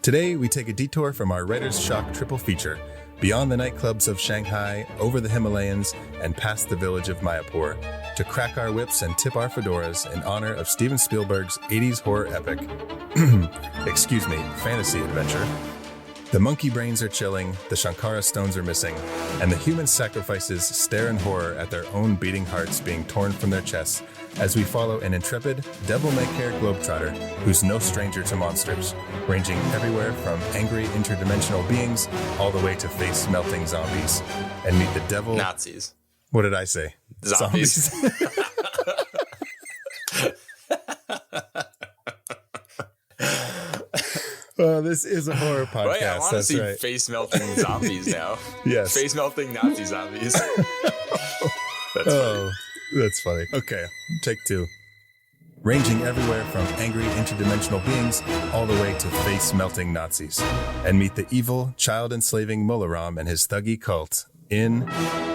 Today, we take a detour from our Writer's Shock triple feature, beyond the nightclubs of Shanghai, over the Himalayas, and past the village of Mayapore, to crack our whips and tip our fedoras in honor of Steven Spielberg's 80s horror epic, fantasy adventure. The monkey brains are chilling, the Shankara stones are missing, and the human sacrifices stare in horror at their own beating hearts being torn from their chests as we follow an intrepid, devil-may-care globetrotter who's no stranger to monsters, ranging everywhere from angry interdimensional beings all the way to face-melting zombies. And meet the devil... Nazis. What did I say? Zombies. Well, this is a horror podcast. Right, I want to see right. face-melting zombies now. Yes. Face-melting Nazi zombies. That's funny. That's funny. Okay, take two. Ranging everywhere from angry interdimensional beings all the way to face-melting Nazis. And meet the evil, child-enslaving Mola Ram and his Thuggee cult in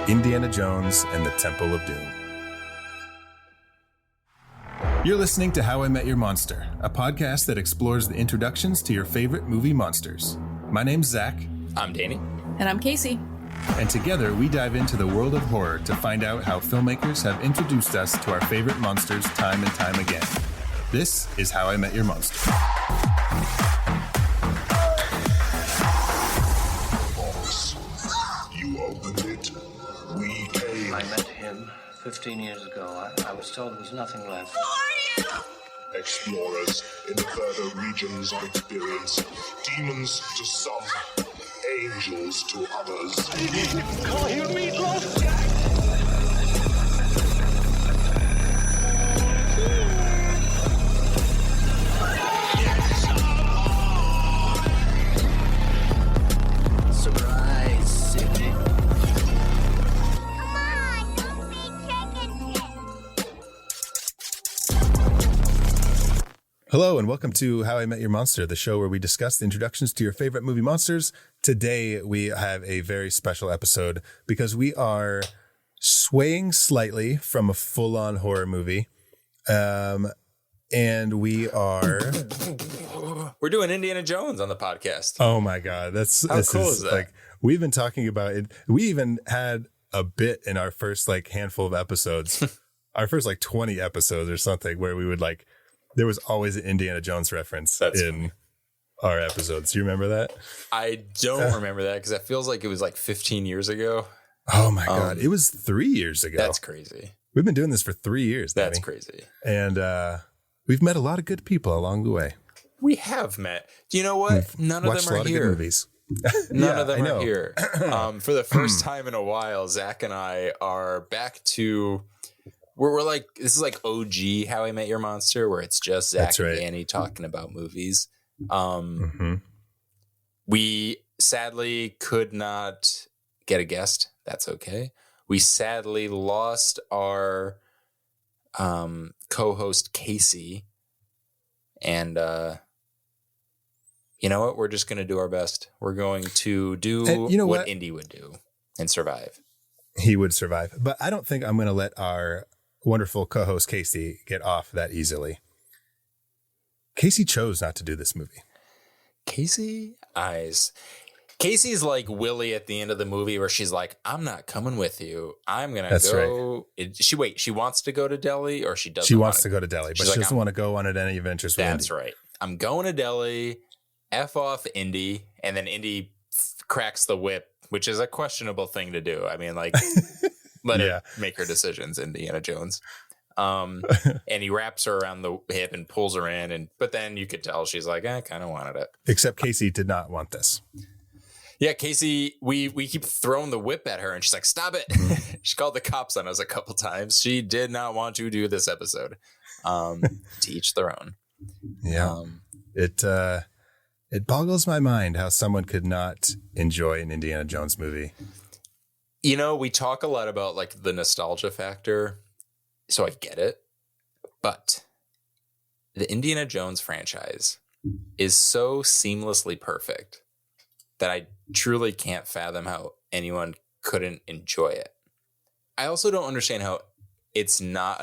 Indiana Jones and the Temple of Doom. You're listening to How I Met Your Monster, a podcast that explores the introductions to your favorite movie monsters. My name's Zach. I'm Danny. And I'm Casey. And together we dive into the world of horror to find out how filmmakers have introduced us to our favorite monsters time and time again. This is How I Met Your Monster. Boss, you opened it. We came. I met him 15 years ago. I was told there was nothing left. Explorers in the further regions of experience. Demons to some, angels to others. Call you meatloaf! Surprise, Sydney. Hello and welcome to How I Met Your Monster, the show where we discuss the introductions to your favorite movie monsters. Today we have a very special episode because we are swaying slightly from a full-on horror movie. And we are... We're doing Indiana Jones on the podcast. Oh my God. How cool is that? Like, we've been talking about it. We even had a bit in our first handful of episodes, our first 20 episodes or something, where we would there was always an Indiana Jones reference in our episodes. Do you remember that? I don't remember that because it feels like it was 15 years ago. Oh my God. It was 3 years ago. That's crazy. We've been doing this for 3 years. That's Danny. crazy. And we've met a lot of good people along the way. We have met. Do you know what? None of them are here. Good movies. None of them are here. For the first time in a while, Zach and I are back to... We're this is OG How I Met Your Monster, where it's just Zach and Danny talking about movies. We sadly could not get a guest. That's okay. We sadly lost our co-host Casey. And you know what? We're just going to do our best. We're going to do what Indy would do and survive. He would survive. But I don't think I'm going to let our wonderful co-host Casey get off that easily. Casey chose not to do this movie. Casey's like Willie at the end of the movie where she's like, I'm not coming with you. I'm going to go. Right. She wants to go to Delhi or she doesn't? She wants to go to Delhi, but she doesn't want to go on any adventures with Indy. That's right. I'm going to Delhi, F off Indy, and then Indy cracks the whip, which is a questionable thing to do. I mean, let her make her decisions, Indiana Jones. And he wraps her around the hip and pulls her in. But then you could tell she's like, I kind of wanted it. Except Casey did not want this. Yeah, Casey, we keep throwing the whip at her and she's like, stop it. She called the cops on us a couple times. She did not want to do this episode. To each their own. Yeah. It boggles my mind how someone could not enjoy an Indiana Jones movie. We talk a lot about the nostalgia factor, so I get it. But the Indiana Jones franchise is so seamlessly perfect that I truly can't fathom how anyone couldn't enjoy it. I also don't understand how it's not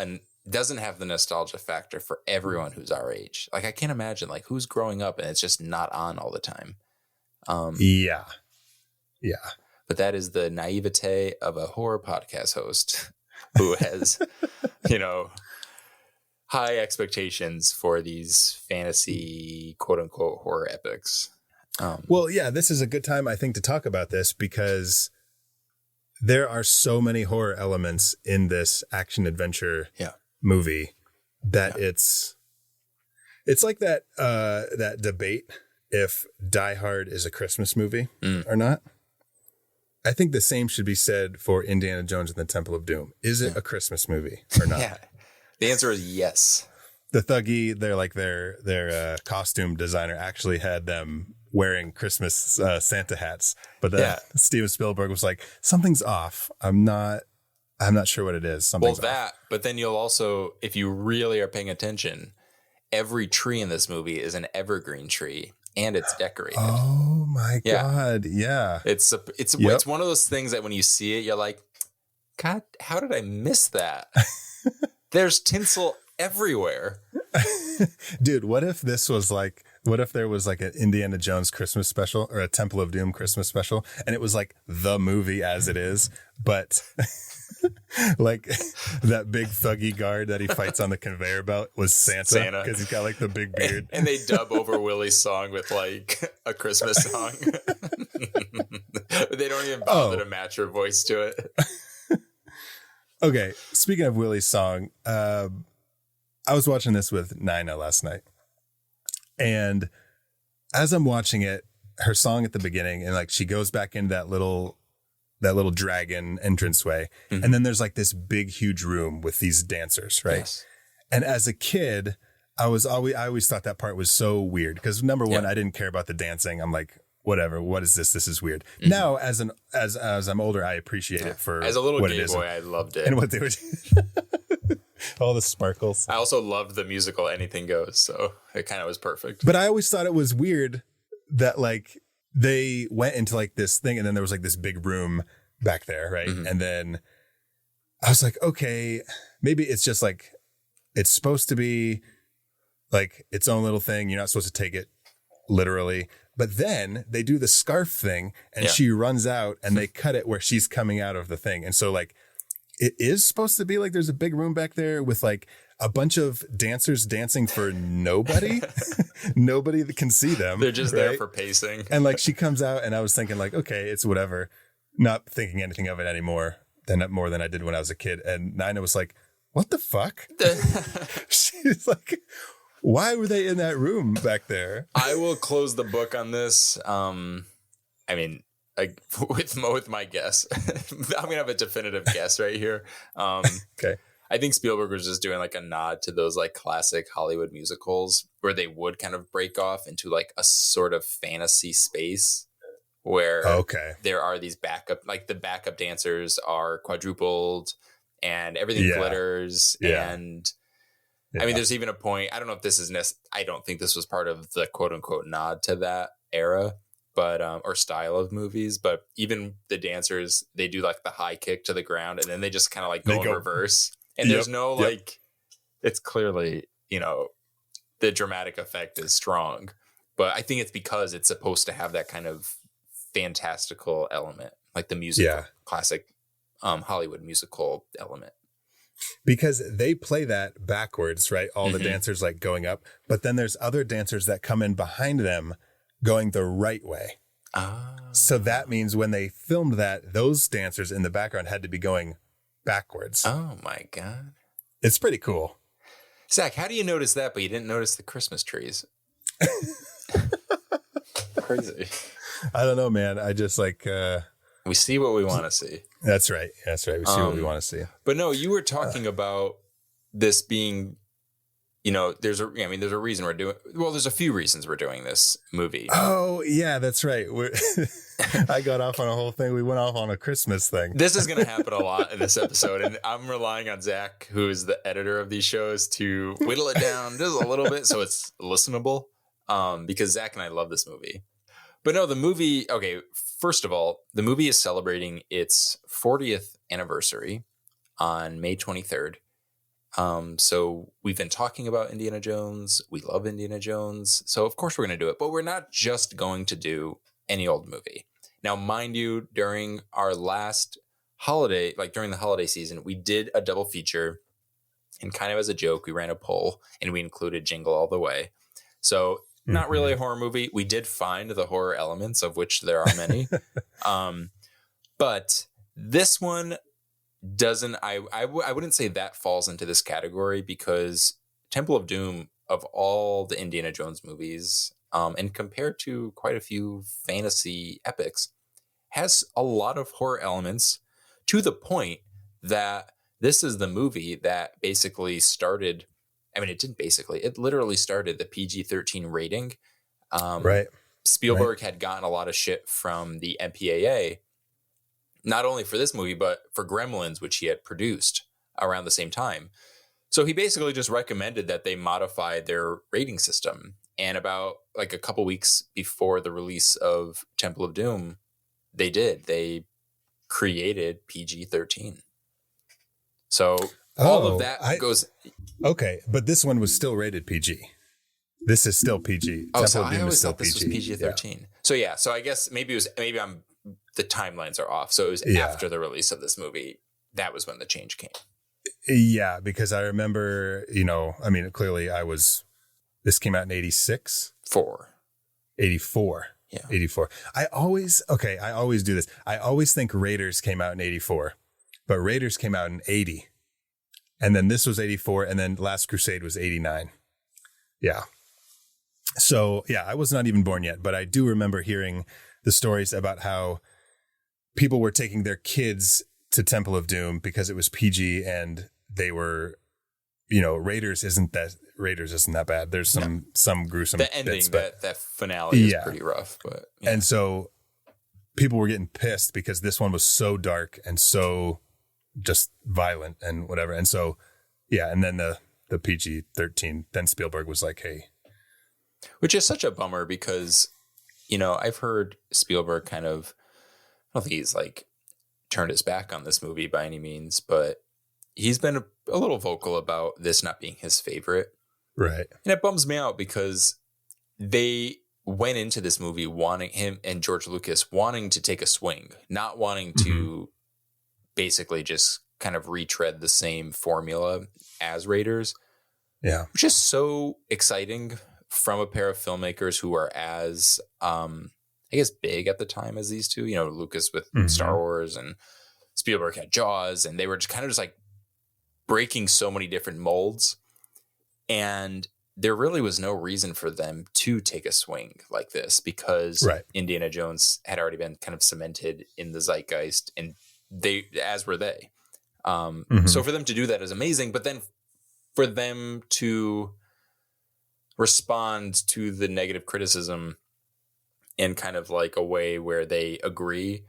doesn't have the nostalgia factor for everyone who's our age. Like I can't imagine like who's growing up and it's just not on all the time. Yeah. But that is the naivete of a horror podcast host who has, high expectations for these fantasy quote unquote horror epics. Well, yeah, this is a good time, I think, to talk about this because there are so many horror elements in this action adventure movie that it's like that that debate if Die Hard is a Christmas movie or not. I think the same should be said for Indiana Jones and the Temple of Doom. Is it a Christmas movie or not? Yeah. The answer is yes. The Thuggee, their costume designer actually had them wearing Christmas Santa hats, but Steven Spielberg was like, something's off. I'm not sure what it is. Something's off. But then you'll also, if you really are paying attention, every tree in this movie is an evergreen tree and it's decorated. Oh my God. Yeah. It's one of those things that when you see it, you're like, God, how did I miss that? There's tinsel everywhere. Dude, what if there was like an Indiana Jones Christmas special or a Temple of Doom Christmas special and it was like the movie as it is, but like that big Thuggee guard that he fights on the conveyor belt was Santa because he's got like the big beard. And they dub over Willie's song with like a Christmas song. They don't even bother to match her voice to it. Okay, speaking of Willie's song, I was watching this with Nina last night. And as I'm watching it, her song at the beginning, and like she goes back into that little dragon entranceway. Mm-hmm. And then there's like this big, huge room with these dancers, right? Yes. And as a kid, I always thought that part was so weird because number one, I didn't care about the dancing. I'm like, whatever, what is this? This is weird. Mm-hmm. Now, as I'm older, I appreciate it for as a little gay boy, I loved it. And what they were all the sparkles. I also loved the musical Anything Goes, so it kind of was perfect. But I always thought it was weird that like they went into like this thing and then there was like this big room back there, right? Mm-hmm. And then I was like, okay, maybe it's just like it's supposed to be like its own little thing. You're not supposed to take it literally. But then they do the scarf thing and she runs out and they cut it where she's coming out of the thing. And so like it is supposed to be like there's a big room back there with like a bunch of dancers dancing for nobody. Nobody that can see them. They're just there for pacing. And like she comes out and I was thinking like, okay, it's whatever. Not thinking anything of it anymore more than I did when I was a kid. And Nina was like, what the fuck? She's like, why were they in that room back there? I will close the book on this. I mean, like with my guess, I'm gonna have a definitive guess right here. Okay. I think Spielberg was just doing like a nod to those like classic Hollywood musicals where they would kind of break off into like a sort of fantasy space where there are these the backup dancers are quadrupled and everything glitters and. Yeah. I mean, there's even a point. I don't know if this is I don't think this was part of the quote unquote nod to that era, but or style of movies. But even the dancers, they do like the high kick to the ground, and then they just kind of like go in reverse. And there's no like, it's clearly the dramatic effect is strong, but I think it's because it's supposed to have that kind of fantastical element, like the music, classic Hollywood musical element. Because they play that backwards, right? All the dancers like going up, but then there's other dancers that come in behind them going the right way. So that means when they filmed that, those dancers in the background had to be going backwards. Oh my God. It's pretty cool. Zach, how do you notice that, but you didn't notice the Christmas trees? Crazy. I don't know, man. I just like... we see what we want to see. That's right. We see what we want to see. But no, you were talking about this being, there's a reason we're doing, there's a few reasons we're doing this movie. Oh yeah, that's right. I got off on a whole thing. We went off on a Christmas thing. This is going to happen a lot in this episode. And I'm relying on Zach, who is the editor of these shows, to whittle it down just a little bit so it's listenable. Because Zach and I love this movie. But no, the movie, first of all, the movie is celebrating its 40th anniversary on May 23rd. So we've been talking about Indiana Jones. We love Indiana Jones. So of course we're going to do it, but we're not just going to do any old movie. Now, mind you, during our last holiday, like during the holiday season, we did a double feature, and kind of as a joke, we ran a poll and we included Jingle All the Way. So not really a horror movie. We did find the horror elements, of which there are many. But this one doesn't, I wouldn't say that falls into this category, because Temple of Doom, of all the Indiana Jones movies, and compared to quite a few fantasy epics, has a lot of horror elements, to the point that this is the movie that basically started, I mean, it literally started the PG-13 rating. Right. Spielberg had gotten a lot of shit from the MPAA, not only for this movie, but for Gremlins, which he had produced around the same time. So he basically just recommended that they modify their rating system. And about like a couple weeks before the release of Temple of Doom, they created PG-13. So all of that goes. Okay, but this one was still rated PG. This is still PG. Oh, so I always thought this was PG-13. Yeah. So I guess maybe the timelines are off. So it was after the release of this movie. That was when the change came. Yeah, because I remember, clearly this came out in 86. 84. Yeah. 84. I always do this. I always think Raiders came out in 84, but Raiders came out in 80. And then this was 84. And then Last Crusade was 89. Yeah. So yeah, I was not even born yet, but I do remember hearing the stories about how people were taking their kids to Temple of Doom because it was PG, and they were, Raiders isn't that bad. There's some gruesome. The ending, bits, that finale is pretty rough, but yeah. And so people were getting pissed because this one was so dark and so just violent and whatever. And so, yeah. And then the PG-13, then Spielberg was like, hey. Which is such a bummer because, I've heard Spielberg I don't think he's like turned his back on this movie by any means, but he's been a little vocal about this not being his favorite. Right. And it bums me out because they went into this movie wanting him and George Lucas wanting to take a swing, not wanting to basically just kind of retread the same formula as Raiders. Yeah. Which is so exciting from a pair of filmmakers who are as, I guess, big at the time as these two. Lucas with Star Wars and Spielberg had Jaws, and they were just kind of just like breaking so many different molds. And there really was no reason for them to take a swing like this because Indiana Jones had already been kind of cemented in the zeitgeist, and as were they. So for them to do that is amazing, but then for them to respond to the negative criticism in kind of like a way where they agree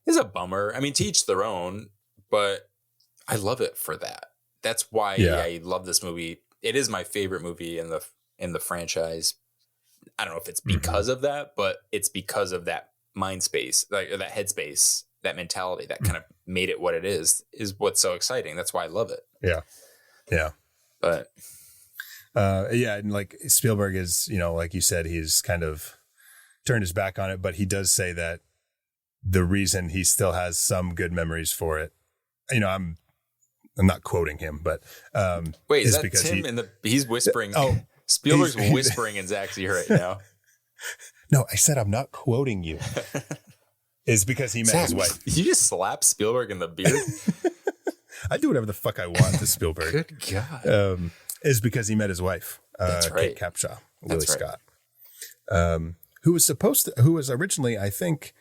is a bummer. I mean, to each their own, but I love it for that. That's why I love this movie. It is my favorite movie in the franchise. I don't know if it's because of that, but it's because of that mind space, like or that headspace, that mentality that kind of made it what it is what's so exciting. That's why I love it. Yeah. Yeah. But and like Spielberg is, like you said, he's kind of turned his back on it, but he does say that the reason he still has some good memories for it, I'm not quoting him, but wait, is that because Tim he's whispering? Oh, Spielberg's whispering in Zach's ear right now. No, I said I'm not quoting you. Is because he met Zach, his wife. You just slap Spielberg in the beard. I do whatever the fuck I want to Spielberg. Good God. Is because he met his wife, That's right. Kate Capshaw, Lily Scott, who was originally, I think,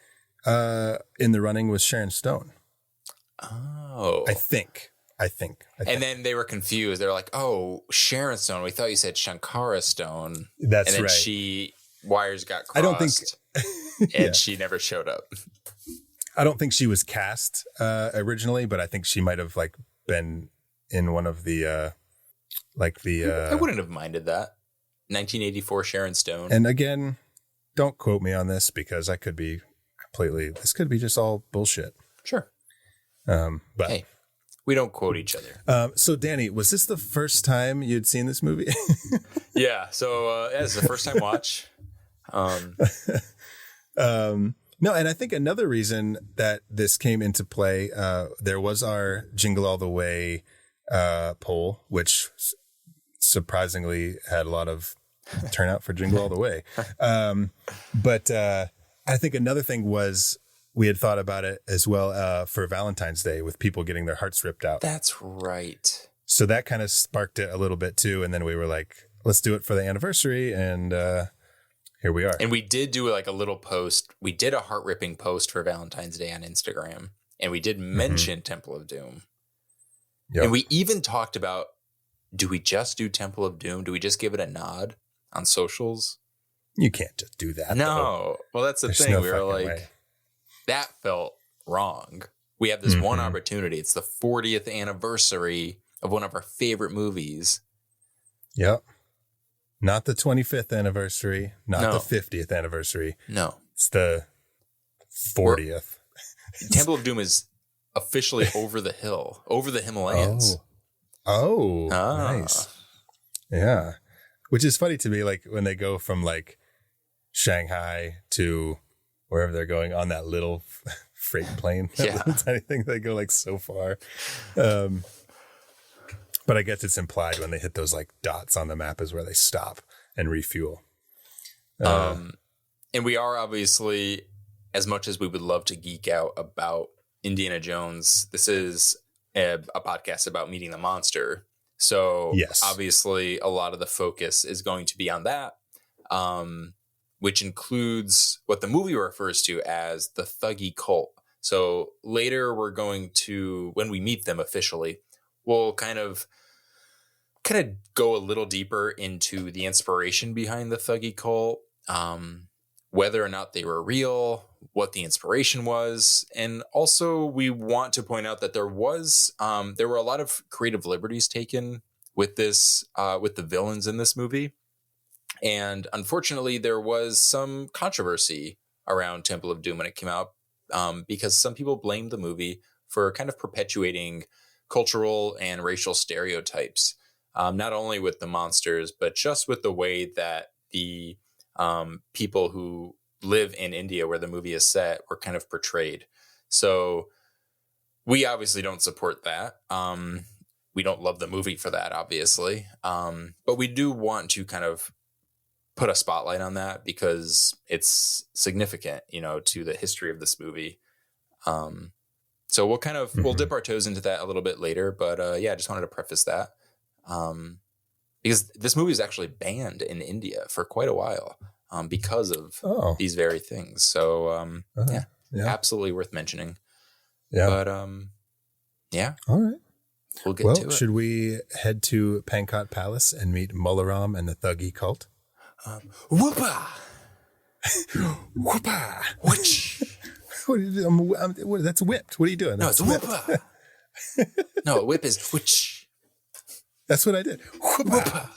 in the running with Sharon Stone. Oh, I think. And then they were confused. They were like, "Oh, Sharon Stone. We thought you said Shankara Stone." That's and then right. Wires got crossed. I don't think, and she never showed up. I don't think she was cast originally, but I think she might have like been in one of the I wouldn't have minded that. 1984 Sharon Stone. And again, don't quote me on this because I could be this could be just all bullshit. Sure. But hey, We don't quote each other. So, Danny, was this the first time you'd seen this movie? Yeah. So it's the first time watch. No, and I think another reason that this came into play, there was our Jingle All the Way poll, which surprisingly had a lot of turnout for Jingle All the Way. But I think another thing was we had thought about it as well for Valentine's Day with people getting their hearts ripped out. That's right. So that kind of sparked it a little bit too. And then we were like, let's do it for the anniversary. And here we are. And we did do like a little post. We did a heart ripping post for Valentine's Day on Instagram. And we did mention Temple of Doom. Yep. And we even talked about, do we just do Temple of Doom? Do we just give it a nod on socials? You can't just do that. No. Though. Well, that's the There's thing. no We were like, way. That felt wrong. We have this one opportunity. It's the 40th anniversary of one of our favorite movies. Yep. Not the 25th anniversary, not the 50th anniversary. No. It's the 40th. Temple of Doom is officially over the hill, over the Himalayans. Oh, nice. Yeah. Which is funny to me, like when they go from like Shanghai to wherever they're going on that little freight plane. Yeah. Tiny thing, they go like so far. But I guess it's implied when they hit those like dots on the map is where they stop and refuel. And we are obviously, as much as we would love to geek out about Indiana Jones, this is a podcast about meeting the monster. So yes, obviously a lot of the focus is going to be on that, which includes what the movie refers to as the Thuggee cult. So later we're going to, when we meet them officially, we'll kind of go a little deeper into the inspiration behind the Thuggee cult, whether or not they were real, what the inspiration was. And also we want to point out that there were a lot of creative liberties taken with this, with the villains in this movie. And unfortunately there was some controversy around Temple of Doom when it came out, because some people blamed the movie for kind of perpetuating cultural and racial stereotypes, not only with the monsters, but just with the way that the people who live in India where the movie is set were kind of portrayed. So we obviously don't support that. We don't love the movie for that, obviously. But we do want to kind of put a spotlight on that because it's significant, to the history of this movie. So we'll kind of, we'll dip our toes into that a little bit later, but I just wanted to preface that. Because this movie is actually banned in India for quite a while, because of these very things. So, absolutely worth mentioning. Yeah. But, All right. We'll get to it. Should we head to Pankot Palace and meet Mola Ram and the Thuggee cult? Whoopa! Whoopa! Which? What are you doing? That's whipped. What are you doing? No, it's whoopa. No, whip is which. That's what I did. Whoopa.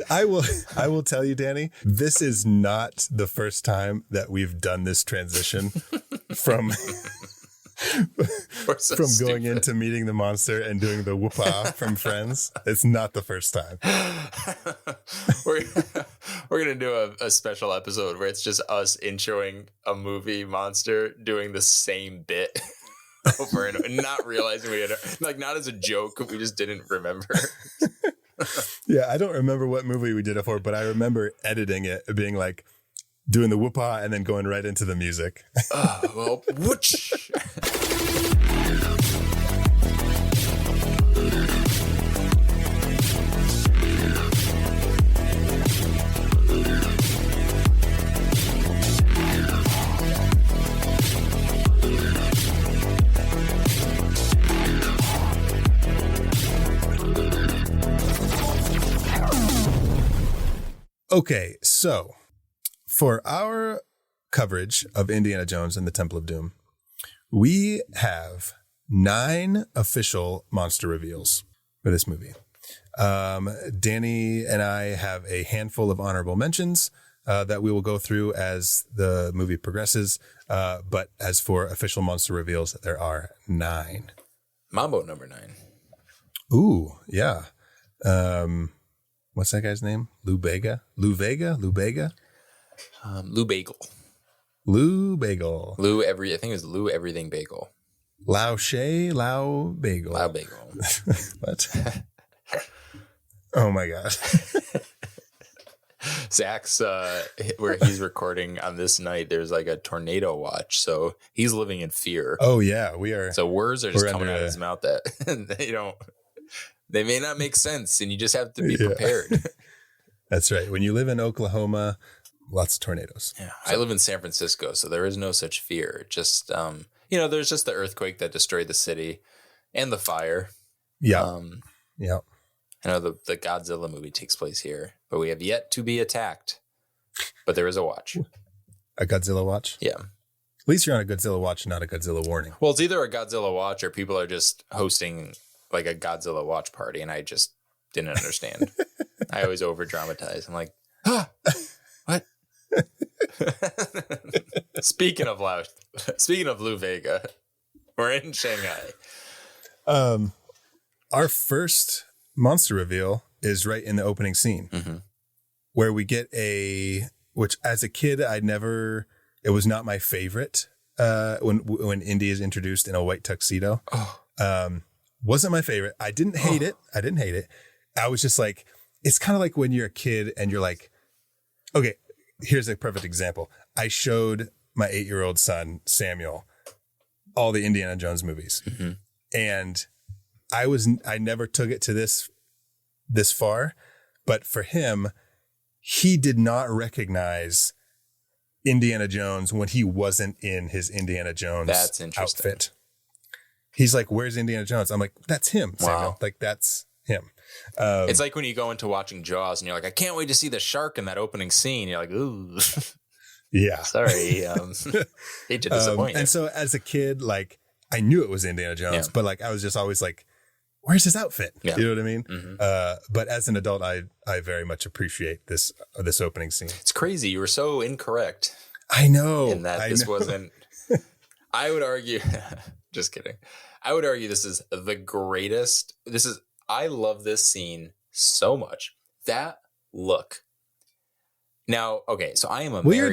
I will tell you, Danny, this is not the first time that we've done this transition from going into meeting the monster and doing the whoopah from Friends. It's not the first time. We're gonna do a special episode where it's just us introing a movie monster doing the same bit over and over, not realizing we had not as a joke, we just didn't remember. Yeah, I don't remember what movie we did it for, but I remember editing it, being like doing the whoopah and then going right into the music. Whoosh. Okay, so for our coverage of Indiana Jones and the Temple of Doom, we have 9 official monster reveals for this movie. Danny and I have a handful of honorable mentions that we will go through as the movie progresses. But as for official monster reveals, there are 9. Mambo number 9. Ooh, yeah. What's that guy's name? Lou Bega? Lou Bagel. Lou Bagel. I think it was Lou Everything Bagel. Lao Bagel. What? Oh my God. Zach's where he's recording on this night, there's like a tornado watch, so he's living in fear. Oh yeah, we are. So words are just coming out of his mouth that they may not make sense, and you just have to be prepared. That's right. When you live in Oklahoma, lots of tornadoes. Yeah, so. I live in San Francisco, so there is no such fear. Just there's just the earthquake that destroyed the city and the fire. Yeah. Yeah. I know the Godzilla movie takes place here, but we have yet to be attacked. But there is a watch. A Godzilla watch? Yeah. At least you're on a Godzilla watch, not a Godzilla warning. Well, it's either a Godzilla watch or people are just hosting like a Godzilla watch party, and I just didn't understand. I always over dramatize. I'm like, what? Speaking of Lou Vega, we're in Shanghai. Our first monster reveal is right in the opening scene, where we get which as a kid, it was not my favorite when Indy is introduced in a white tuxedo. Wasn't my favorite. I didn't hate it. I was just like, it's kind of like when you're a kid and you're like, okay, here's a perfect example. I showed my 8-year-old son, Samuel, all the Indiana Jones movies. And I never took it to this far, but for him, he did not recognize Indiana Jones when he wasn't in his Indiana Jones That's interesting. Outfit. He's like, where's Indiana Jones? I'm like, that's him, Samuel. Wow. Like, that's him. It's like when you go into watching Jaws and you're like, I can't wait to see the shark in that opening scene. You're like, ooh. Yeah. Sorry. Hate to disappoint you. And so as a kid, like, I knew it was Indiana Jones, but like, I was just always like, where's his outfit? Yeah. You know what I mean? But as an adult, I very much appreciate this opening scene. It's crazy. You were so incorrect. I know. In that this wasn't, I would argue, just kidding. I would argue this is the greatest. I love this scene so much. That look. Now, okay, so I am a you're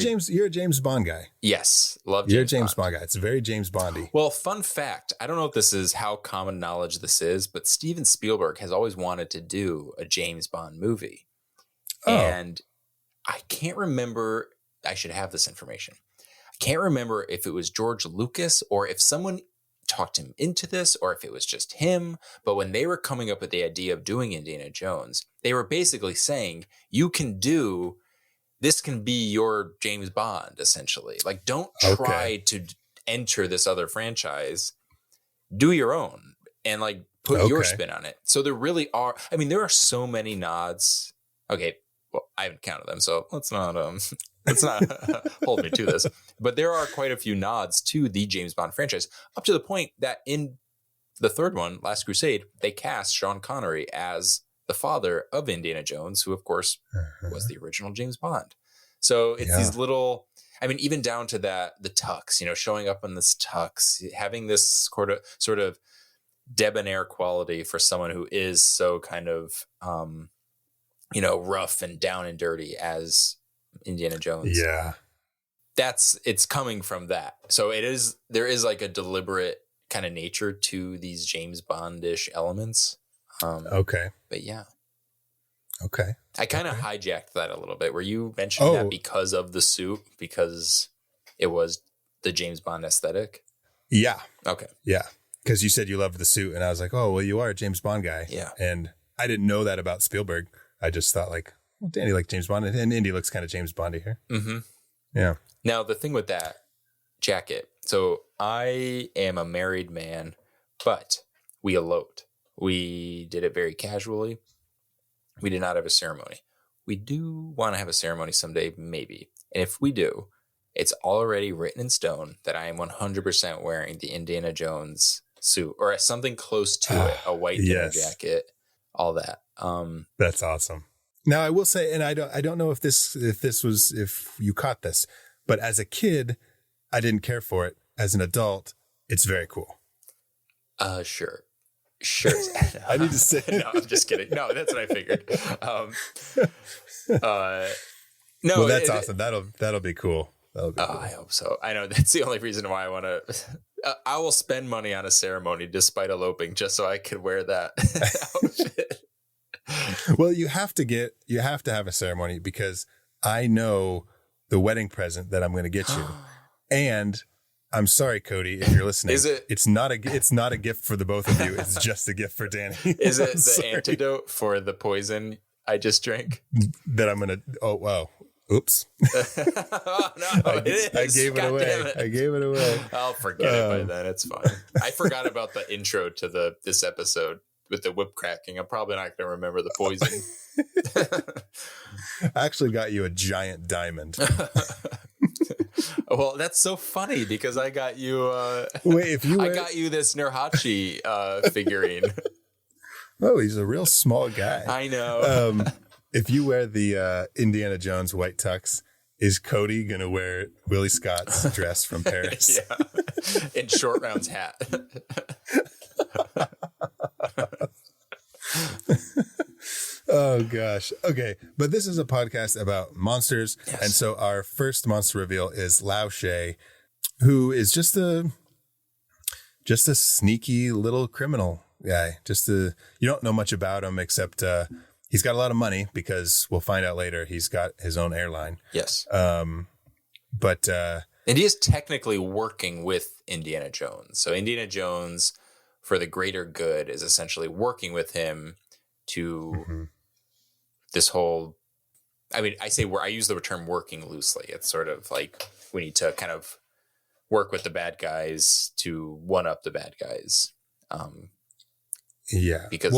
a James Bond guy. Yes, love James. You're a James Bond guy. It's very James Bondy. Well, fun fact, I don't know if this is how common knowledge this is, but Steven Spielberg has always wanted to do a James Bond movie. Oh. And I can't remember, I should have this information. I can't remember if it was George Lucas or if someone talked him into this or if it was just him. But when they were coming up with the idea of doing Indiana Jones, they were basically saying, this can be your James Bond, essentially. Like, don't try to enter this other franchise. Do your own and like put your spin on it. So there really are. I mean, there are so many nods. Okay, well, I haven't counted them, so let's not hold me to this. But there are quite a few nods to the James Bond franchise, up to the point that in the third one, Last Crusade, they cast Sean Connery as the father of Indiana Jones, who of course was the original James Bond. So it's these little, I mean, even down to the tux, showing up in this tux, having this sort of debonair quality for someone who is so kind of, rough and down and dirty as Indiana Jones. Yeah. It's coming from that. So there is like a deliberate kind of nature to these James Bond-ish elements. But yeah. Okay. I kind of hijacked that a little bit. Were you mentioning that because of the suit, because it was the James Bond aesthetic? Yeah. Okay. Yeah. Because you said you loved the suit and I was like, oh, well, you are a James Bond guy. Yeah. And I didn't know that about Spielberg. I just thought like, well, Danny liked James Bond and Indy looks kind of James Bondy here. Mm-hmm. Yeah. Now, the thing with that jacket. So I am a married man, but we eloped. We did it very casually. We did not have a ceremony. We do want to have a ceremony someday, maybe. And if we do, it's already written in stone that I am 100% wearing the Indiana Jones suit or something close to it, a white dinner jacket, all that. That's awesome. Now I will say, and I don't know if you caught this, but as a kid, I didn't care for it. As an adult, it's very cool. Sure. Sure. I need to say. No, I'm just kidding. No, that's what I figured. No, well, that's awesome. That'll be cool. That'll be cool. I hope so. I know that's the only reason why I want to. I will spend money on a ceremony despite eloping just so I could wear that outfit. Well, you have to have a ceremony because I know the wedding present that I'm going to get you. And I'm sorry, Cody, if you're listening. It's not a gift for the both of you. It's just a gift for Danny. Is it the antidote for the poison I just drank? That I'm going to. Oh, wow. Oops. Oh, no, I gave it away. I gave it away. I'll forget it by then. It's fine. I forgot about the intro to this episode with the whip cracking. I'm probably not going to remember the poison. I actually got you a giant diamond. Well, that's so funny because I got you. I got you this Nurhachi figurine. Oh, he's a real small guy. I know. If you wear the Indiana Jones white tux, is Cody gonna wear Willie Scott's dress from Paris? Yeah, in Short Round's hat. Oh gosh. Okay, but this is a podcast about monsters, yes. And so our first monster reveal is Lao She, who is just a sneaky little criminal guy. You don't know much about him except he's got a lot of money because we'll find out later he's got his own airline. Yes. And he is technically working with Indiana Jones. So Indiana Jones, for the greater good, is essentially working with him to this whole, I mean, I use the term working loosely. It's sort of like we need to kind of work with the bad guys to one up the bad guys. Yeah. Because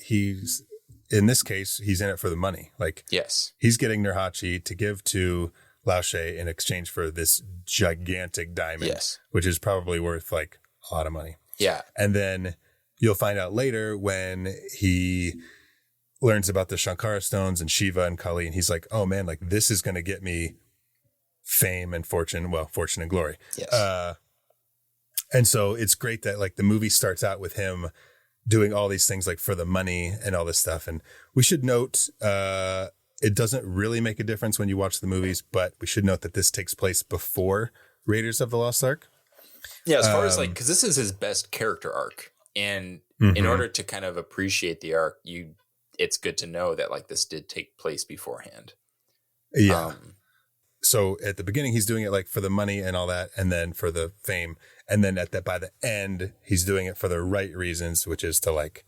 he's in this case, he's in it for the money. Like, yes, he's getting Nurhachi to give to Lao She in exchange for this gigantic diamond, yes, which is probably worth like a lot of money. Yeah. And then you'll find out later when he learns about the Shankara stones and Shiva and Kali, and he's like, oh man, like this is going to get me fame and fortune. Well, fortune and glory. Yes. And so it's great that like the movie starts out with him doing all these things like for the money and all this stuff. And we should note, it doesn't really make a difference when you watch the movies, but we should note that this takes place before Raiders of the Lost Ark. Yeah. As far as like, cause this is his best character arc, and in order to kind of appreciate the arc, it's good to know that like this did take place beforehand. Yeah. So at the beginning, he's doing it like for the money and all that, and then for the fame. And then by the end, he's doing it for the right reasons, which is to like,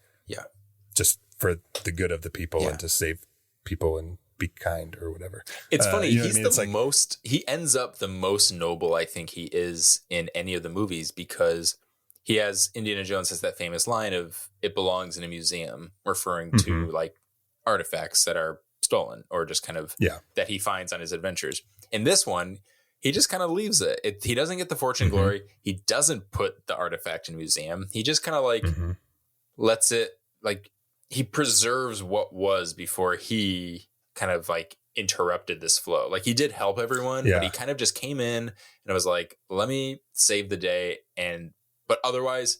just for the good of the people and to save people and be kind or whatever. It's funny. He ends up the most noble I think he is in any of the movies, because Indiana Jones has that famous line of "it belongs in a museum," referring to like artifacts that are stolen or just kind of that he finds on his adventures. In this one, he just kind of leaves it. He doesn't get the fortune glory. He doesn't put the artifact in a museum. He just kind of like lets it, like he preserves what was before he kind of like interrupted this flow. Like he did help everyone, but he kind of just came in and was like, let me save the day. But otherwise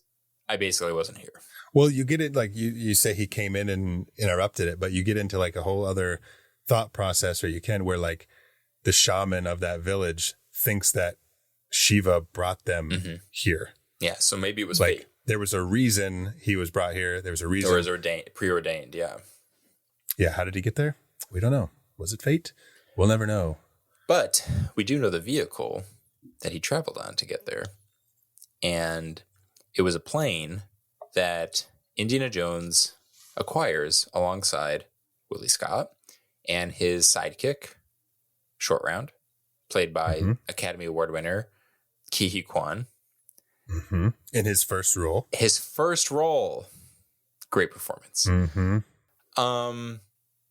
I basically wasn't here. Well, you get it. Like you say he came in and interrupted it, but you get into like a whole other thought process, where like the shaman of that village thinks that Shiva brought them here. Yeah. So maybe it was like fate. There was a reason he was brought here. There was a reason. Or was preordained. Yeah. Yeah. How did he get there? We don't know. Was it fate? We'll never know. But we do know the vehicle that he traveled on to get there. And it was a plane that Indiana Jones acquires alongside Willie Scott and his sidekick, Short Round, played by Academy Award winner Huy Quan. In his first role. Great performance.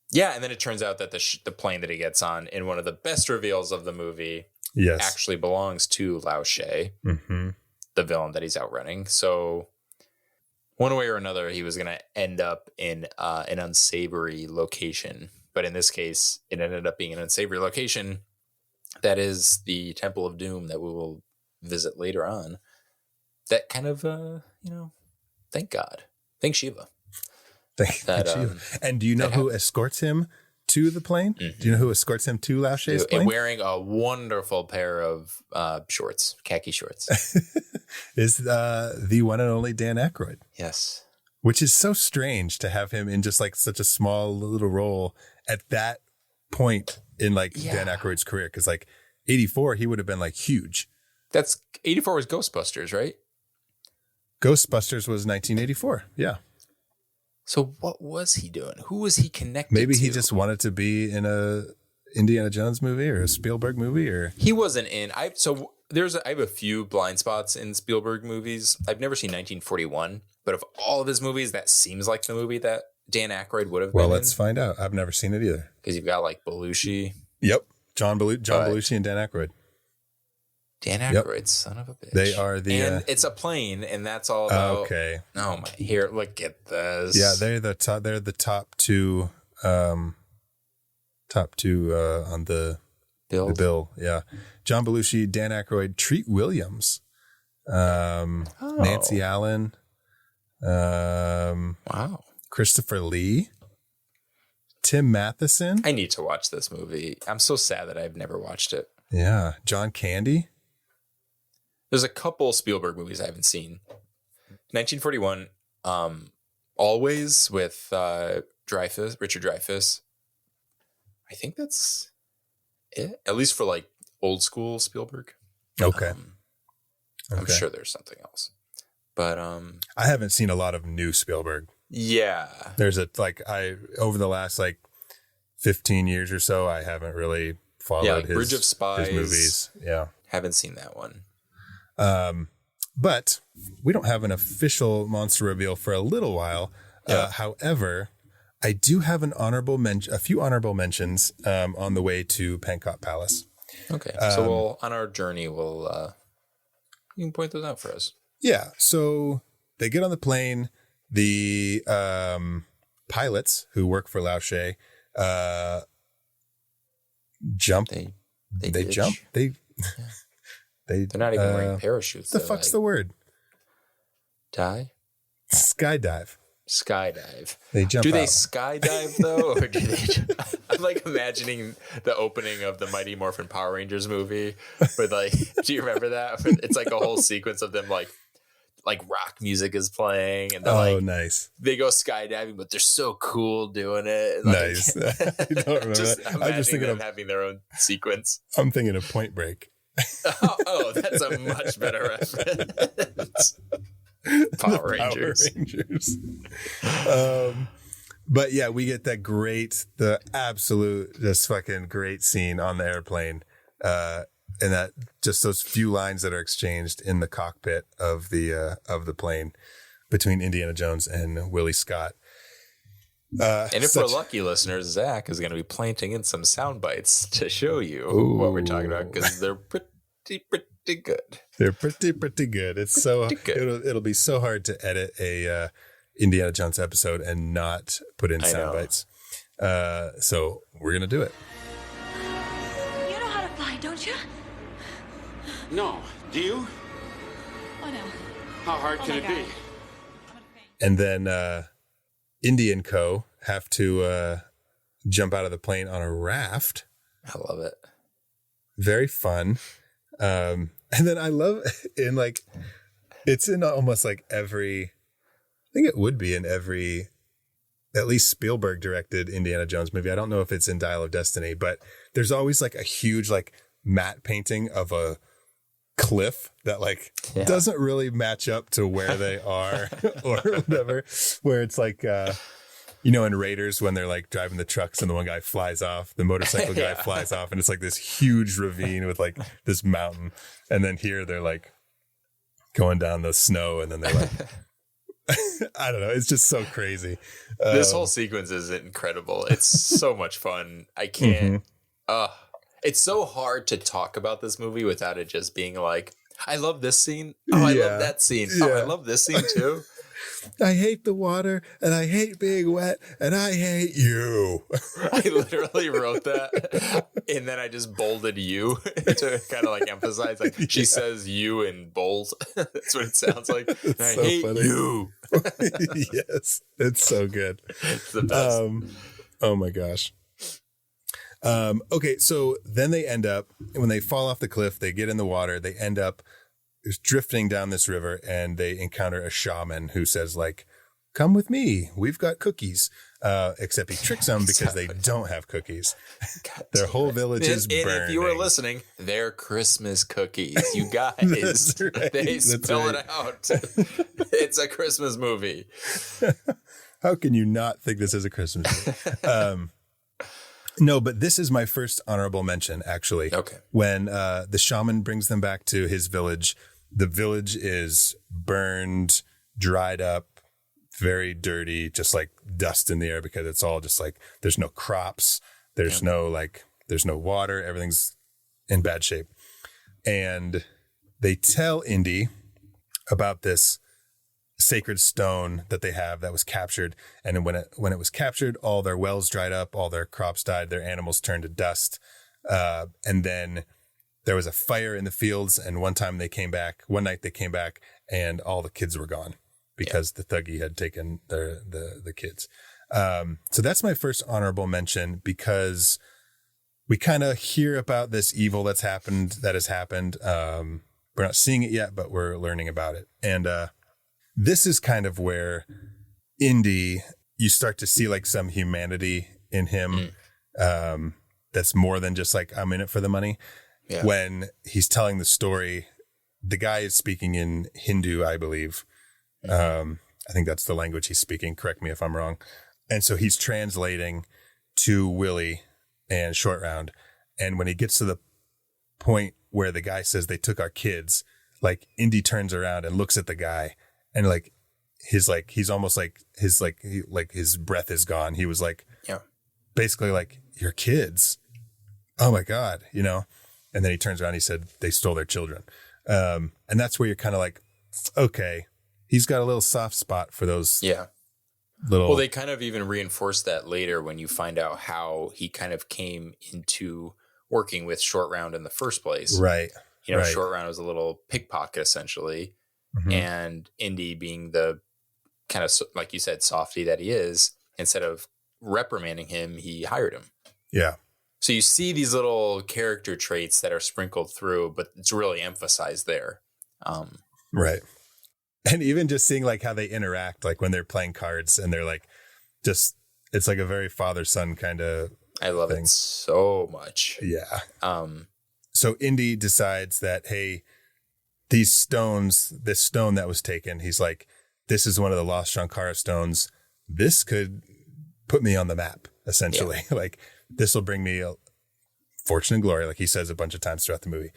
Yeah, and then it turns out that the plane that he gets on in one of the best reveals of the movie actually belongs to Lao She, the villain that he's outrunning. So one way or another, he was going to end up in an unsavory location. But in this case, it ended up being an unsavory location. That is the Temple of Doom that we will visit later on. That kind of, Thank God. Thank Shiva. Thank you. And do you know who escorts him to the plane? Mm-hmm. Do you know who escorts him to Lao She's plane? Wearing a wonderful pair of shorts, khaki shorts. Is the one and only Dan Aykroyd. Yes. Which is so strange to have him in just like such a small little role at that point in like Dan Aykroyd's career. Because like 84, he would have been like huge. That's 84 was Ghostbusters, right? Ghostbusters was 1984. Yeah. So what was he doing? Who was he connected to? Maybe he just wanted to be in a Indiana Jones movie or a Spielberg movie, or he wasn't in. I have a few blind spots in Spielberg movies. I've never seen 1941, but of all of his movies, that seems like the movie that Dan Aykroyd would have been in. Well, let's find out. I've never seen it either. Because you've got like Belushi. Yep. John Belushi and Dan Aykroyd. Dan Aykroyd, son of a bitch. They are the... And it's a plane, and that's all about... Okay. Oh, my... Here, look at this. Yeah, they're the top two... on the bill. Yeah. John Belushi, Dan Aykroyd, Treat Williams, Nancy Allen, wow, Christopher Lee, Tim Matheson. I need to watch this movie. I'm so sad that I've never watched it. Yeah. John Candy. There's a couple Spielberg movies I haven't seen. 1941, Always with Richard Dreyfuss. I think that's it, at least for like old school Spielberg. Okay. I'm sure there's something else, but I haven't seen a lot of new Spielberg. Yeah, there's over the last like 15 years or so, I haven't really followed his Bridge of Spies, his movies. Yeah, haven't seen that one. But we don't have an official monster reveal for a little while. Yeah. However, I do have a few honorable mentions on the way to Pankot Palace. Okay, so on our journey, you can point those out for us. Yeah, so they get on the plane. The pilots who work for Lao She jump. They jump. They're not even wearing parachutes. The fuck's the word? Skydive. They jump. Do they out. Skydive though, or do they? I'm like imagining the opening of the Mighty Morphin Power Rangers movie, with like, do you remember that? It's like a whole sequence of them like rock music is playing, and they're nice. They go skydiving, but they're so cool doing it. Nice. I don't remember that. I'm just thinking of having their own sequence. I'm thinking of Point Break. That's a much better reference. Power Rangers. But yeah, we get the absolute, just fucking great scene on the airplane. And that just those few lines that are exchanged in the cockpit of the plane between Indiana Jones and Willie Scott. And if we're lucky, listeners, Zach is going to be planting in some sound bites to show you what we're talking about, because they're pretty good. They're pretty good. It's so good. It'll be so hard to edit a Indiana Jones episode and not put in sound bites. So we're gonna do it. You know how to fly, don't you? No. Do you? Oh no. How hard can it be? And then Indy and Co. have to jump out of the plane on a raft. I love it. Very fun. And then I love it's in almost like every, I think it would be in every, at least Spielberg directed Indiana Jones movie. I don't know if it's in Dial of Destiny, but there's always like a huge like matte painting of a cliff that doesn't really match up to where they are or whatever, where it's like, in Raiders when they're like driving the trucks and the one guy flies off, the motorcycle guy flies off, and it's like this huge ravine with like this mountain. And then here they're like going down the snow, and then they're like, I don't know. It's just so crazy. This whole sequence is incredible. It's so much fun. I can't. It's so hard to talk about this movie without it just being like, I love this scene. Oh, I love that scene. Yeah. Oh, I love this scene too. I hate the water, and I hate being wet, and I hate you. I literally wrote that, and then I just bolded you to kind of like emphasize. Like she says "you" in bold. That's what it sounds like. I so hate funny. you. Yes, it's so good. It's the best. Oh my gosh. Okay, so then they end up, when they fall off the cliff, they get in the water, they end up drifting down this river, and they encounter a shaman who says, like, come with me, we've got cookies. Except he tricks them because they don't have cookies. Their whole village is burning. And if you were listening, they're Christmas cookies. You guys, right. they spell it out. It's a Christmas movie. How can you not think this is a Christmas movie? No, but this is my first honorable mention, actually. Okay. When the shaman brings them back to his village, the village is burned, dried up, very dirty, just like dust in the air because it's all just like, there's no crops, there's no water, everything's in bad shape. And they tell Indy about this sacred stone that they have that was captured. And when it was captured, all their wells dried up, all their crops died, their animals turned to dust. And then there was a fire in the fields. And one night they came back and all the kids were gone because the Thuggee had taken the kids. So that's my first honorable mention because we kind of hear about this evil that has happened. We're not seeing it yet, but we're learning about it. And, this is kind of where Indy, you start to see like some humanity in him. That's more than just like, I'm in it for the money. Yeah. When he's telling the story, the guy is speaking in Hindu, I believe. I think that's the language he's speaking. Correct me if I'm wrong. And so he's translating to Willie and Short Round. And when he gets to the point where the guy says they took our kids, like Indy turns around and looks at the guy. And like, he's almost like his breath is gone. He was like, basically like, your kids. Oh my God, you know? And then he turns around, he said, they stole their children. And that's where you're kind of like, okay, he's got a little soft spot for those. Yeah. Well, they kind of even reinforce that later when you find out how he kind of came into working with Short Round in the first place. Right. You know, Short Round was a little pickpocket essentially. Mm-hmm. And Indy being the kind of, like you said, softy that he is, instead of reprimanding him, he hired him. Yeah. So you see these little character traits that are sprinkled through, but it's really emphasized there. Right. And even just seeing like how they interact, like when they're playing cards and they're like, just, it's like a very father-son kind of I love thing. It so much. Yeah. So Indy decides that, hey, this stone that was taken, he's like, this is one of the lost Shankara stones. This could put me on the map, essentially. Yeah. Like, this will bring me a fortune and glory, like he says a bunch of times throughout the movie.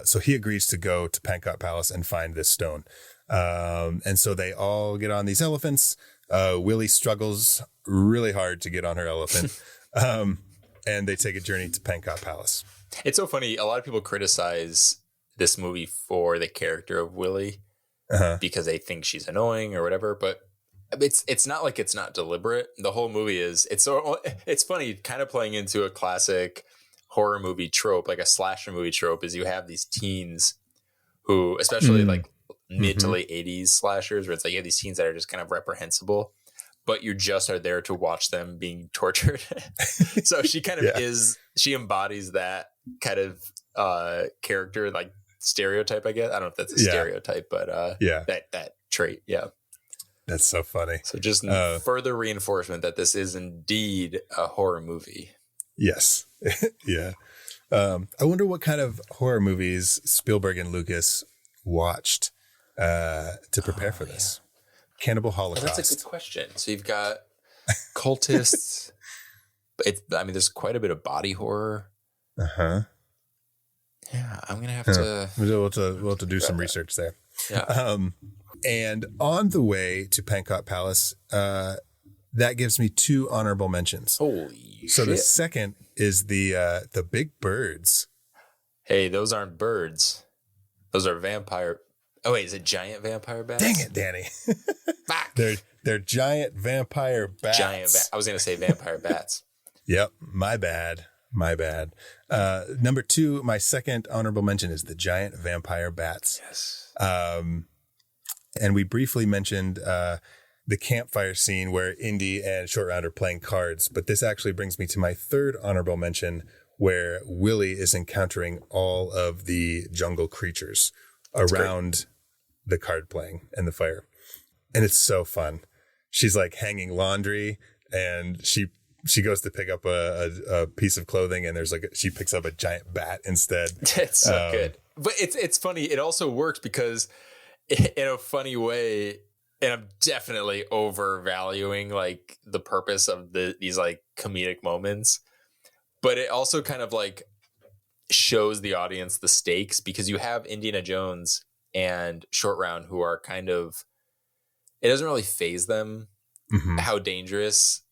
So he agrees to go to Pankot Palace and find this stone. And so they all get on these elephants. Willie struggles really hard to get on her elephant. And they take a journey to Pankot Palace. It's so funny. A lot of people criticize this movie for the character of Willie because they think she's annoying or whatever, but it's not like it's not deliberate. The whole movie is, it's funny, kind of playing into a classic horror movie trope, like a slasher movie trope, is you have these teens who, especially like mid to late 80s slashers, where it's like you have these teens that are just kind of reprehensible, but you just are there to watch them being tortured. So she kind of she embodies that kind of character, like stereotype, I guess. I don't know if that's a stereotype, but that trait. Yeah. That's so funny. So just further reinforcement that this is indeed a horror movie. Yes. Yeah. I wonder what kind of horror movies Spielberg and Lucas watched to prepare for this. Cannibal Holocaust. Well, that's a good question. So you've got cultists. There's quite a bit of body horror. Yeah, I'm gonna have to. We'll have to do some research there. Yeah. And on the way to Pankot Palace, that gives me 2 honorable mentions. Holy so shit. The second is the big birds. Hey, those aren't birds. Those are vampire Oh wait, is it giant vampire bats? Dang it, Danny. Fuck. They're giant vampire bats. I was gonna say vampire bats. Yep, my bad. Number 2, my second honorable mention is the giant vampire bats. Yes. And we briefly mentioned the campfire scene where Indy and Short Round are playing cards, but this actually brings me to my third honorable mention, where Willie is encountering all of the jungle creatures around the card playing and the fire. And it's so fun. She's like hanging laundry, and she goes to pick up a piece of clothing, and she picks up a giant bat instead. It's so good. But it's funny. It also works because in a funny way, and I'm definitely overvaluing like the purpose of these like comedic moments, but it also kind of like shows the audience the stakes, because you have Indiana Jones and Short Round who are kind of, it doesn't really faze them how dangerous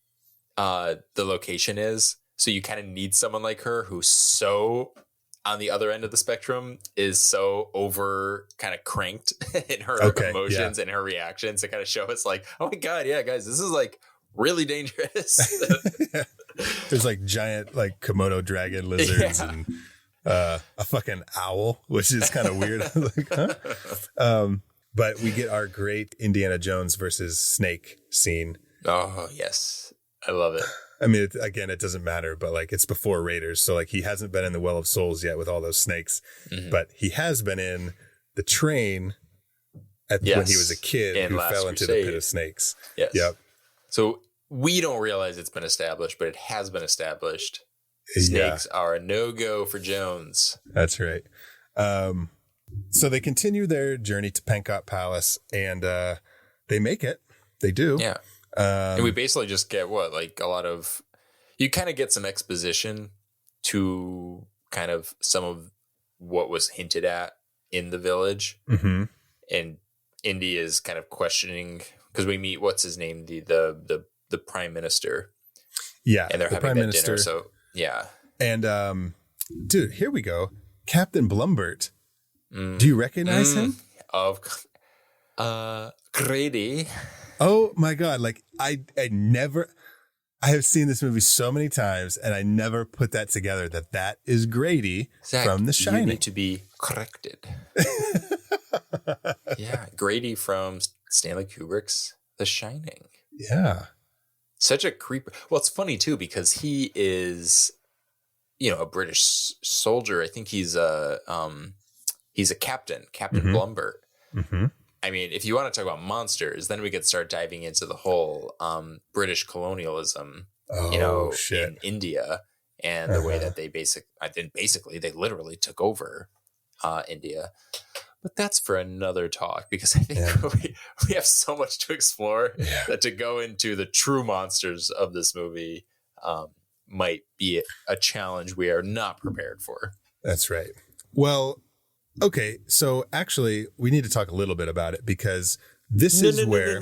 the location is. So you kind of need someone like her who's so on the other end of the spectrum, is so over kind of cranked in her emotions and her reactions to kind of show us like, oh my God, yeah, guys, this is like really dangerous. There's like giant like Komodo dragon lizards and a fucking owl, which is kind of weird. Like, huh? But we get our great Indiana Jones versus Snake scene. Oh, yes. I love it. I mean, it doesn't matter, but like it's before Raiders. So like he hasn't been in the Well of Souls yet with all those snakes, but he has been in the train when he was a kid who fell into the pit of snakes. Yes. Yep. So we don't realize it's been established, but it has been established. Snakes are a no-go for Jones. That's right. So they continue their journey to Pankot Palace, and they make it. They do. Yeah. And we basically just get you kind of get some exposition to kind of some of what was hinted at in the village. Mm-hmm. And Indy is kind of questioning, because we meet, what's his name? The prime minister. Yeah. And they're having that dinner. So yeah. And dude, here we go. Captain Blumbert. Do you recognize him? Grady. Oh my God. Like I have seen this movie so many times, and I never put that together that is Grady Zach, from The Shining. You need to be corrected. Yeah. Grady from Stanley Kubrick's The Shining. Yeah. Such a creeper. Well, it's funny too, because he is, a British soldier. I think he's a Captain Blumbert. Mm-hmm. I mean, if you want to talk about monsters, then we could start diving into the whole British colonialism, in India, and the way that they basically they literally took over India. But that's for another talk, because I think we have so much to explore that to go into the true monsters of this movie might be a challenge we are not prepared for. That's right. Well, okay, so actually, we need to talk a little bit about it, because this is where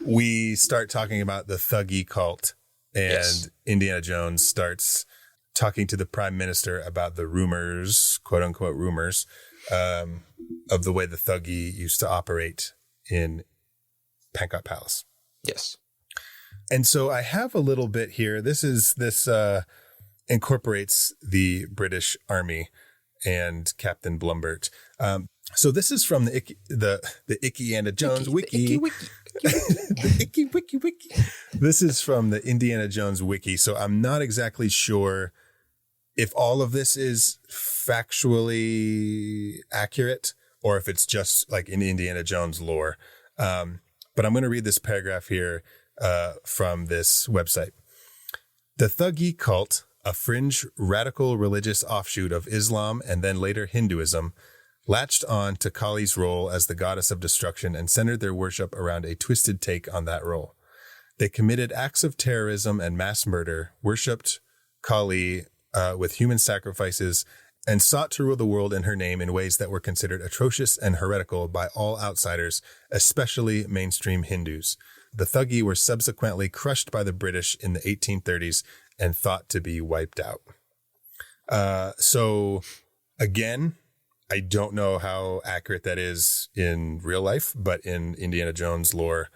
we start talking about the Thuggee cult, and Indiana Jones starts talking to the prime minister about the rumors, quote unquote rumors, of the way the Thuggee used to operate in Pankot Palace. Yes. And so I have a little bit here. This incorporates the British Army and Captain Blumbert. So this is from the Indiana Jones wiki. The wiki. This is from the Indiana Jones wiki. So I'm not exactly sure if all of this is factually accurate or if it's just like in Indiana Jones lore. But I'm going to read this paragraph here from this website. The Thuggee cult, a fringe radical religious offshoot of Islam and then later Hinduism, latched on to Kali's role as the goddess of destruction and centered their worship around a twisted take on that role. They committed acts of terrorism and mass murder, worshipped Kali with human sacrifices, and sought to rule the world in her name in ways that were considered atrocious and heretical by all outsiders, especially mainstream Hindus. The Thuggee were subsequently crushed by the British in the 1830s and thought to be wiped out. So again, I don't know how accurate that is in real life, but in Indiana Jones lore,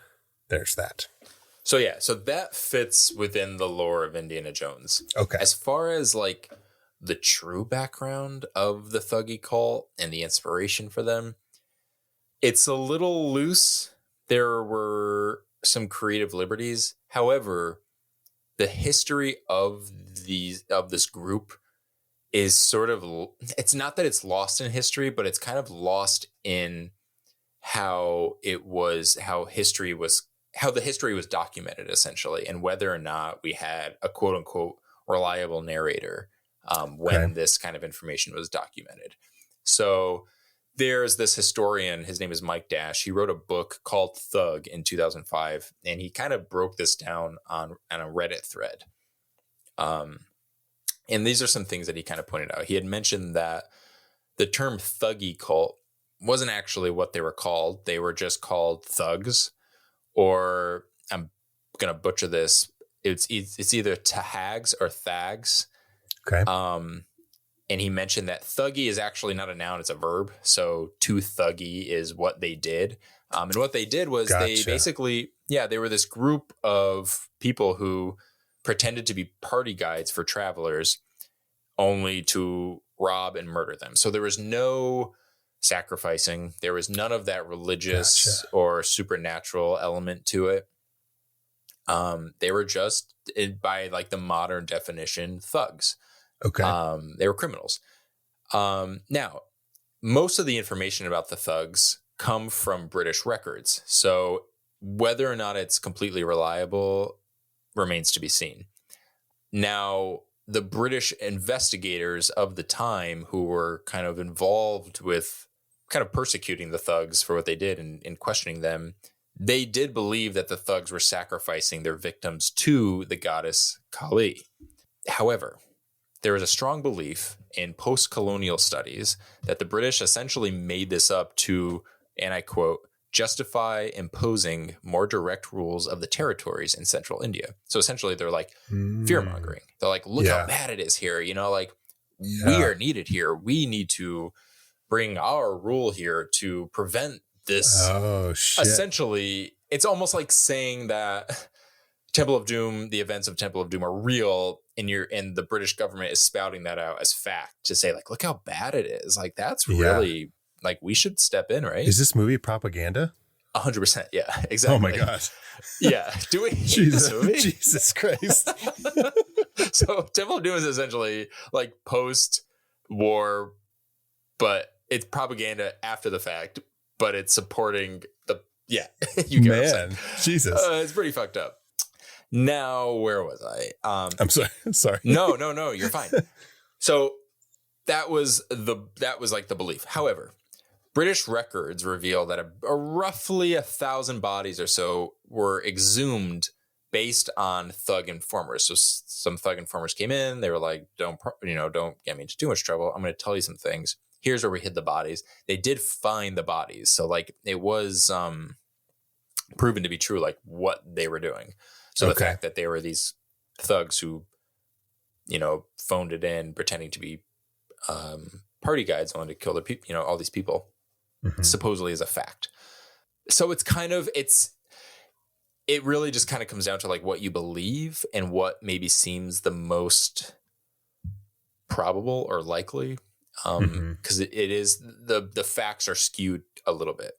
there's that. So that fits within the lore of Indiana Jones. Okay. As far as like the true background of the Thuggee cult and the inspiration for them, it's a little loose. There were some creative liberties. However, the history of this group is sort of, it's not that it's lost in history, but it's kind of lost in how the history was documented, essentially, and whether or not we had a quote unquote reliable narrator when this kind of information was documented. So there's this historian, his name is Mike Dash. He wrote a book called Thug in 2005, and he kind of broke this down on a Reddit thread. And these are some things that he kind of pointed out. He had mentioned that the term Thuggee cult wasn't actually what they were called. They were just called thugs, or I'm going to butcher this. It's either tahags or thags. Okay. And he mentioned that Thuggee is actually not a noun, it's a verb. So to Thuggee is what they did. And what they did was they basically, they were this group of people who pretended to be party guides for travelers only to rob and murder them. So there was no sacrificing. There was none of that religious or supernatural element to it. They were just, by like the modern definition, thugs. Okay. They were criminals. Now, most of the information about the thugs come from British records. So whether or not it's completely reliable remains to be seen. Now, the British investigators of the time who were kind of involved with kind of persecuting the thugs for what they did and questioning them, they did believe that the thugs were sacrificing their victims to the goddess Kali. However, there is a strong belief in post-colonial studies that the British essentially made this up to, and I quote, justify imposing more direct rules of the territories in central India. So essentially they're like fear mongering. They're like, look how bad it is here. We are needed here. We need to bring our rule here to prevent this. Oh, shit. Essentially, it's almost like saying that Temple of Doom, the events of Temple of Doom are real, and the British government is spouting that out as fact to say, like, look how bad it is. Like, that's really, like, we should step in, right? Is this movie propaganda? 100%. Yeah, exactly. Oh my gosh. Yeah. Do we hate this movie? Jesus Christ. So Temple of Doom is essentially like post-war, but it's propaganda after the fact, but it's supporting you get what I'm saying. Jesus. It's pretty fucked up. Now, where was I? I'm sorry. No, you're fine. So that was like the belief. However, British records reveal that roughly 1,000 bodies or so were exhumed based on thug informers. So some thug informers came in. They were like, don't get me into too much trouble. I'm going to tell you some things. Here's where we hid the bodies. They did find the bodies. So like it was proven to be true, like what they were doing. So the fact that they were these thugs who, phoned it in, pretending to be party guides, wanted to kill the people, all these people, supposedly is a fact. So it's kind of, it really just kind of comes down to like what you believe and what maybe seems the most probable or likely. Because it is the facts are skewed a little bit.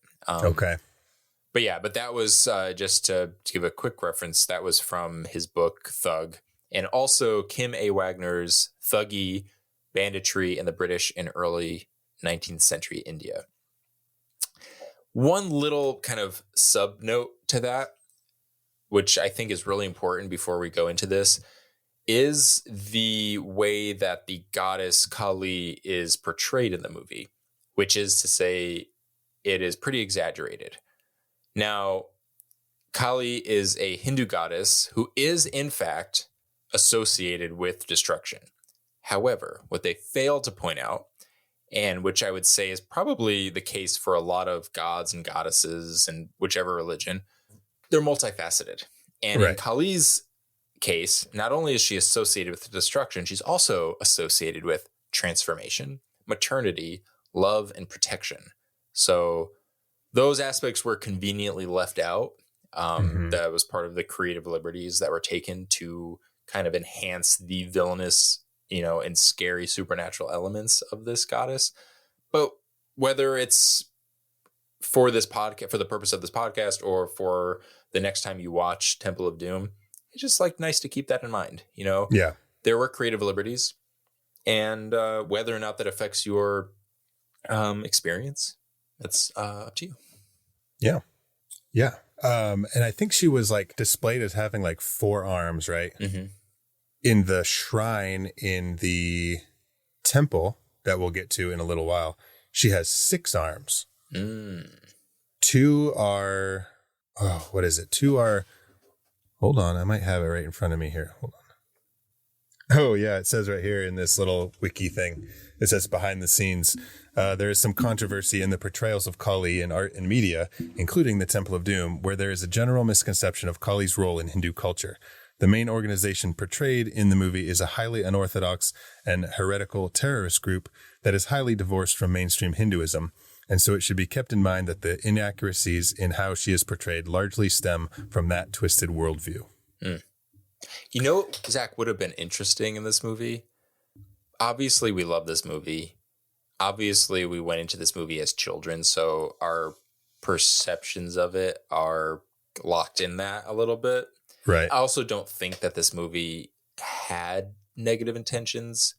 But that was just to give a quick reference. That was from his book Thug, and also Kim A. Wagner's Thuggee, Banditry in the British in Early 19th Century India. One little kind of sub note to that, which I think is really important before we go into this, is the way that the goddess Kali is portrayed in the movie, which is to say it is pretty exaggerated. Now, Kali is a Hindu goddess who is, in fact, associated with destruction. However, what they fail to point out, and which I would say is probably the case for a lot of gods and goddesses in whichever religion, they're multifaceted. And in Kali's case, not only is she associated with destruction, she's also associated with transformation, maternity, love, and protection. So those aspects were conveniently left out. That was part of the creative liberties that were taken to kind of enhance the villainous, and scary supernatural elements of this goddess. But whether it's for this podcast, for the purpose of this podcast, or for the next time you watch Temple of Doom, it's just like nice to keep that in mind. Yeah, there were creative liberties, and whether or not that affects your experience, that's up to you. Yeah. Yeah. And I think she was like displayed as having like 4 arms, right? In the shrine in the temple that we'll get to in a little while, she has 6 arms. 2 are, what is it? 2 are, hold on, I might have it right in front of me here. Hold on. Oh yeah, it says right here in this little wiki thing, it says behind the scenes, there is some controversy in the portrayals of Kali in art and media, including the Temple of Doom, where there is a general misconception of Kali's role in Hindu culture. The main organization portrayed in the movie is a highly unorthodox and heretical terrorist group that is highly divorced from mainstream Hinduism, and so it should be kept in mind that the inaccuracies in how she is portrayed largely stem from that twisted worldview. Zach, would have been interesting in this movie. Obviously, we love this movie. Obviously, we went into this movie as children, so our perceptions of it are locked in that a little bit. Right. I also don't think that this movie had negative intentions.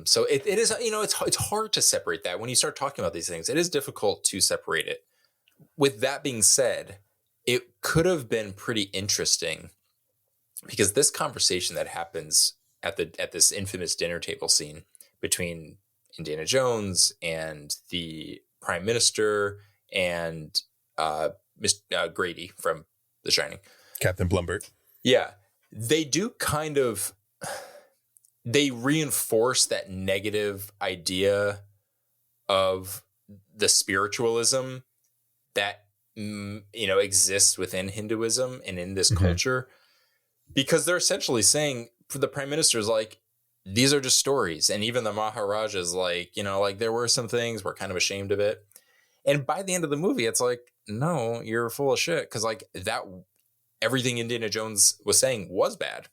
So it is, it's hard to separate that. When you start talking about these things, it is difficult to separate it. With that being said, it could have been pretty interesting, because this conversation that happens at this infamous dinner table scene between Indiana Jones and the Prime Minister and Grady from The Shining, Captain Blumbert. Yeah, they do they reinforce that negative idea of the spiritualism that exists within Hinduism and in this culture, because they're essentially saying, for the Prime Minister's like, these are just stories. And even the Maharaja's like, there were some things, we're kind of ashamed of it. And by the end of the movie, it's like, no, you're full of shit. Cause like that, everything Indiana Jones was saying was bad.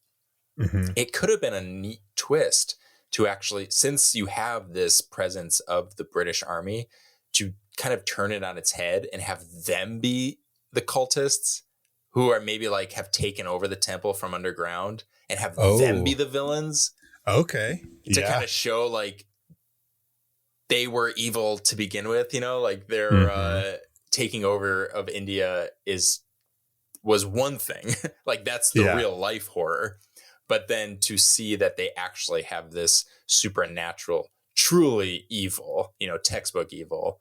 It could have been a neat twist to actually, since you have this presence of the British Army, to kind of turn it on its head and have them be the cultists who are maybe like have taken over the temple from underground, and have them be the villains. Okay. To kind of show like they were evil to begin with, like their taking over of India was one thing. Like that's the real life horror. But then to see that they actually have this supernatural, truly evil, textbook evil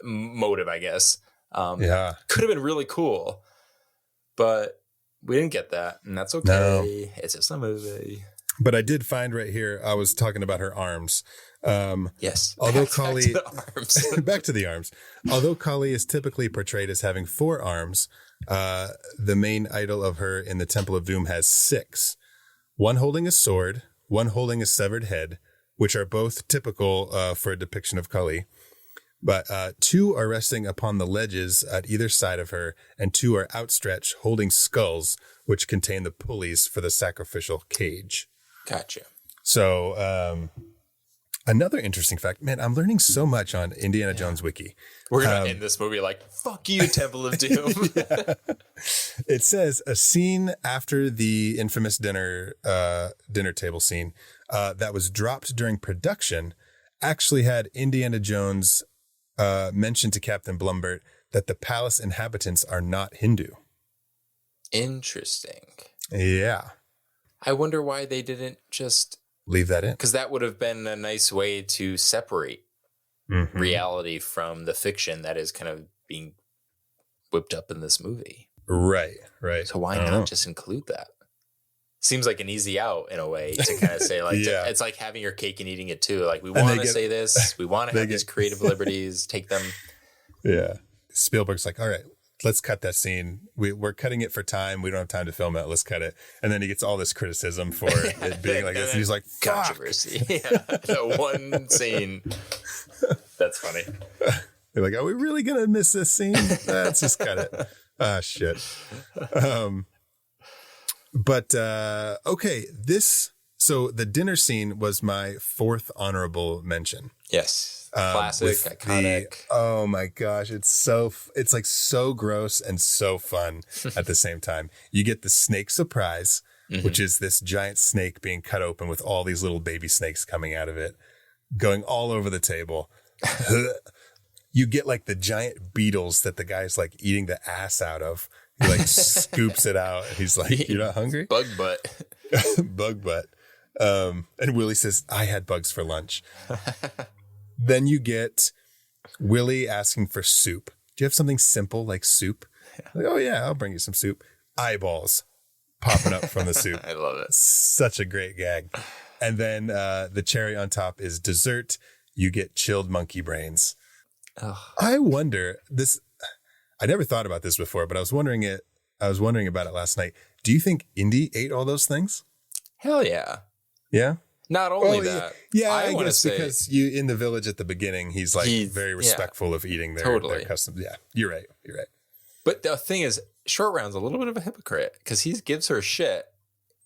motive, I guess. Could have been really cool, but we didn't get that, and that's okay. No. It's just a movie. But I did find right here, I was talking about her arms. Yes. Although Kali, back to the arms. Although Kali is typically portrayed as having 4 arms, the main idol of her in the Temple of Doom has 6. 1 holding a sword, 1 holding a severed head, which are both typical for a depiction of Kali. But 2 are resting upon the ledges at either side of her, and 2 are outstretched, holding skulls, which contain the pulleys for the sacrificial cage. Gotcha. So, another interesting fact, man, I'm learning so much on Indiana Jones Wiki. We're going to end this movie like, fuck you, Temple of Doom. It says a scene after the infamous dinner table scene that was dropped during production actually had Indiana Jones mention to Captain Blumbert that the palace inhabitants are not Hindu. Interesting. Yeah. I wonder why they didn't just leave that in, because that would have been a nice way to separate reality from the fiction that is kind of being whipped up in this movie. Right. So why not just include that? Seems like an easy out in a way to kind of say like, it's like having your cake and eating it too. Like we want to say this, we want to have these creative liberties, take them. Yeah. Spielberg's like, all right, let's cut that scene. We're cutting it for time. We don't have time to film it. Let's cut it. And then he gets all this criticism for it being like this. And he's like, fuck. Controversy. Yeah, the one scene. That's funny. They're like, are we really going to miss this scene? Let's just cut it. Ah, shit. Okay, so the dinner scene was my fourth honorable mention. Yes. Classic, iconic. Oh my gosh. It's like so gross and so fun at the same time. You get the snake surprise, which is this giant snake being cut open with all these little baby snakes coming out of it, going all over the table. You get like the giant beetles that the guy's like eating the ass out of. He like scoops it out. He's like, you're not hungry? Bug butt. Bug butt. And Willie says, I had bugs for lunch. Then you get Willie asking for soup. Do you have something simple like soup? Like, oh yeah, I'll bring you some soup. Eyeballs popping up from the soup. I love it. Such a great gag. And then the cherry on top is dessert. You get chilled monkey brains. Oh. I wonder this. I never thought about this before, but I was wondering about it last night. Do you think Indy ate all those things? Hell yeah. Yeah. Not only that. Yeah, I guess say, because you in the village at the beginning, he's very respectful of eating their customs. Yeah, you're right. But the thing is, Short Round's a little bit of a hypocrite because he gives her shit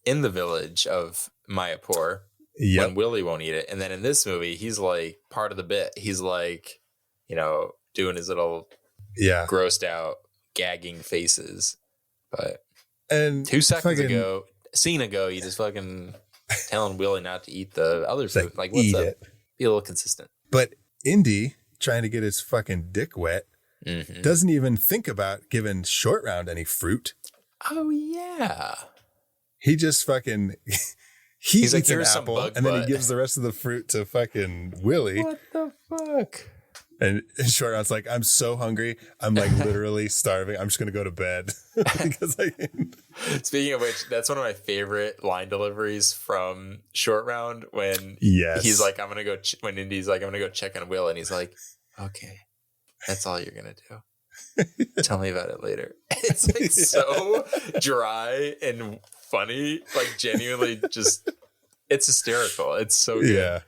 in the village of Mayapore when Willie won't eat it. And then in this movie, he's like part of the bit. He's like, doing his little grossed out, gagging faces. But 2 seconds ago, you just fucking telling Willie not to eat the other food. Like, what's up? Be a little consistent. But Indy, trying to get his fucking dick wet, doesn't even think about giving Short Round any fruit. Oh, yeah. He just fucking... He's like, eats an apple, and then he gives the rest of the fruit to fucking Willie. What the fuck? And Short Round's like, I'm so hungry. I'm like literally starving. I'm just going to go to bed. Because Speaking of which, that's one of my favorite line deliveries from Short Round when he's like, I'm going to go, when Indy's like, I'm going to go check on Will. And he's like, okay, that's all you're going to do. Tell me about it later. It's like so dry and funny, like genuinely just, it's hysterical. It's so good. Yeah.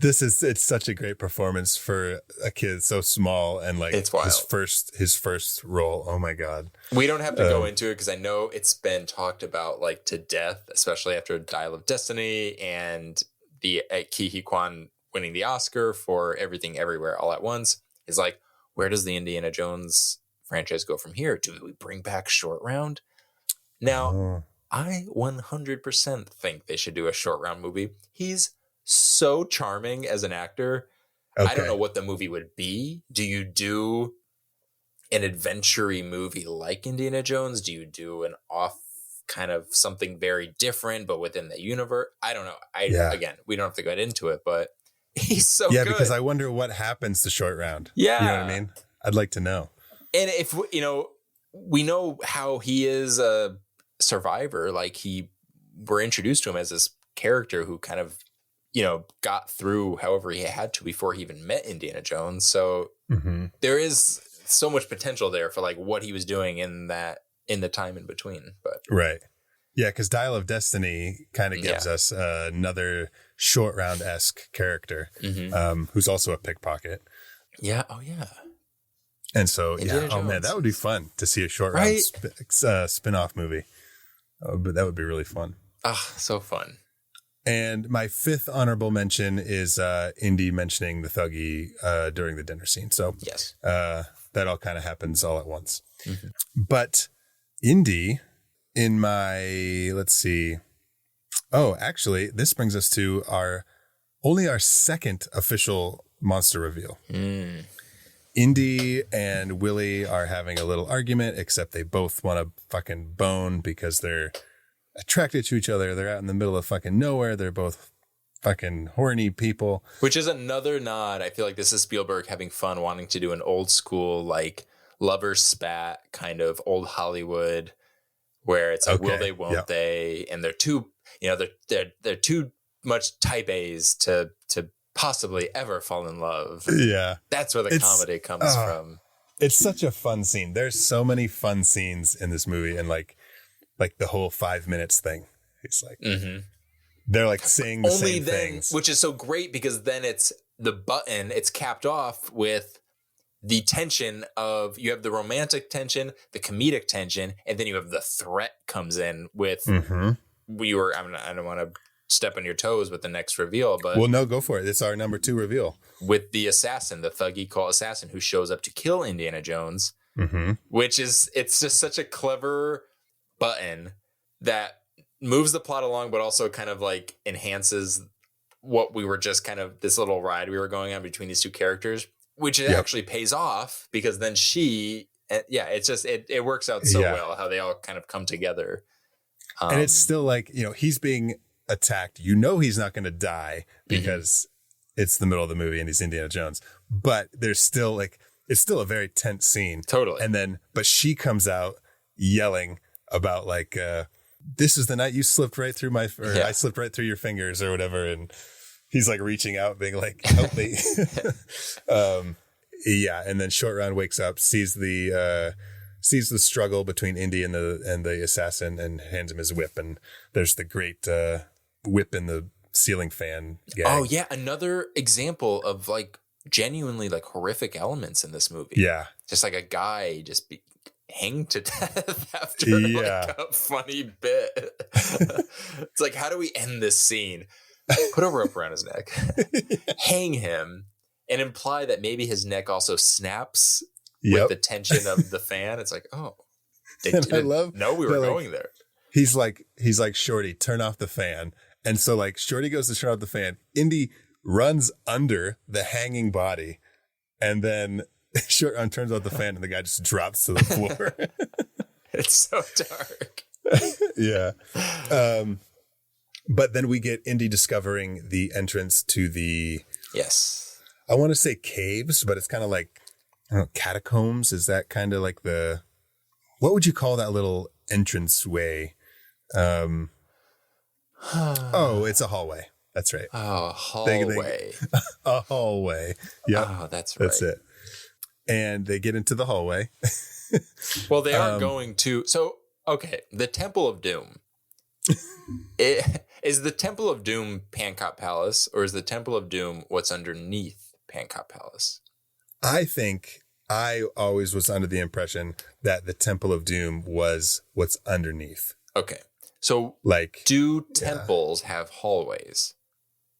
It's such a great performance for a kid so small and like it's wild. his first role. Oh my God. We don't have to go into it because I know it's been talked about like to death, especially after Dial of Destiny and the Huy Quan winning the Oscar for Everything Everywhere All at Once. Is like, where does the Indiana Jones franchise go from here? Do we bring back Short Round? Now, I 100% think they should do a Short Round movie. He's so charming as an actor. Okay. I don't know what the movie would be. Do you do an adventure-y movie like Indiana Jones? Do you do an off kind of something very different, but within the universe? I don't know. Again, we don't have to get into it, but he's so good. Yeah, because I wonder what happens to Short Round. Yeah. You know what I mean? I'd like to know. And if, we know how he is a survivor. Like we're introduced to him as this character who kind of, got through however he had to before he even met Indiana Jones. So there is so much potential there for like what he was doing in the time in between. But right. Yeah. Cause Dial of Destiny kind of gives us another Short Round-esque character who's also a pickpocket. Yeah. Oh yeah. And so, oh man, that would be fun to see a Short Round spin-off movie. But that would be really fun. So fun. And my fifth honorable mention is Indy mentioning the Thuggee during the dinner scene. So yes, that all kind of happens all at once. But Indy, in my, let's see. Oh, actually, this brings us to our second official monster reveal. Indy and Willie are having a little argument, except they both want to fucking bone because they're attracted to each other. They're out in the middle of fucking nowhere. They're both fucking horny people. Which is another nod. I feel like this is Spielberg having fun, wanting to do an old school, like lover spat kind of old Hollywood, where it's like, will they, won't they? And they're too, they're too much type A's to possibly ever fall in love. Yeah. That's where the comedy comes from. It's such a fun scene. There's so many fun scenes in this movie, and like the whole 5 minutes thing. It's like they're like saying the only same then, things, which is so great because then it's the button. It's capped off with the tension of you have the romantic tension, the comedic tension, and then you have the threat comes in with I don't want to step on your toes with the next reveal, but well, no, go for it. It's our number 2 reveal with the assassin, the Thuggee call assassin who shows up to kill Indiana Jones, which is, it's just such a clever button that moves the plot along, but also kind of like enhances what we were just kind of this little ride we were going on between these two characters, which it actually pays off because then it's just, it works out so well how they all kind of come together. And it's still like, he's being attacked. He's not going to die because it's the middle of the movie and he's Indiana Jones, but there's still like, it's still a very tense scene. Totally. And then, but she comes out yelling about like, this is the night you slipped right through I slipped right through your fingers or whatever. And he's like reaching out being like, help me. And then Short Round wakes up, sees the struggle between Indy and the assassin and hands him his whip. And there's the great whip in the ceiling fan gag. Oh yeah. Another example of like genuinely like horrific elements in this movie. Yeah. Just like a guy just hanged to death after like a funny bit. It's like, how do we end this scene? Put a rope around his neck, hang him, and imply that maybe his neck also snaps with the tension of the fan. It's like, oh, they didn't know we were going there. He's like, Shorty, turn off the fan. And so like Shorty goes to turn off the fan. Indy runs under the hanging body, and then Short Round turns off the fan, and the guy just drops to the floor. It's so dark. Yeah. But then we get Indy discovering the entrance to the I want to say caves, but it's kind of like, I don't know, catacombs. Is that kind of like what would you call that little entrance way? It's a hallway. That's right. Oh, hallway. A hallway. Yeah. Oh, that's right. That's it. And they get into the hallway. Well, they are going to. So, okay, the Temple of Doom. Is the Temple of Doom Pancop Palace, or is the Temple of Doom what's underneath Pancop Palace? I think I always was under the impression that the Temple of Doom was what's underneath. Okay. So, like, do temples have hallways?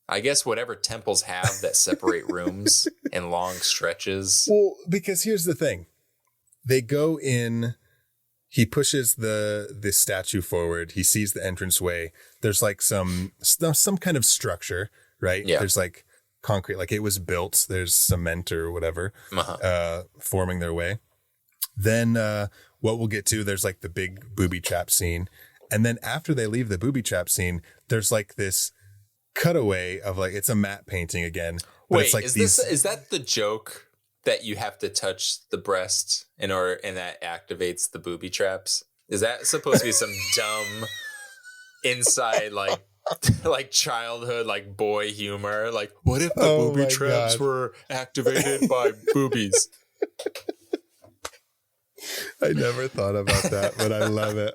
I guess whatever temples have that separate rooms in long stretches. Well, because here's the thing. They go in, he pushes the statue forward. He sees the entranceway. There's like some kind of structure, right? Yeah. There's like concrete, like it was built. There's cement or whatever forming their way. Then what we'll get to, there's like the big booby trap scene. And then after they leave the booby trap scene, there's like this cutaway of like, it's a matte painting again. But wait, it's like is that the joke that you have to touch the breast and that activates the booby traps? Is that supposed to be some dumb inside like childhood like boy humor? Like, what if the booby traps were activated by boobies? I never thought about that, but I love it.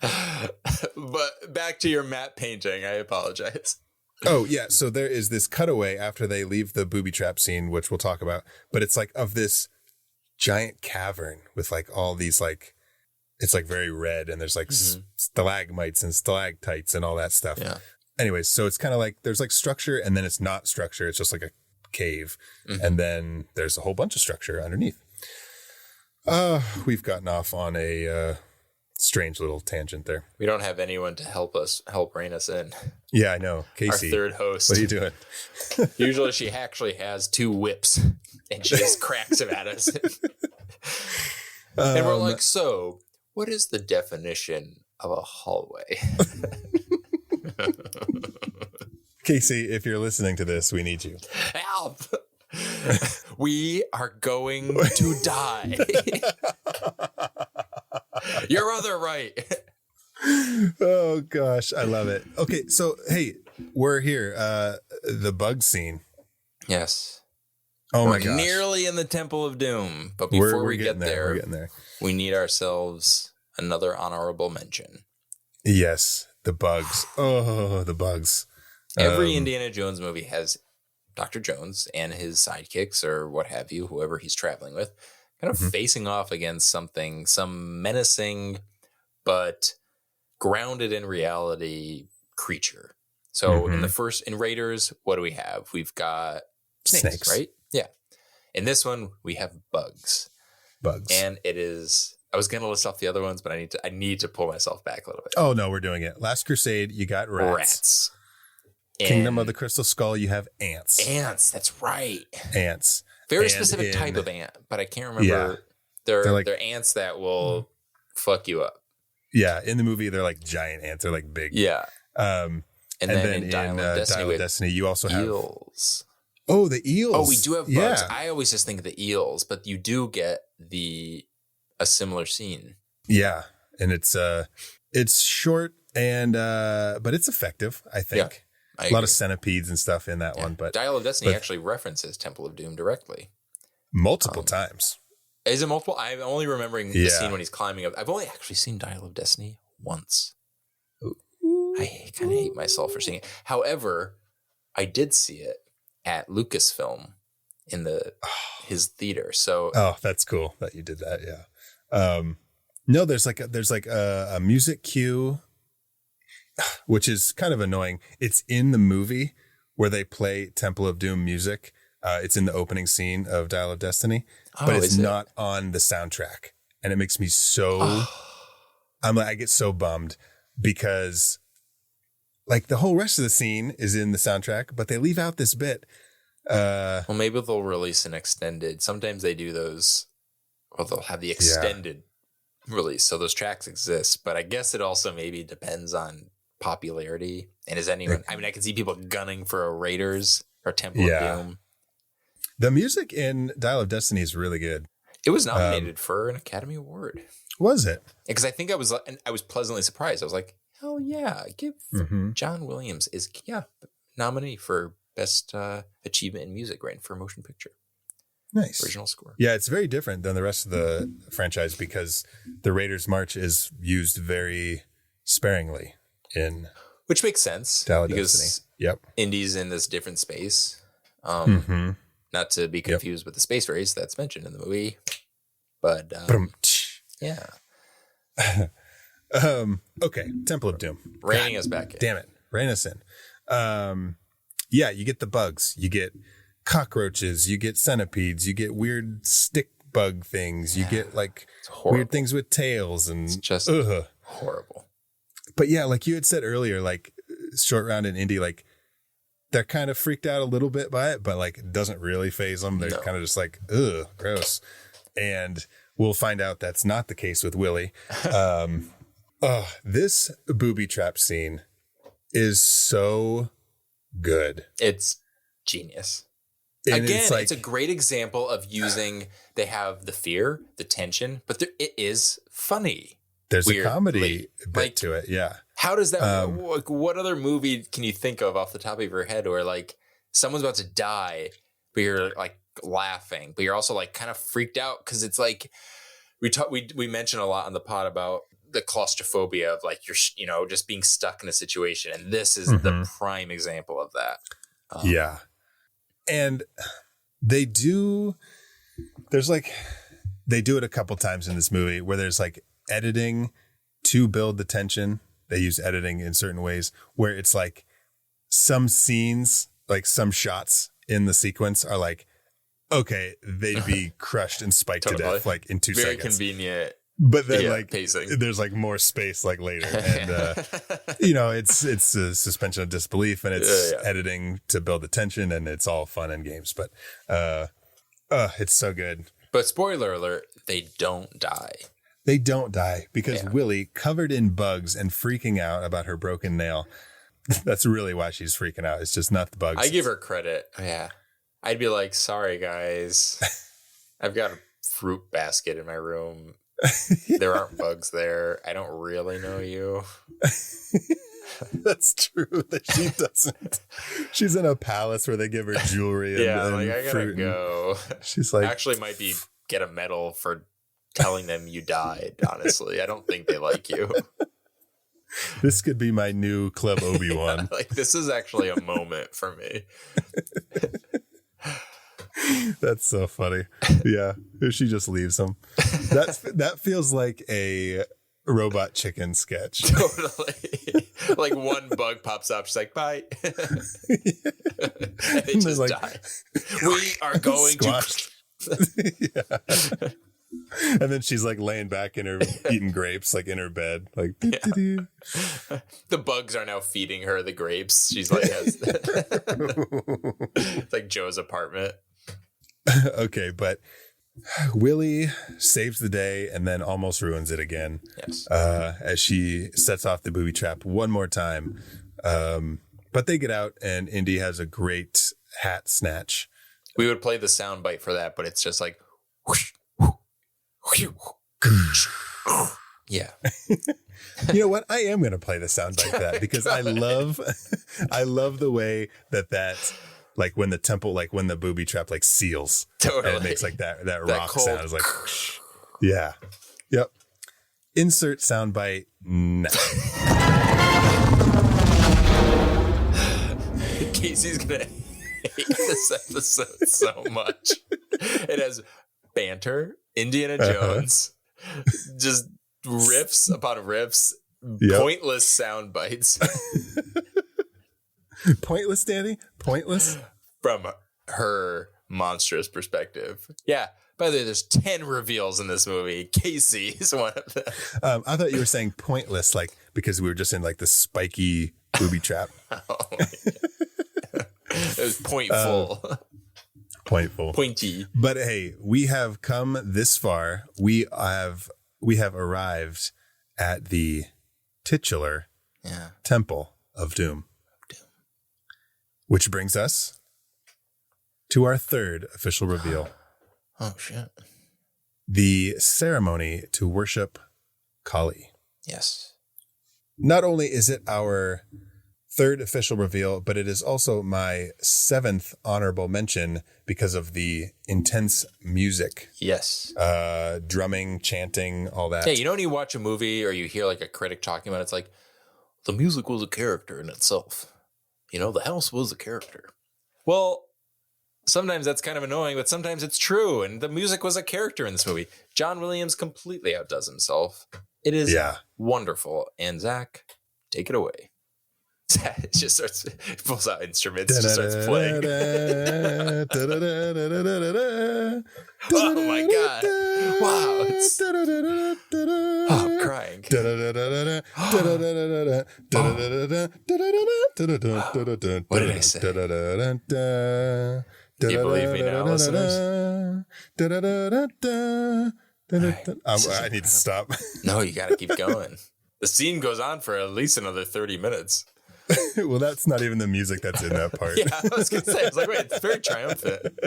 But back to your matte painting. I apologize. Oh, yeah. So there is this cutaway after they leave the booby trap scene, which we'll talk about. But it's like of this giant cavern with like all these like, it's like very red and there's like stalagmites and stalactites and all that stuff. Yeah. Anyways, so it's kind of like there's like structure and then it's not structure. It's just like a cave. And then there's a whole bunch of structure underneath. We've gotten off on a strange little tangent there. We don't have anyone to help rein us in. Yeah, I know. Casey, our third host. What are you doing? Usually she actually has 2 whips and she just cracks them at us. And we're like, so what is the definition of a hallway? Casey, if you're listening to this, we need you. Help! We are going to die. Your other right. Oh gosh, I love it. Okay, so hey, we're here. The bug scene. Yes. Oh my We're gosh. nearly in the Temple of Doom. But before we get there, we're getting there. We need ourselves another honorable mention. Yes, the bugs. Oh, the bugs. Every Indiana Jones movie has Dr. Jones and his sidekicks or what have you, whoever he's traveling with, kind of facing off against something, some menacing but grounded in reality creature. So in Raiders, what do we have? We've got snakes, right? Yeah. In this one, we have bugs. And it is, I was going to list off the other ones, but I need to pull myself back a little bit. Oh no, we're doing it. Last Crusade, you got rats. Kingdom of the Crystal Skull, you have ants. Ants, that's right. Ants. Very specific type of ant, but I can't remember. Yeah. They're ants that will fuck you up. Yeah, in the movie, they're like giant ants. They're like big. Yeah. And then in Dial of Destiny, you also have eels. Oh, the eels. Oh, we do have bugs. Yeah. I always just think of the eels, but you do get a similar scene. Yeah, and it's short and but it's effective, I think. Yeah, a lot of centipedes and stuff in that one, but Dial of Destiny actually references Temple of Doom directly. Multiple times. Is it multiple? I'm only remembering the scene when he's climbing up. I've only actually seen Dial of Destiny once. I kind of hate myself for seeing it. However, I did see it at Lucasfilm in his theater. So that's cool that you did that. Yeah. No, there's like a music cue, which is kind of annoying. It's in the movie where they play Temple of Doom music. It's in the opening scene of Dial of Destiny, but it's not on the soundtrack. And it makes me so, I get so bummed because like the whole rest of the scene is in the soundtrack, but they leave out this bit. Well, maybe they'll release an extended. Sometimes they do those, or they'll have the extended release. So those tracks exist, but I guess it also maybe depends on popularity. And is anyone, I can see people gunning for a Raiders or Temple of Doom. The music in Dial of Destiny is really good. It was nominated for an Academy Award. Was it? Because I think I was pleasantly surprised. I was like, hell yeah, give John Williams is nominee for Best Achievement in Music, right, for a motion picture. Nice. Original score. Yeah, it's very different than the rest of the franchise because the Raiders March is used very sparingly in which makes sense Dial of because Destiny. Yep. Indy's in this different space. Not to be confused with the space race that's mentioned in the movie. But yeah. Okay, Temple of Doom. Reining us back in. Damn it. Rein us in. Yeah, you get the bugs. You get cockroaches. You get centipedes. You get weird stick bug things. You get like weird things with tails and it's just horrible. But yeah, like you had said earlier, like Short Round and Indy, like they're kind of freaked out a little bit by it, but like it doesn't really faze them. They're kind of just like, ugh, gross. And we'll find out that's not the case with Willie. This booby trap scene is so good. It's genius. And again, it's a great example of using, they have the fear, the tension, but it is funny. There's a comedy bit to it. Yeah. How does that work? What other movie can you think of off the top of your head where like someone's about to die, but you're like laughing, but you're also like kind of freaked out? Cause it's like, we mentioned a lot on the pod about the claustrophobia of like, you're, just being stuck in a situation. And this is the prime example of that. Yeah. And they do it a couple times in this movie where there's like editing to build the tension. They use editing in certain ways where it's like some scenes, like some shots in the sequence are like, okay, they'd be crushed and spiked to death like in 2 seconds. Very convenient. But then like pacing. There's like more space like later. And, it's a suspension of disbelief and it's editing to build the tension and it's all fun and games. But it's so good. But spoiler alert, they don't die. They don't die because Willie, covered in bugs and freaking out about her broken nail. That's really why she's freaking out. It's just not the bugs. I give her credit. Yeah. I'd be like, sorry, guys. I've got a fruit basket in my room. There aren't bugs there. I don't really know you. That's true that she doesn't. She's in a palace where they give her jewelry and like I gotta fruit. go. She's like, actually might be get a medal for telling them you died. Honestly, I don't think they like you. This could be my new Club Obi-Wan. Like this is actually a moment for me. That's so funny. Yeah, she just leaves him. That feels like a Robot Chicken sketch. Totally. Like one bug pops up. She's like, bye. And they just like, die. We are going squashed. Yeah. And then she's like laying back in her eating grapes, like in her bed, like the bugs are now feeding her the grapes. She's like, it's like Joe's apartment. Okay, but Willie saves the day and then almost ruins it again. Yes. As she sets off the booby trap one more time. But they get out and Indy has a great hat snatch. We would play the sound bite for that, but it's just like, whoosh, yeah. You know what? I am going to play the sound bite for that because I love the way that like when the temple, like when the booby trap like seals, totally. And it makes like that rock cold sound. It's like, yeah, yep. Insert sound bite now. Casey's gonna hate this episode so much. It has banter, Indiana Jones, just riffs upon riffs, pointless sound bites. Pointless, Danny? Pointless? From her monstrous perspective. Yeah. By the way, there's 10 reveals in this movie. Casey is one of them. I thought you were saying pointless, like because we were just in like the spiky booby trap. It was pointful. Pointful. Pointy. But hey, we have come this far. We have arrived at the titular Temple of Doom. Which brings us to our third official reveal. Oh, shit. The ceremony to worship Kali. Yes. Not only is it our third official reveal, but it is also my seventh honorable mention because of the intense music. Yes. Drumming, chanting, all that. Yeah, you know when you watch a movie or you hear like a critic talking about it, it's like, the music was a character in itself. You know, the house was a character. Well, sometimes that's kind of annoying, but sometimes it's true. And the music was a character in this movie. John Williams completely outdoes himself. It is wonderful. And Zach, take it away. It just starts, pulls out instruments, just starts playing. Oh my God. Wow. I'm crying. What did I say? Do you believe me now, listeners? I need to stop. No, you got to keep going. The scene goes on for at least another 30 minutes. Well, that's not even the music that's in that part. Yeah, I was going to say, I was like, wait, it's very triumphant.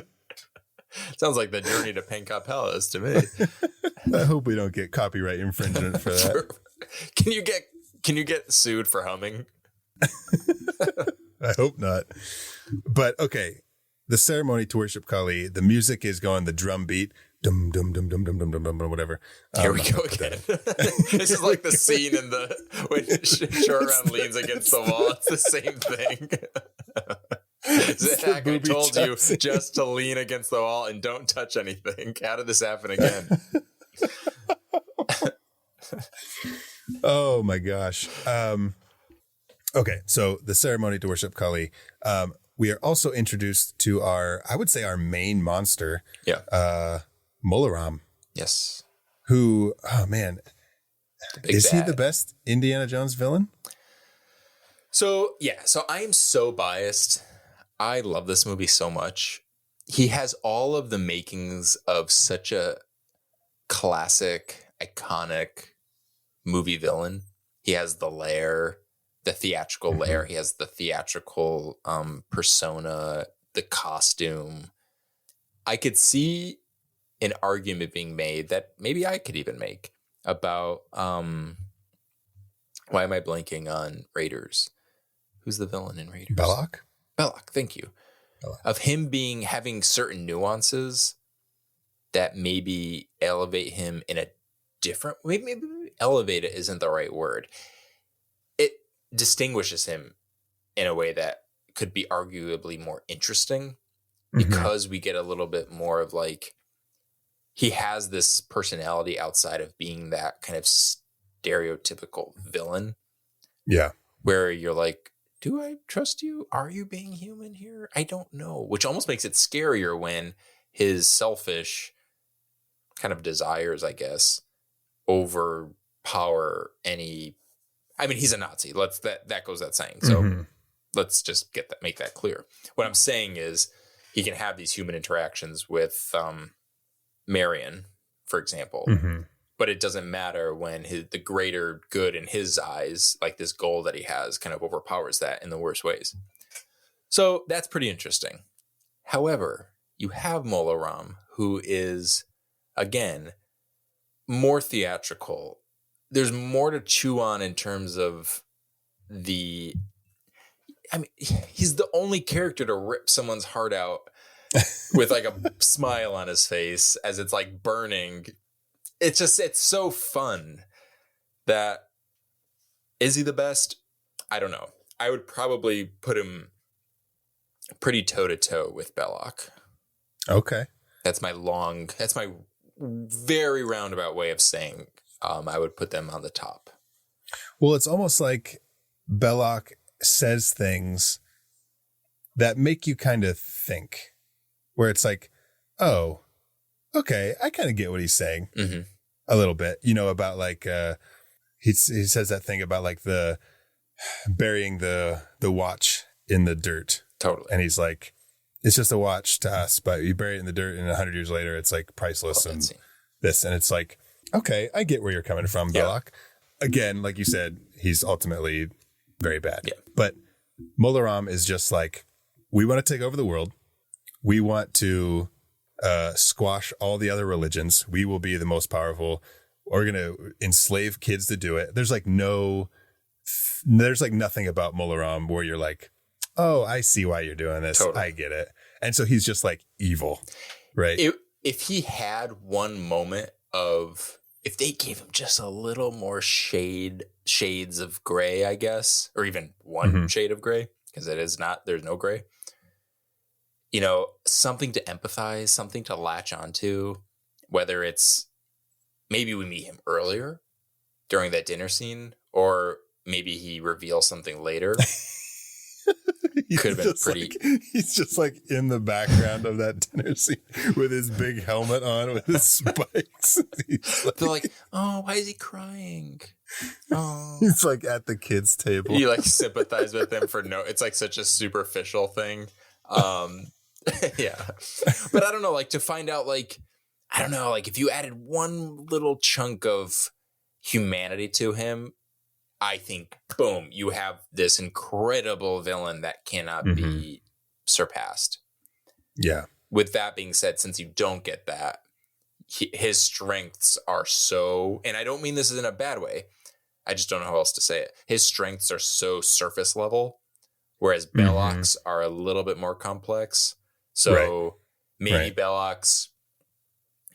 Sounds like the journey to Pankot Palace to me. I hope we don't get copyright infringement for that. Can you get sued for humming? I hope not. But okay, the ceremony to worship Kali, the music is going, the drum beat, dum dum dum dum dum dum dum dum, whatever. Here we go again. This is like the scene in the when Short Round leans against the wall. It's the same thing. Zach, I told you just to lean against the wall and don't touch anything. How did this happen again? Oh my gosh. Okay, so the ceremony to worship Kali. We are also introduced to our main monster. Yeah. Mola Ram. Yes. Who, oh man, is he the best Indiana Jones villain? So I am so biased. I love this movie so much. He has all of the makings of such a classic, iconic movie villain. He has the lair, the theatrical lair. He has the theatrical persona, the costume. I could see an argument being made that maybe I could even make about Why am I blanking on Raiders? Who's the villain in Raiders? Belloc? Belloc, thank you. Belloc. Of him having certain nuances that maybe elevate him in a different way. Maybe elevate it isn't the right word. It distinguishes him in a way that could be arguably more interesting because we get a little bit more of like, he has this personality outside of being that kind of stereotypical villain. Yeah. Where you're like, do I trust you? Are you being human here? I don't know. Which almost makes it scarier when his selfish kind of desires, I guess, overpower any. I mean, he's a Nazi. That goes without saying. So let's just make that clear. What I'm saying is he can have these human interactions with Marion, for example, but it doesn't matter when the greater good in his eyes, like this goal that he has, kind of overpowers that in the worst ways. So that's pretty interesting. However, you have Mola Ram, who is, again, more theatrical. There's more to chew on in terms of he's the only character to rip someone's heart out with like a smile on his face as it's like burning. It's so fun. That is he the best? I don't know. I would probably put him pretty toe to toe with Belloc. Okay. That's my very roundabout way of saying I would put them on the top. Well, it's almost like Belloc says things that make you kind of think, where it's like, oh, okay, I kind of get what he's saying a little bit, about like, he says that thing about like the burying the watch in the dirt. Totally. And he's like, it's just a watch to us, but you bury it in the dirt and 100 years later, it's like priceless and this. And it's like, okay, I get where you're coming from, Belloc. Again, like you said, he's ultimately very bad. Yeah. But Mola Ram is just like, we want to take over the world. We want to squash all the other religions. We will be the most powerful. We're going to enslave kids to do it. There's like nothing about Mola Ram where you're like, oh, I see why you're doing this. Totally. I get it. And so he's just like evil, right? If he had one moment if they gave him just a little more shades of gray, I guess, or even one shade of gray, because there's no gray, something to empathize, something to latch onto, whether it's maybe we meet him earlier during that dinner scene, or maybe he reveals something later. Could have been pretty. He's just like in the background of that dinner scene with his big helmet on with his spikes. They're like, oh, why is he crying? Oh, he's like at the kids' table. You like sympathize with him it's like such a superficial thing. Yeah, but I don't know, like to find out, like, I don't know, like if you added one little chunk of humanity to him, I think, boom, you have this incredible villain that cannot be surpassed. Yeah. With that being said, since you don't get that, his strengths are so, and I don't mean this in a bad way, I just don't know how else to say it. His strengths are so surface level, whereas Belloc's are a little bit more complex. So maybe Belloc's,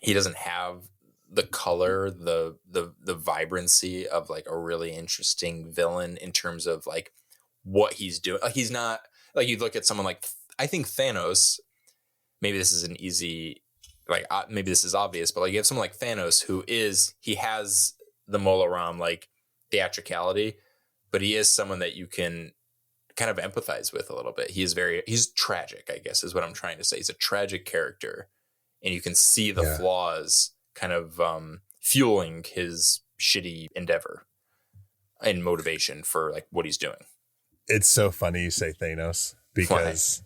he doesn't have the color, the vibrancy of like a really interesting villain in terms of like what he's doing. Like he's not like, you look at someone like, I think Thanos, maybe this is an easy, like maybe this is obvious, but like you have someone like Thanos he has the Mola Ram like theatricality, but he is someone that you can kind of empathize with a little bit. He's tragic, I guess is what I'm trying to say. He's a tragic character and you can see the flaws kind of fueling his shitty endeavor and motivation for like what he's doing. It's so funny you say Thanos because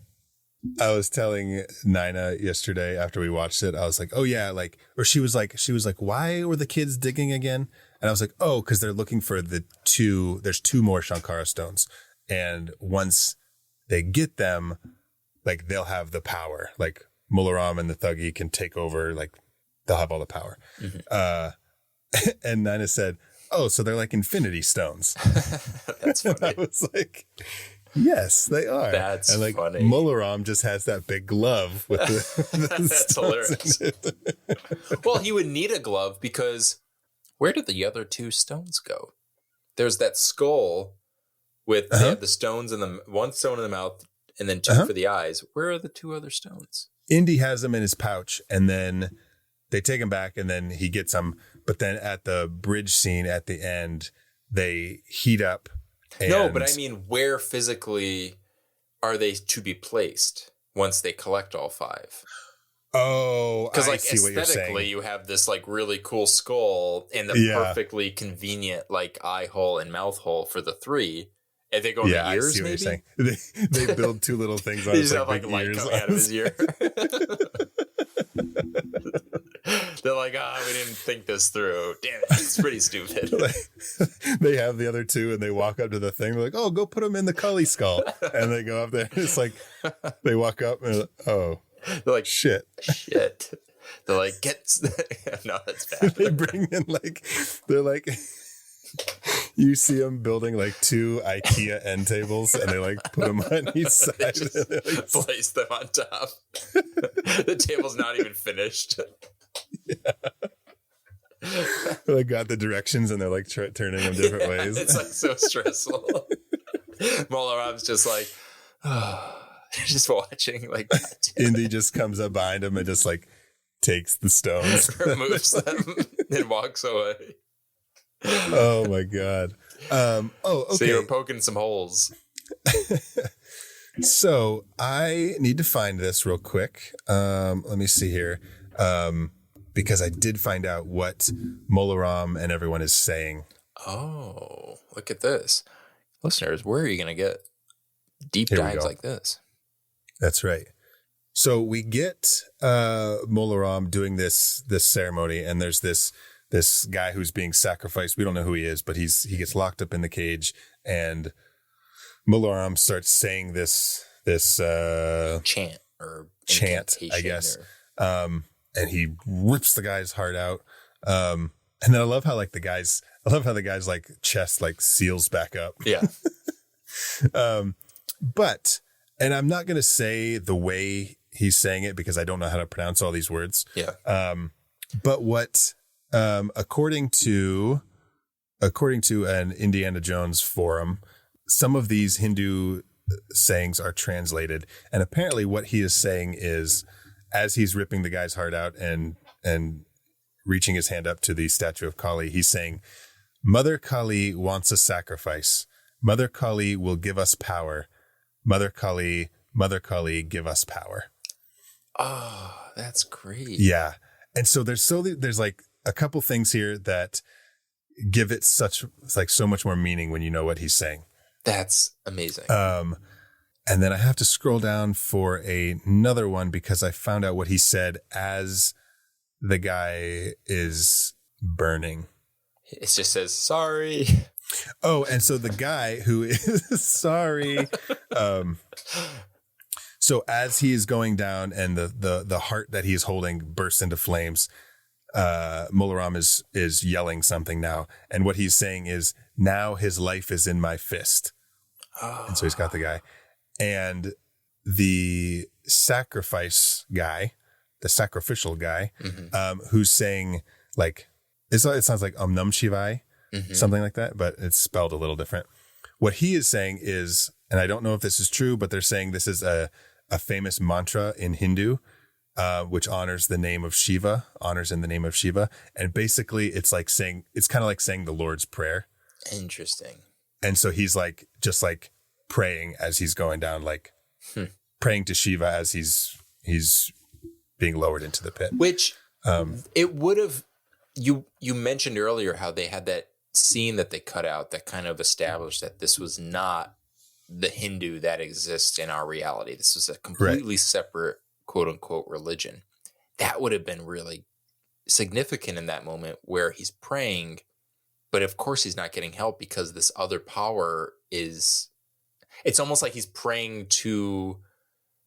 I was telling Nina yesterday after we watched it, I was like, oh yeah, like, or she was like, why were the kids digging again? And I was like, oh, because they're looking for there's two more Shankara stones. And once they get them, like they'll have the power, like Mola Ram and the Thuggee can take over, like they'll have all the power. And Nina said, oh, so they're like infinity stones. That's funny. I was like, yes, they are. That's and like funny. Mola Ram just has that big glove with the That's hilarious. Well, he would need a glove because where did the other two stones go? There's that skull with they have the stones in the one stone in the mouth and then two for the eyes. Where are the two other stones? Indy has them in his pouch, and then they take him back, and then he gets them. But then at the bridge scene at the end, they heat up. No, but I mean, where physically are they to be placed once they collect all five? Oh, because I like see what you're saying. aesthetically, you have this like really cool skull and the perfectly convenient like eye hole and mouth hole for the three. And they go in the ears. I see what you're saying. They build two little things on his have like light ears coming out of his ear. They're like, we didn't think this through. Damn it, it's pretty stupid. They have the other two, and they walk up to the thing. They're like, "Oh, go put them in the Cully skull." And they go up there. It's like they walk up, and they're like, shit. They're like, no, that's bad. They bring in they're like. You see them building like two IKEA end tables, and they like put them on each side. They just place them on top. The table's not even finished. They got the directions, and they're like turning them different ways. It's like so stressful. Mola Ram's just like, just watching like that. Indy just comes up behind him and just like takes the stones, removes them, and walks away. Oh my god. Okay. So you were poking some holes. So I need to find this real quick. Let me see here. Because I did find out what Mola Ram and everyone is saying. Oh, look at this. Listeners, where are you going to get deep dives like this? That's right. So we get Mola Ram doing this ceremony, and there's this guy who's being sacrificed. We don't know who he is, but he gets locked up in the cage, and Mola Ram starts saying this chant, I guess. And he rips the guy's heart out. And then I love how the guy's like chest like seals back up. Yeah. And I'm not going to say the way he's saying it because I don't know how to pronounce all these words. Yeah. But what, according to an Indiana Jones forum, some of these Hindu sayings are translated. And apparently what he is saying is, as he's ripping the guy's heart out and reaching his hand up to the statue of Kali, he's saying, "Mother Kali wants a sacrifice. Mother Kali will give us power. Mother Kali, give us power." Oh, that's great. Yeah. And so there's like a couple things here that give it so much more meaning when you know what he's saying. That's amazing. And then I have to scroll down for another one because I found out what he said as the guy is burning. It just says, "Sorry." Oh, and so the guy who is sorry. So as he is going down and the heart that he is holding bursts into flames, Mola Ram is yelling something now. And what he's saying is, "Now his life is in my fist." Oh. And so he's got the guy. And the sacrificial guy, who's saying like, it sounds like Om Nam Shivai, something like that, but it's spelled a little different. What he is saying is, and I don't know if this is true, but they're saying this is a famous mantra in Hindu, which honors in the name of Shiva. And basically it's kind of like saying the Lord's Prayer. Interesting. And so he's like, just like praying as he's going down, like praying to Shiva as he's being lowered into the pit. Which it would have, you mentioned earlier how they had that scene that they cut out that kind of established that this was not the Hindu that exists in our reality. This was a completely separate quote unquote religion. That would have been really significant in that moment where he's praying, but of course he's not getting help because this other power it's almost like he's praying to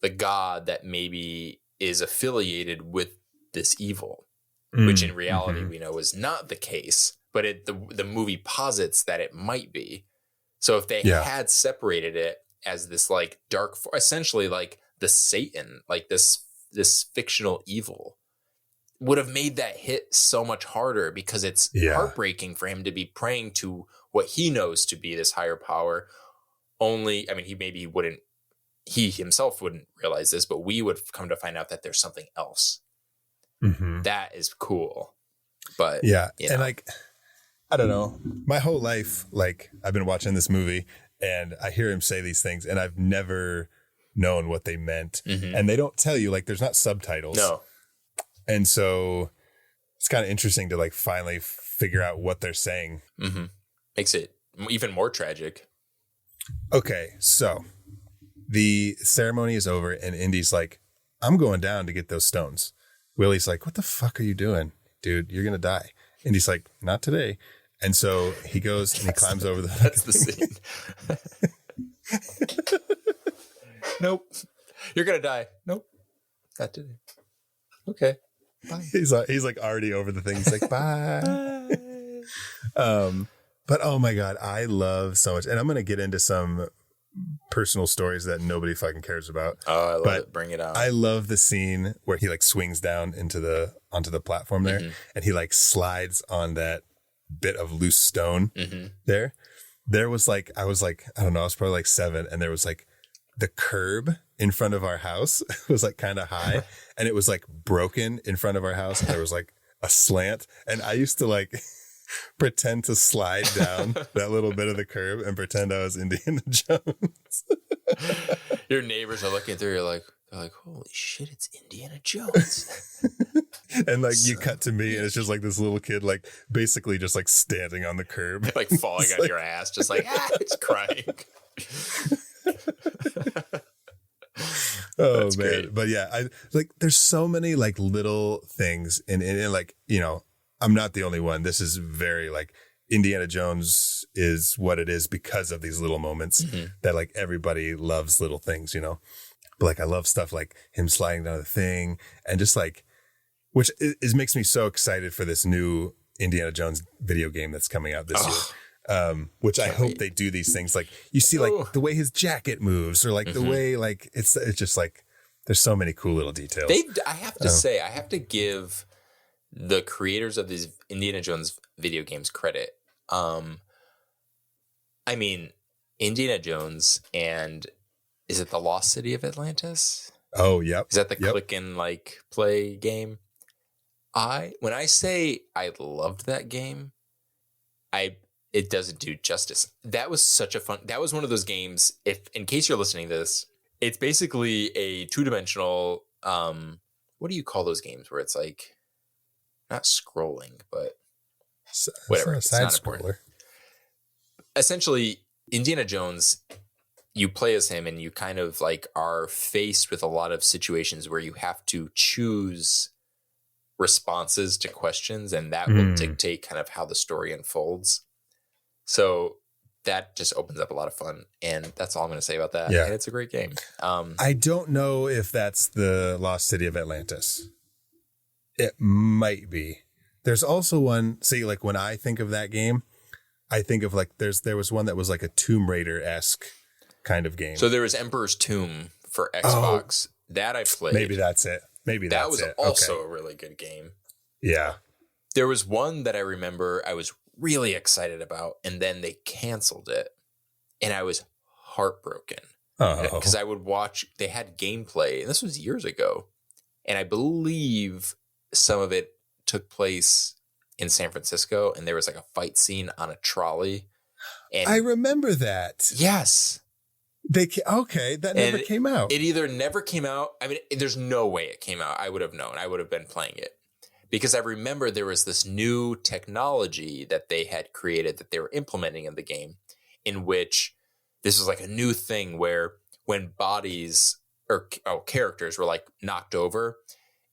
the god that maybe is affiliated with this evil, which in reality we know is not the case, but the movie posits that it might be. So if they had separated it as this like dark, essentially like the Satan, like this fictional evil, would have made that hit so much harder, because it's heartbreaking for him to be praying to what he knows to be this higher power. Only, I mean, he himself wouldn't realize this, but we would come to find out that there's something else. Mm-hmm. That is cool. But and like, I don't know, my whole life, like I've been watching this movie and I hear him say these things and I've never known what they meant. Mm-hmm. And they don't tell you, like, there's not subtitles. No. And so it's kind of interesting to like finally figure out what they're saying. Mm-hmm. Makes it even more tragic. Okay, so the ceremony is over and Indy's like, I'm going down to get those stones. Willie's like, what the fuck are you doing? Dude, you're going to die. Indy's like, not today. And so he goes and he climbs over the... That's the scene. Nope. You're going to die. Nope. Not today. Okay. Bye. He's like already over the thing. He's like, bye. But oh my God, I love so much. And I'm going to get into some personal stories that nobody fucking cares about. Oh, I love it. Bring it on. I love the scene where he like swings down onto the platform there, and he like slides on that bit of loose stone there. There was like, I was like, I don't know, I was probably like 7, and there was like the curb in front of our house was like kind of high, and it was like broken in front of our house. And there was like a slant, and I used to like pretend to slide down that little bit of the curb and pretend I was Indiana Jones. Your neighbors are looking through. They're like, holy shit, it's Indiana Jones. And like you cut to me, and it's just like this little kid, like basically just like standing on the curb, like falling on your ass, just like it's crying. Oh That's man, great. But yeah, I like. There's so many like little things, and like, you know, I'm not the only one. This is very like Indiana Jones is what it is because of these little moments that like everybody loves little things, you know. But like I love stuff like him sliding down the thing, and just like, which is makes me so excited for this new Indiana Jones video game that's coming out this year. Which I hope they do these things. Like you see like the way his jacket moves, or like the way like it's just like there's so many cool little details. I have to say, I have to give the creators of these Indiana Jones video games credit. I mean, Indiana Jones and is it the Lost City of Atlantis? Oh, yep. Is that the click and like play game? When I say I loved that game, it doesn't do justice. That was such a fun. That was one of those games. If in case you're listening to this, it's basically a 2-dimensional. What do you call those games where it's like not scrolling, but whatever. It's not a side scroller. Essentially, Indiana Jones. You play as him, and you kind of like are faced with a lot of situations where you have to choose responses to questions, and that will dictate kind of how the story unfolds. So that just opens up a lot of fun, and that's all I'm going to say about that. Yeah. And it's a great game. I don't know if that's the Lost City of Atlantis. It might be. There's also one, see, like when I think of that game, I think of like there was one that was like a Tomb Raider-esque kind of game. So there was Emperor's Tomb for Xbox. That I played. Maybe that's it. That was also a really good game. Yeah. There was one that I remember I was really excited about, and then they canceled it, and I was heartbroken because I would watch. They had gameplay, and this was years ago, and I believe some of it took place in San Francisco, and there was like a fight scene on a trolley. And I remember that. Yes. That never came out. It either never came out. I mean, there's no way it came out. I would have known. I would have been playing it because I remember there was this new technology that they had created that they were implementing in the game, in which this was like a new thing where when bodies or characters were like knocked over,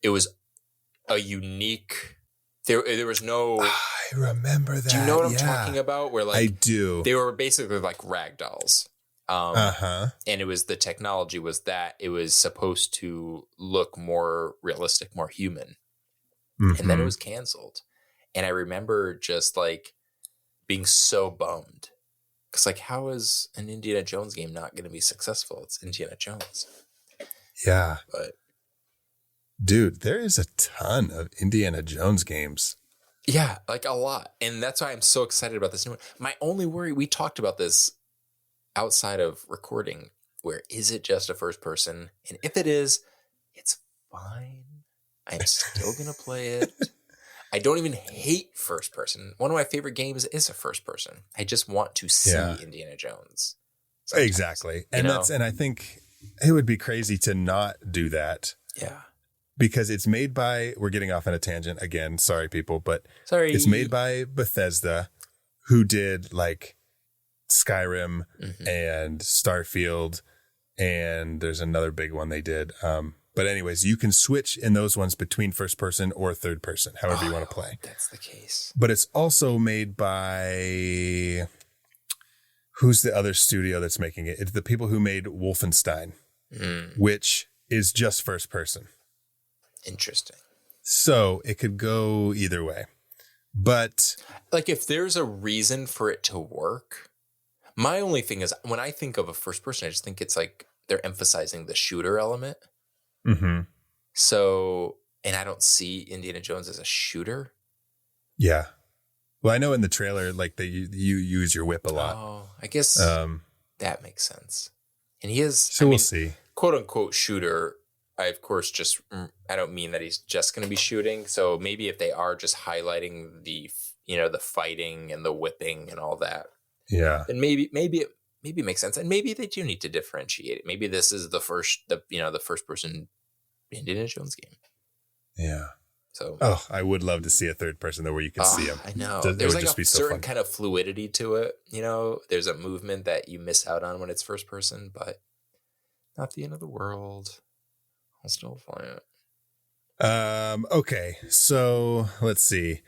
it was a unique. There was no. I remember that. Do you know what I'm talking about? Where like I do. They were basically like ragdolls. And it was the technology was that it was supposed to look more realistic, more human. And then it was canceled. And I remember just like being so bummed. Because like, how is an Indiana Jones game not going to be successful? It's Indiana Jones. Yeah. But dude, there is a ton of Indiana Jones games. yeah, like a lot. And that's why I'm so excited about this new one. My only worry, we talked about this outside of recording, where is it just a first person? And if it is, it's fine. I'm still going to play it. I don't even hate first person. One of my favorite games is a first person. I just want to see Indiana Jones. Sometimes, exactly. And I think it would be crazy to not do that. Yeah. Because it's made by, we're getting off on a tangent again. Sorry, people, but it's made by Bethesda, who did like Skyrim and Starfield, and there's another big one they did. But anyways, you can switch in those ones between first person or third person, however you want to play. That's the case. But it's also made by, who's the other studio that's making it? It's the people who made Wolfenstein, which is just first person. Interesting. So it could go either way. But like if there's a reason for it to work, my only thing is when I think of a first person, I just think it's like they're emphasizing the shooter element. mm-hmm. So, and I don't see Indiana Jones as a shooter. Yeah. Well, I know in the trailer, like you use your whip a lot. Oh, I guess that makes sense. And he is, so we'll see. Quote unquote shooter. I, of course, I don't mean that he's just going to be shooting. So maybe if they are just highlighting the fighting and the whipping and all that. Yeah. Then maybe it makes sense. And maybe they do need to differentiate it. Maybe this is the first person Indiana Jones game. Yeah. So, I would love to see a third person though, where you can see him. I know. There's like a certain kind of fluidity to it. There's a movement that you miss out on when it's first person, but not the end of the world. I'll still play it. Okay. So let's see.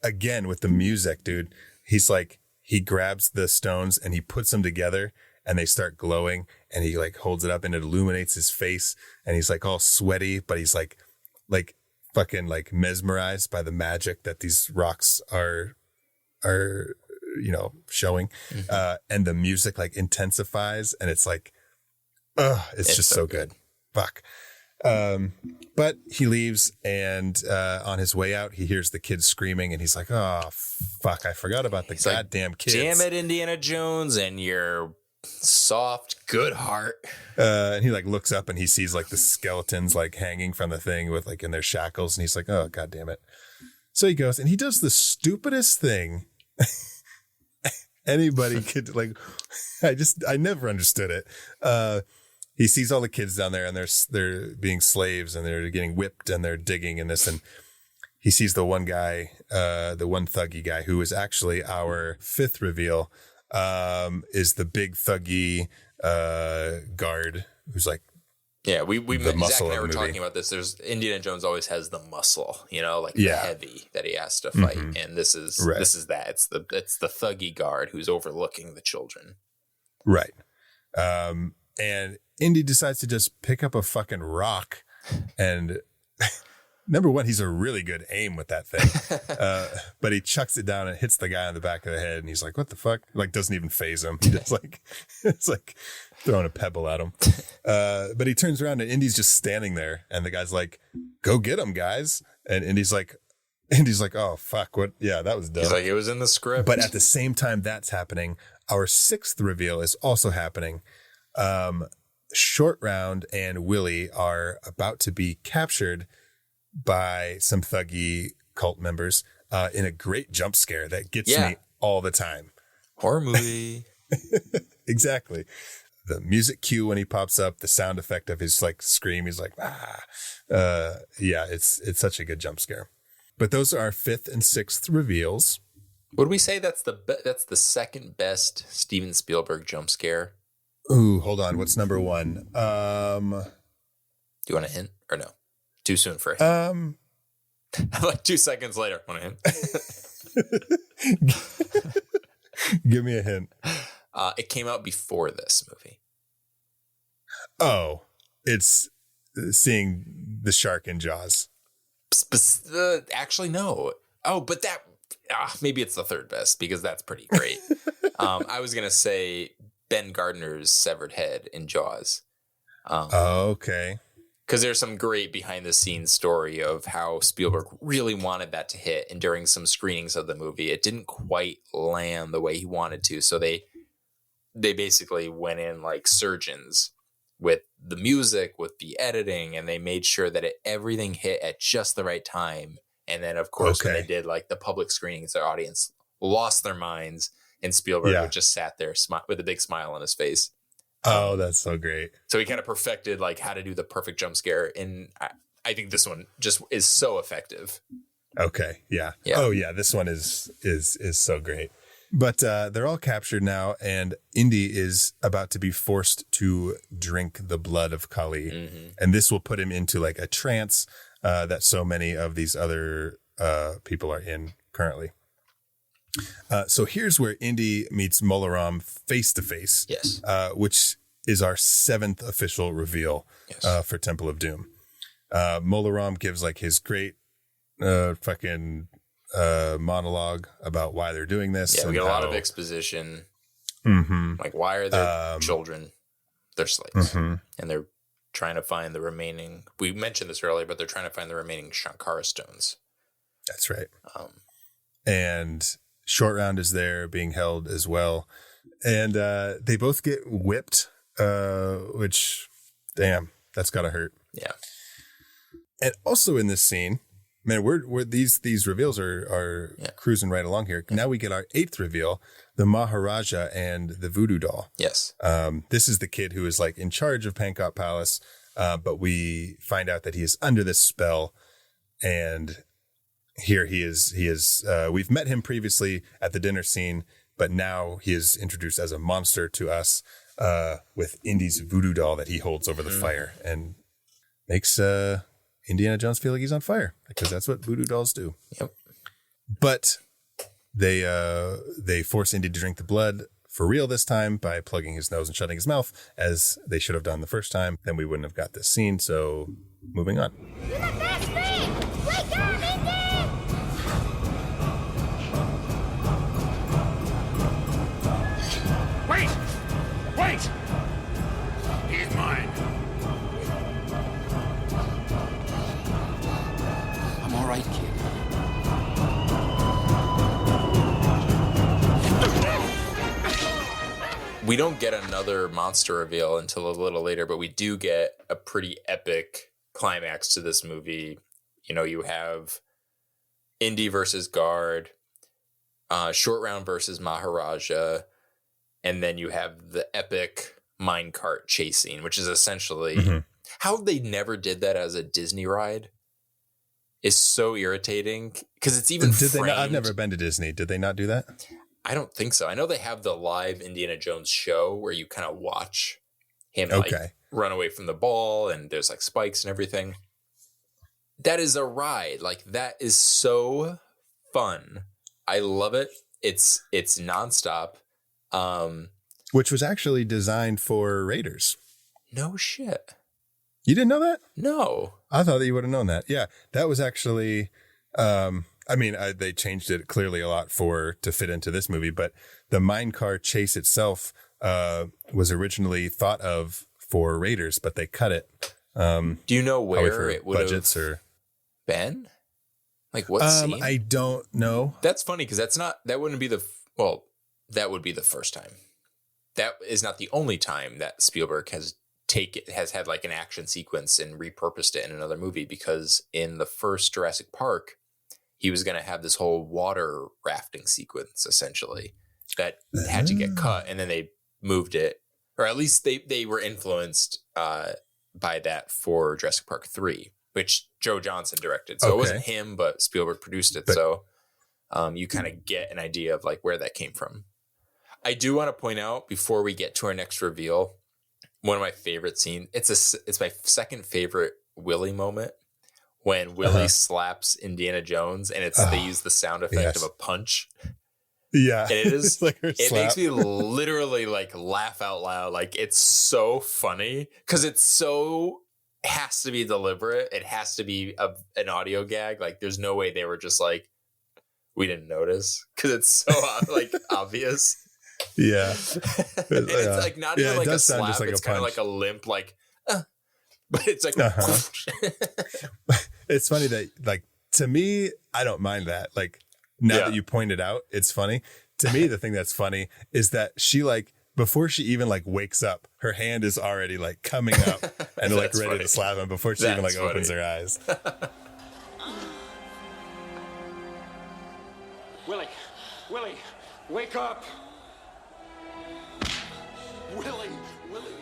Again with the music, dude, he's like, he grabs the stones and he puts them together and they start glowing and he like holds it up and it illuminates his face and he's like all sweaty, but he's like fucking like mesmerized by the magic that these rocks are showing. And the music like intensifies and it's like, it's just so good. Fuck. But he leaves and on his way out, he hears the kids screaming and he's like, oh, fuck, I forgot about the goddamn kids. Damn it, Indiana Jones and your soft, good heart. And he like looks up and he sees like the skeletons like hanging from the thing with like in their shackles. And he's like, oh, God damn it. So he goes and he does the stupidest thing anybody could like. I never understood it. He sees all the kids down there and they're being slaves and they're getting whipped and they're digging in this. And he sees the one guy, the one Thuggee guy who is actually our fifth reveal, is the big Thuggee guard who's like, yeah, we the Zach and I were movie. talking about this. There's Indiana Jones always has the muscle, the heavy that he has to fight, and this is that. It's the Thuggee guard who's overlooking the children, right? And Indy decides to just pick up a fucking rock, and number one, he's a really good aim with that thing, but he chucks it down and hits the guy on the back of the head, and he's like, "What the fuck?" Like, doesn't even phase him. He just like it's like throwing a pebble at him. But he turns around and Indy's just standing there, and the guy's like, "Go get him, guys!" And Indy's like, "Oh fuck, what? Yeah, that was dumb." He's like, "It was in the script." But at the same time that's happening, our sixth reveal is also happening. Short Round and Willie are about to be captured by some Thuggee cult members in a great jump scare that gets me all the time. Horror movie. Exactly. The music cue when he pops up, the sound effect of his like scream, he's like, it's such a good jump scare. But those are our fifth and sixth reveals. Would we say that's the second best Steven Spielberg jump scare? Ooh, hold on. What's number one? Do you want a hint or no? Too soon for a hint. Like 2 seconds later, want a hint? Give me a hint. It came out before this movie. Oh, it's seeing the shark in Jaws. Actually, no. Oh, but that maybe it's the third best because that's pretty great. I was gonna say Ben Gardner's severed head in Jaws. Okay. Because there's some great behind the scenes story of how Spielberg really wanted that to hit, and during some screenings of the movie, it didn't quite land the way he wanted to. So they basically went in like surgeons with the music, with the editing, and they made sure that everything hit at just the right time. And then, of course, when they did like the public screenings, their audience lost their minds, and Spielberg just sat there with a big smile on his face. Oh, that's so great. So he kind of perfected like how to do the perfect jump scare. And I think this one just is so effective. Okay. Yeah. Oh yeah. This one is so great. But they're all captured now, and Indy is about to be forced to drink the blood of Kali. Mm-hmm. And this will put him into like a trance that so many of these other people are in currently. So here's where Indy meets Mola Ram face to face. Yes. Which is our 7th official reveal for Temple of Doom. Mola Ram gives like his great fucking monologue about why they're doing this. Yeah, we get a lot of exposition. Mm-hmm. Like, why are there children? They're slaves. Mm-hmm. And they're trying to find the remaining. We mentioned this earlier, but they're trying to find the remaining Shankara stones. That's right. And Short Round is there being held as well. And they both get whipped, which, damn, that's got to hurt. Yeah. And also in this scene, man, we're these reveals are cruising right along here. Now we get our 8th reveal, the Maharaja and the voodoo doll. Yes. This is the kid who is like in charge of Pankot Palace, but we find out that he is under this spell, and here he is. We've met him previously at the dinner scene, but now he is introduced as a monster to us with Indy's voodoo doll that he holds over the fire, and makes Indiana Jones feel like he's on fire, because that's what voodoo dolls do. Yep. But they force Indy to drink the blood for real this time by plugging his nose and shutting his mouth, as they should have done the first time. Then we wouldn't have got this scene. So moving on. You're the best thing! Wake up, Indy! Wait! He's mine. I'm all right, kid. We don't get another monster reveal until a little later, but we do get a pretty epic climax to this movie. You know, you have Indy versus Guard, Short Round versus Maharaja, and then you have the epic minecart chase scene, which is essentially how they never did that as a Disney ride is so irritating, because it's even framed. I've never been to Disney. Did they not do that? I don't think so. I know they have the live Indiana Jones show where you kind of watch him like run away from the ball, and there's like spikes and everything. That is a ride. Like, that is so fun. I love it. It's nonstop. Which was actually designed for Raiders. No shit. You didn't know that? No. I thought that you would have known that. Yeah, that was actually. They changed it clearly a lot to fit into this movie, but the minecart chase itself was originally thought of for Raiders, but they cut it. Do you know where it would have been? Like, what scene? I don't know. That's funny, because that would be the first time. That is not the only time that Spielberg has had like an action sequence and repurposed it in another movie, because in the first Jurassic Park, he was going to have this whole water rafting sequence, essentially, that had to get cut, and then they moved it, or at least they were influenced by that for Jurassic Park 3, which Joe Johnston directed. So it wasn't him, but Spielberg produced it. So you kind of get an idea of like where that came from. I do want to point out, before we get to our next reveal, one of my favorite scenes. It's my second favorite Willie moment, when Willie slaps Indiana Jones, and they use the sound effect of a punch. Yeah. And it is like it makes me literally like laugh out loud. Like, it's so funny, because it's so has to be deliberate. It has to be an audio gag. Like, there's no way they were just like, we didn't notice, because it's so like obvious. Yeah. And it's like not even like a slap. Just like it's kind of like a limp, like, but it's like, it's funny that, like, to me, I don't mind that. Like, now that you pointed out, it's funny. To me, the thing that's funny is that she, like, before she even like wakes up, her hand is already like coming up and like ready to slap him before she even like opens her eyes. Willie, wake up! Willie,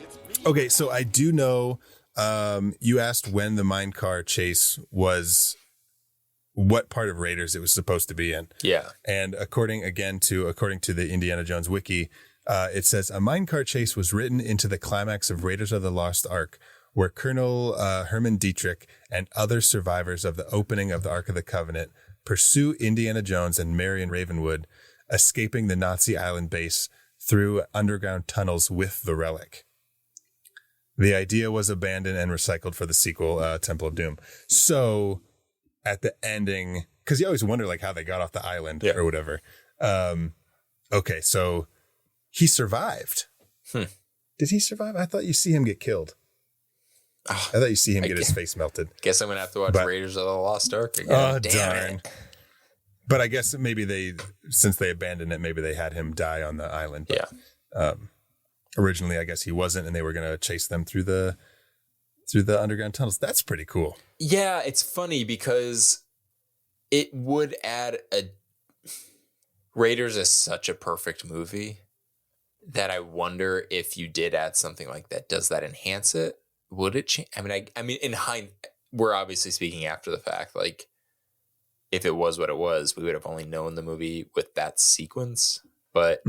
it's me. Okay, so I do know you asked when the mine car chase was, what part of Raiders it was supposed to be in. Yeah. And according to the Indiana Jones wiki, it says a minecart chase was written into the climax of Raiders of the Lost Ark, where Colonel Herman Dietrich and other survivors of the opening of the Ark of the Covenant pursue Indiana Jones and Marion Ravenwood, escaping the Nazi island base through underground tunnels with the relic. The idea was abandoned and recycled for the sequel, Temple of Doom. So at the ending, because you always wonder like how they got off the island or whatever. Okay, so he survived. Did he survive? I thought you see him get killed. I thought you see him get his face melted. Guess I'm going to have to watch Raiders of the Lost Ark again. Oh, darn. But I guess maybe since they abandoned it, maybe they had him die on the island. But, originally, I guess he wasn't, and they were going to chase them through the underground tunnels. That's pretty cool. Yeah, it's funny because it would add Raiders is such a perfect movie that I wonder if you did add something like that, does that enhance it? Would it change? I mean, in hindsight, we're obviously speaking after the fact. Like, if it was what it was, we would have only known the movie with that sequence. But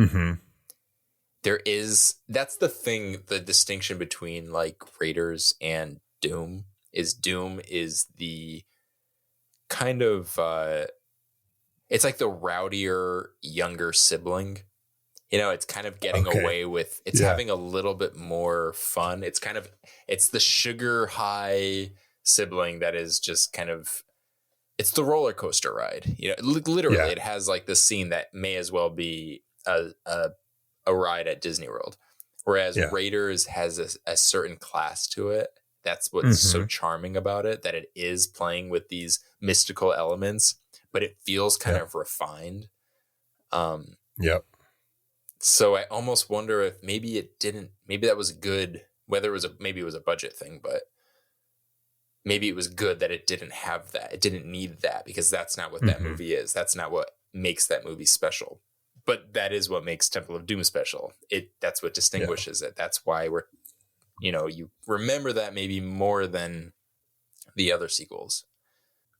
that's the thing, the distinction between like Raiders and Doom is the kind of, it's like the rowdier, younger sibling. You know, it's kind of getting away with, it's having a little bit more fun. It's the sugar high sibling that is just kind of, it's the roller coaster ride. You know, literally it has like this scene that may as well be a ride at Disney World. Whereas Raiders has a certain class to it. That's what's so charming about it, that it is playing with these mystical elements, but it feels kind of refined. So I almost wonder if maybe that was good, whether maybe it was a budget thing, but maybe it was good that it didn't have that. It didn't need that, because that's not what that movie is. That's not what makes that movie special. But that is what makes Temple of Doom special. That's what distinguishes it. That's why you remember that maybe more than the other sequels.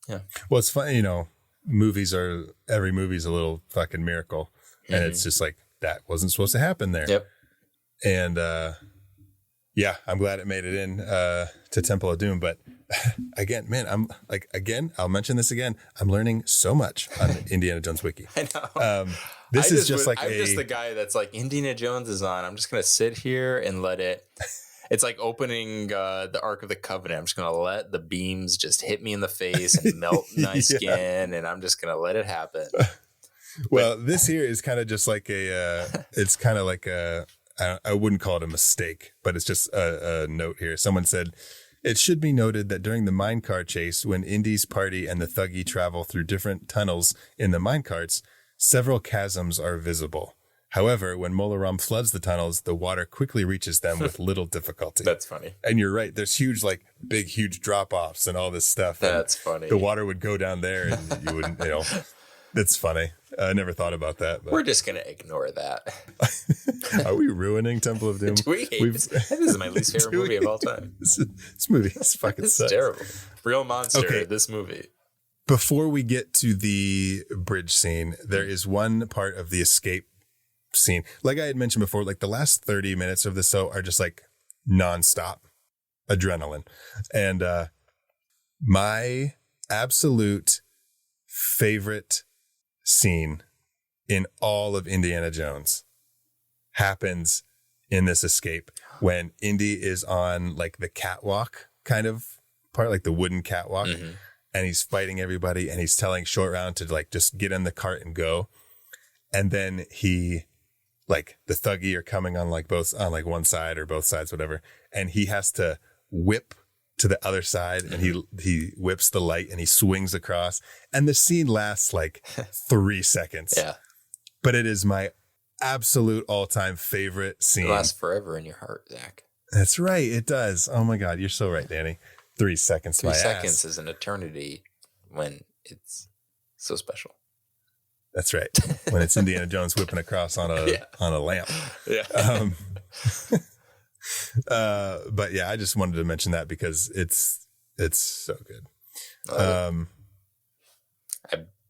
Yeah. Well, it's funny, every movie's a little fucking miracle. And it's just like, that wasn't supposed to happen there. Yep. And I'm glad it made it in to Temple of Doom. But again, man, I'll mention this again. I'm learning so much on Indiana Jones Wiki. I know. I'm just the guy that's like, Indiana Jones is on. I'm just going to sit here and let it. It's like opening the Ark of the Covenant. I'm just going to let the beams just hit me in the face and melt my skin. And I'm just going to let it happen. Well, this here is kind of just like it's kind of like I wouldn't call it a mistake, but it's just a note here. Someone said, it should be noted that during the minecart chase, when Indy's party and the Thuggee travel through different tunnels in the minecarts, several chasms are visible. However, when Mola Ram floods the tunnels, the water quickly reaches them with little difficulty. That's funny. And you're right. There's huge drop-offs and all this stuff. That's funny. The water would go down there and you wouldn't, That's funny. I never thought about that. But. We're just going to ignore that. Are we ruining Temple of Doom? Do we hate this? This is my least favorite movie of all time. This movie is fucking It's sucks. terrible. Real monster, this movie. Before we get to the bridge scene, there is one part of the escape scene. Like I had mentioned before, like the last 30 minutes of the show are just like nonstop adrenaline. And my absolute favorite scene in all of Indiana Jones happens in this escape when Indy is on like the catwalk kind of part, like the wooden catwalk. And he's fighting everybody, and he's telling Short Round to like just get in the cart and go. And then he, like, the Thuggee are coming on like one side or both sides, whatever. And he has to whip to the other side, and he whips the light and he swings across. And the scene lasts like 3 seconds. Yeah. But it is my absolute all-time favorite scene. It lasts forever in your heart, Zach. That's right. It does. Oh my God. You're so right, Danny. 3 seconds. 3 seconds is an eternity when it's so special. That's right. When it's Indiana Jones whipping across on a lamp. Yeah. But yeah, I just wanted to mention that because it's so good. I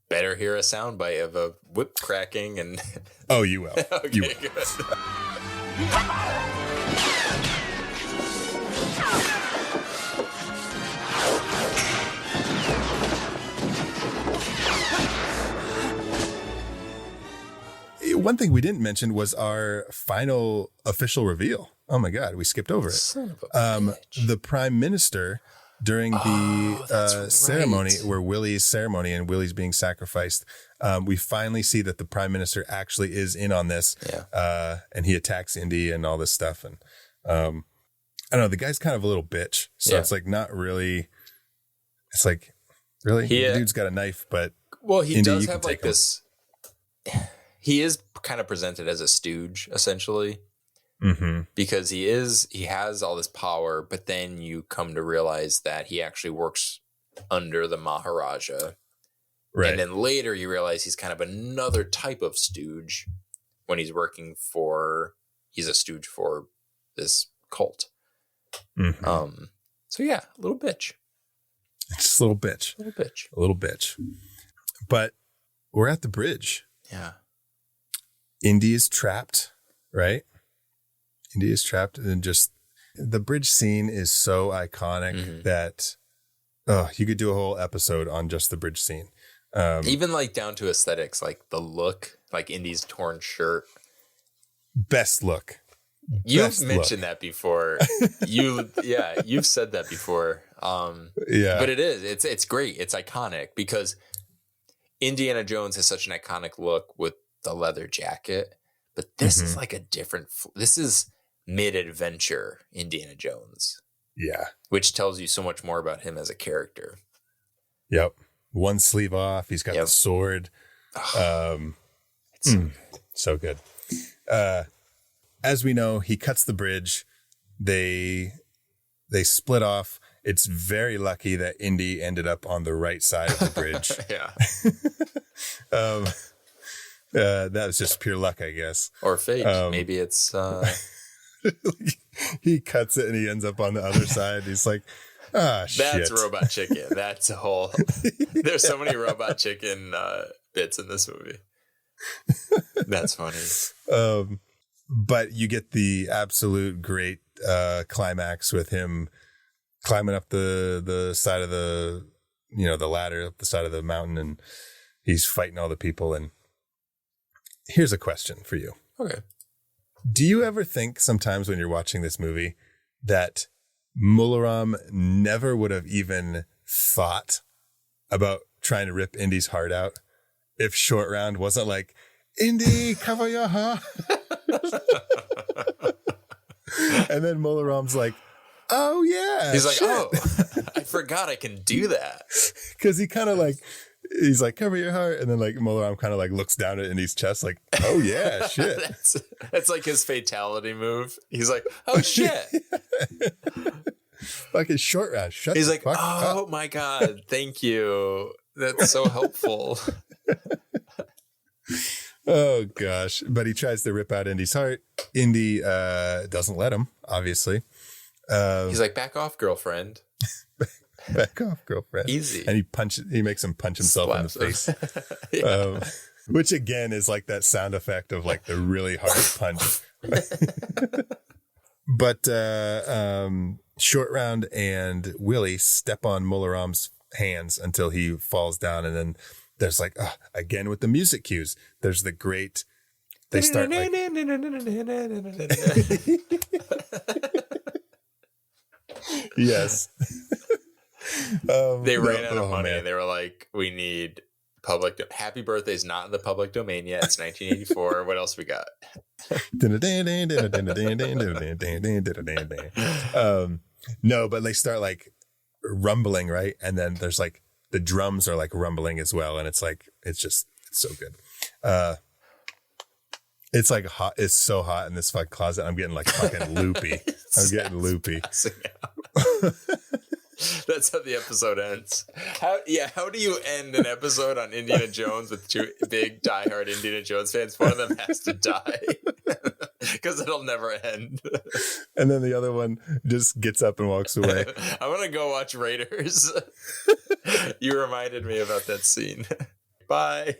better hear a soundbite of a whip cracking and. Oh, you will. Okay, you will. Good. One thing we didn't mention was our final official reveal. Oh my God, we skipped over it. Son of a bitch. The Prime Minister during the ceremony, where Willie's ceremony and Willie's being sacrificed, we finally see that the Prime Minister actually is in on this. Yeah. And he attacks Indy and all this stuff. And I don't know, the guy's kind of a little bitch. So it's like not really. It's like, really? The dude's got a knife, but he Indy, does have like this. He is kind of presented as a stooge, essentially, because he has all this power, but then you come to realize that he actually works under the Maharaja. Right. And then later you realize he's kind of another type of stooge when he's he's a stooge for this cult. So yeah, a little bitch. Just a little bitch. A little bitch. But we're at the bridge. Yeah. Indy is trapped, right? Indy is trapped, and just the bridge scene is so iconic that you could do a whole episode on just the bridge scene. Even like down to aesthetics, like the look, like Indy's torn shirt. Best look. You've mentioned that before. You've said that before. But it's great. It's iconic because Indiana Jones has such an iconic look with the leather jacket, but this is like this is mid-adventure Indiana Jones. Yeah. Which tells you so much more about him as a character. Yep. One sleeve off. He's got the sword. So good. As we know, he cuts the bridge. They split off. It's very lucky that Indy ended up on the right side of the bridge. That was just pure luck, I guess. Or fate. Maybe it's... He cuts it and he ends up on the other side. He's like, shit. That's Robot Chicken. That's a whole... There's so many Robot Chicken bits in this movie. That's funny. But you get the absolute great climax with him climbing up the side of the ladder up the side of the mountain, and he's fighting all the people. And here's a question for you. Okay. Do you ever think sometimes when you're watching this movie that Mola Ram never would have even thought about trying to rip Indy's heart out if Short Round wasn't like, Indy, cover your heart? And then Mola Ram's like, oh yeah. He's like, I forgot I can do that. Because he kind of like, he's like, cover your heart. And then like Mola Ram kind of like looks down at Indy's chest like, oh yeah, shit. That's like his fatality move. He's like, oh shit. Fucking Short Round. He's like, oh my God, thank you. That's so helpful. Oh gosh. But he tries to rip out Indy's heart. Indy doesn't let him, obviously. He's like, back off, girlfriend. Back off, girlfriend. Easy. And he makes him punch himself in the face. Which again is like that sound effect of like the really hard punch. But Short Round and Willie step on Mola Ram's hands until he falls down, and then there's like again with the music cues. There's the great. They start like. Yes. They ran out of money. Man. They were like, we need Happy Birthday's not in the public domain yet. It's 1984. What else we got? No, but they start like rumbling, right? And then there's like the drums are like rumbling as well. And it's like, it's so good. It's like hot. It's so hot in this fucking closet. I'm getting like fucking loopy. I'm getting loopy. That's how the episode ends. How do you end an episode on Indiana Jones with two big diehard Indiana Jones fans? One of them has to die because it'll never end. And then the other one just gets up and walks away. I want to go watch Raiders. You reminded me about that scene. Bye.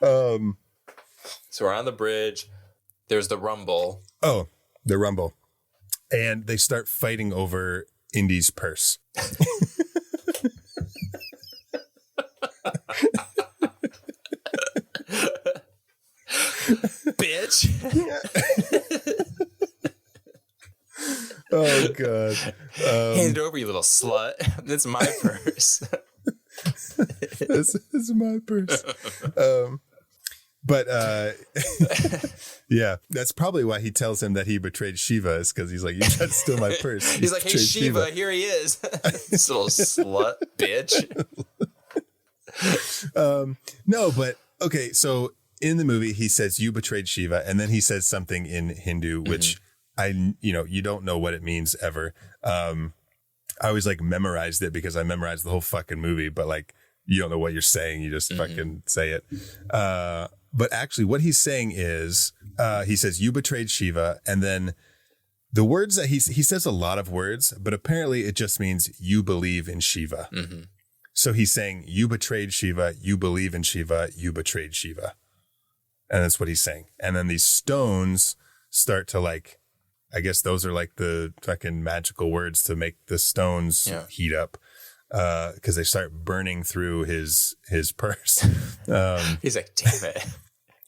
So we're on the bridge. There's the rumble. Oh, the rumble. And they start fighting over Indy's purse. Bitch. Oh, God. Hand it over, you little slut. That's my purse. This is my purse. But yeah, that's probably why he tells him that he betrayed Shiva, is because he's like, you tried to steal my purse. He's like, hey, Shiva, here he is. This little slut bitch. No, but okay. So in the movie, he says, you betrayed Shiva. And then he says something in Hindu, which you don't know what it means ever. I always like memorized it because I memorized the whole fucking movie, but like, you don't know what you're saying. You just fucking say it. But actually what he's saying is, he says, you betrayed Shiva. And then the words that he says a lot of words, but apparently it just means you believe in Shiva. Mm-hmm. So he's saying you betrayed Shiva, you believe in Shiva, you betrayed Shiva. And that's what he's saying. And then these stones start to like, I guess those are like the fucking magical words to make the stones heat up. Because they start burning through his purse. He's like, damn it.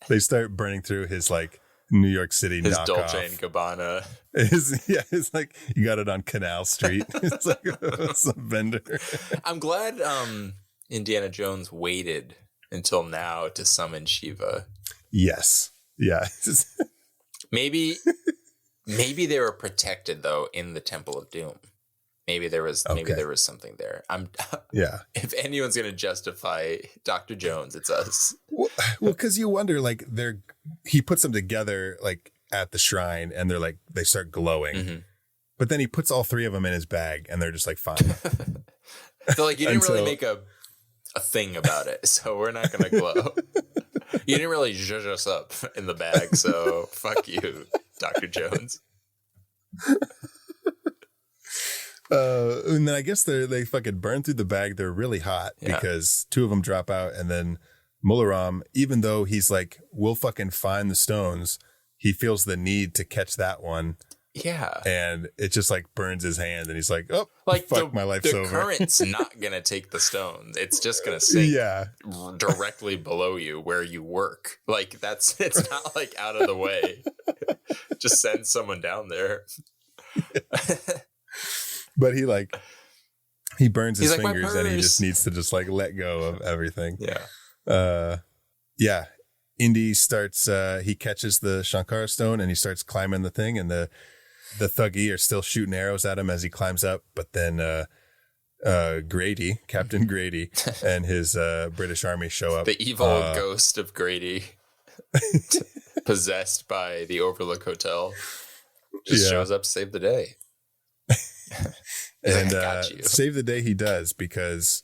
They start burning through his like New York City his knockoff. Dolce and Gabbana. It's like you got it on Canal Street. It's like some vendor. I'm glad Indiana Jones waited until now to summon Shiva. Yes. Yeah. Maybe they were protected though in the Temple of Doom. Maybe there was something there. If anyone's going to justify Dr. Jones, it's us. Well, because you wonder, like, he puts them together, like, at the shrine, and they start glowing. Mm-hmm. But then he puts all three of them in his bag, and they're just like, fine. So, like, you didn't really make a thing about it, so we're not going to glow. You didn't really zhuzh us up in the bag, so fuck you, Dr. Jones. And then I guess they fucking burn through the bag. They're really hot because two of them drop out. And then Mola Ram, even though he's like, we'll fucking find the stones, he feels the need to catch that one. Yeah. And it just like burns his hand. And he's like, oh, like fuck, my life's over. The current's not going to take the stones. It's just going to sink directly below you where you work. Like it's not like out of the way. Just send someone down there. But he burns his fingers and he just needs to just like let go of everything. Yeah. Indy starts, he catches the Shankara stone and he starts climbing the thing, and the Thuggee are still shooting arrows at him as he climbs up. But then, Captain Grady and his, British army show up. The evil ghost of Grady, possessed by the Overlook Hotel, just shows up to save the day. And save the day he does, because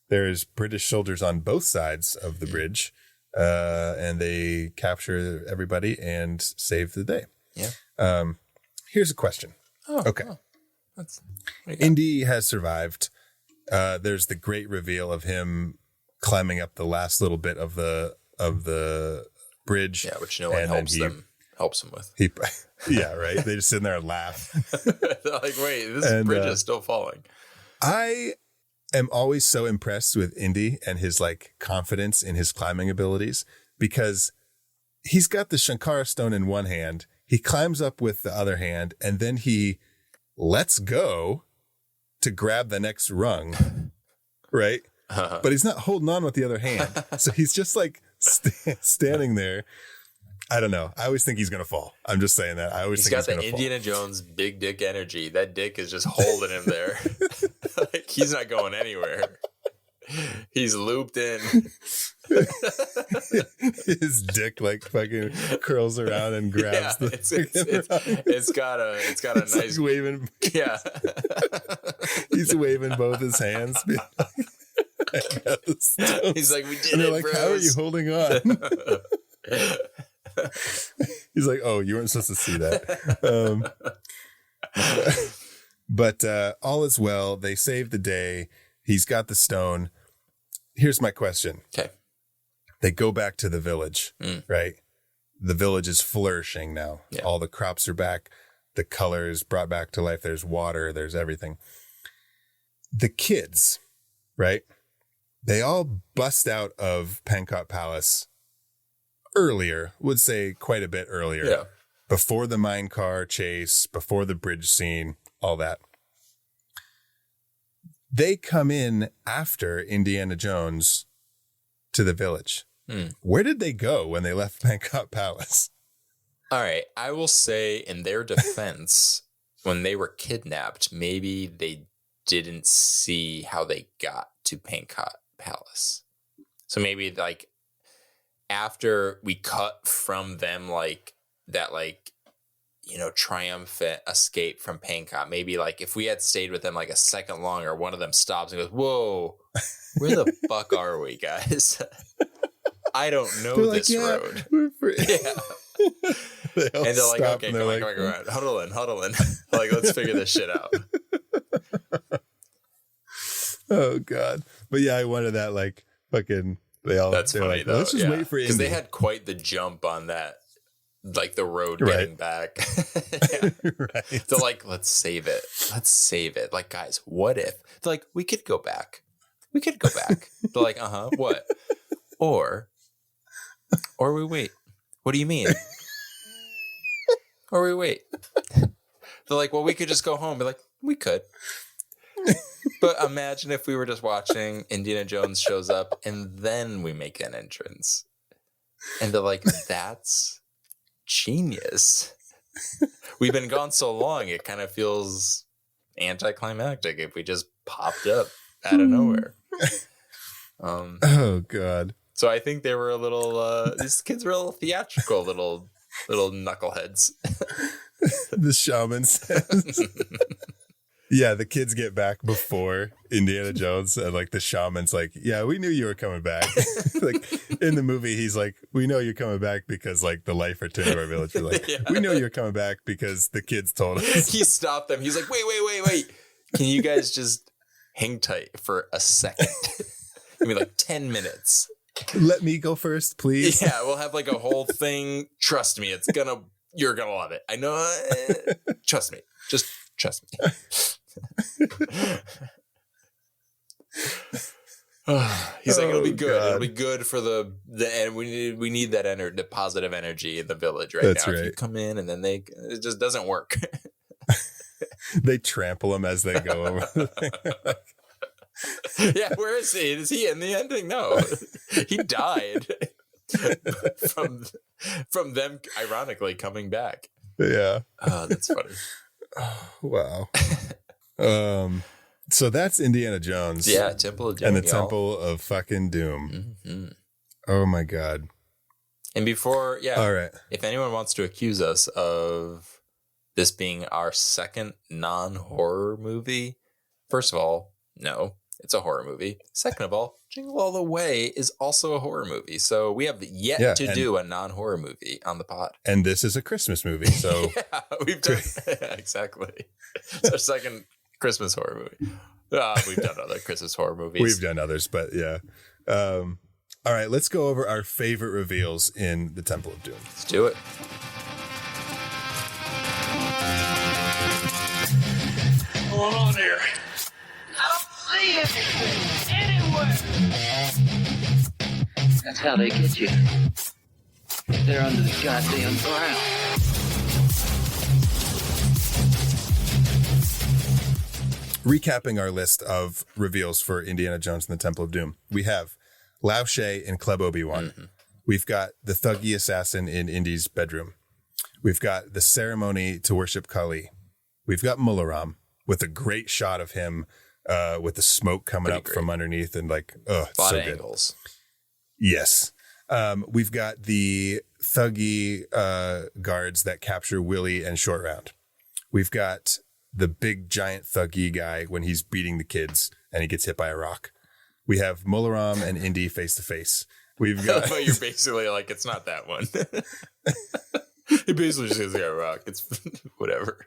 there's British soldiers on both sides of the bridge, and they capture everybody and save the day. Yeah. Here's a question. Okay. Indy has survived. There's the great reveal of him climbing up the last little bit of the bridge. Yeah, which no one helps him with. Yeah, right. They just sit in there and laugh. They're like, wait, this bridge is still falling. I am always so impressed with Indy and his like confidence in his climbing abilities, because he's got the Shankara stone in one hand. He climbs up with the other hand, and then he lets go to grab the next rung, right? But he's not holding on with the other hand. So he's just like standing there. I don't know. I always think he's going to fall. I'm just saying that. I always think he's going to fall. He's got the Indiana Jones big dick energy. That dick is just holding him there. Like, he's not going anywhere. He's looped in. His dick like fucking curls around and grabs it's got a nice like waving. Yeah. He's waving both his hands. He's like, we did and it, like, bros. how are you holding on? He's like, oh, you weren't supposed to see that. But all is well. They saved the day. He's got the stone. Here's my question. Okay. They go back to the village, right? The village is flourishing now. Yeah. All the crops are back. The colors brought back to life. There's water. There's everything. The kids, right? They all bust out of Pankot Palace earlier, would say quite a bit earlier. Yeah. Before the minecart chase, before the bridge scene, all that. They come in after Indiana Jones to the village. Where did they go when they left Pankot Palace? All right. I will say in their defense, when they were kidnapped, maybe they didn't see how they got to Pankot Palace. So maybe like after we cut from them, like that, like, you know, triumphant escape from Pankot, maybe like if we had stayed with them like a second longer, one of them stops and goes, whoa, where the fuck are we, guys? I don't know this road. Yeah. And they're like, okay, come on, huddle in. Like, let's figure this shit out. Oh God. But yeah, I wanted that, like, fucking, that's funny, like, though. let's just wait for Indy. Because they had quite the jump on that, like the road getting back. Right. They're like, let's save it. Like, guys, what if? They're like, we could go back. They're like, what? Or we wait. What do you mean? Or we wait. They're like, well, we could just go home. Be like, we could. But imagine if we were just watching Indiana Jones shows up and then we make an entrance. And they're like, that's genius. We've been gone so long, it kind of feels anticlimactic if we just popped up out of nowhere. Oh God. So I think they were a little, these kids were a little theatrical, little knuckleheads. The shaman says. Yeah, the kids get back before Indiana Jones, and like the shaman's like, yeah, we knew you were coming back. Like in the movie, he's like, we know you're coming back because like the life returned to our village. We're like, we know you're coming back because the kids told us. He stopped them. He's like, wait. Can you guys just hang tight for a second? I mean, like 10 minutes. Let me go first, please. Yeah, we'll have like a whole thing. Trust me, you're gonna love it. I know. Trust me. Just trust me. He's like, it'll be good. God. It'll be good for the and we need that the positive energy in the village right That's now. right. If you come in and then it just doesn't work. They trample him as they go over the thing. Yeah, where is he? Is he in the ending? No, he died from them ironically coming back. Yeah. Oh, that's funny. Wow. So that's Indiana Jones. Yeah, Temple of Doom. And the Temple of fucking Doom. Mm-hmm. Oh my God. And before, all right. if anyone wants to accuse us of this being our second non-horror movie, first of all, no, it's a horror movie. Second of all, Jingle All the Way is also a horror movie. So we have yet to do a non-horror movie on the pod. And this is a Christmas movie. So yeah, we've done exactly. It's our second Christmas horror movie. We've done other Christmas horror movies. We've done others, but yeah. All right, let's go over our favorite reveals in the Temple of Doom. Let's do it. What's going on here? I don't see anything anywhere. That's how they get you. They're under the goddamn ground. Recapping our list of reveals for Indiana Jones and the Temple of Doom, we have Lao She in Club Obi-Wan. Mm-hmm. We've got the Thuggee assassin in Indy's bedroom. We've got the ceremony to worship Kali. We've got Mola Ram with a great shot of him with the smoke coming up from underneath and like, a lot of angles. Yes. We've got the Thuggee guards that capture Willie and Short Round. We've got the big giant Thuggee guy when he's beating the kids and he gets hit by a rock. We have Mola Ram and Indy face to face. We've got. But you're basically like, it's not that one. He basically just says, "Yeah, rock. It's whatever."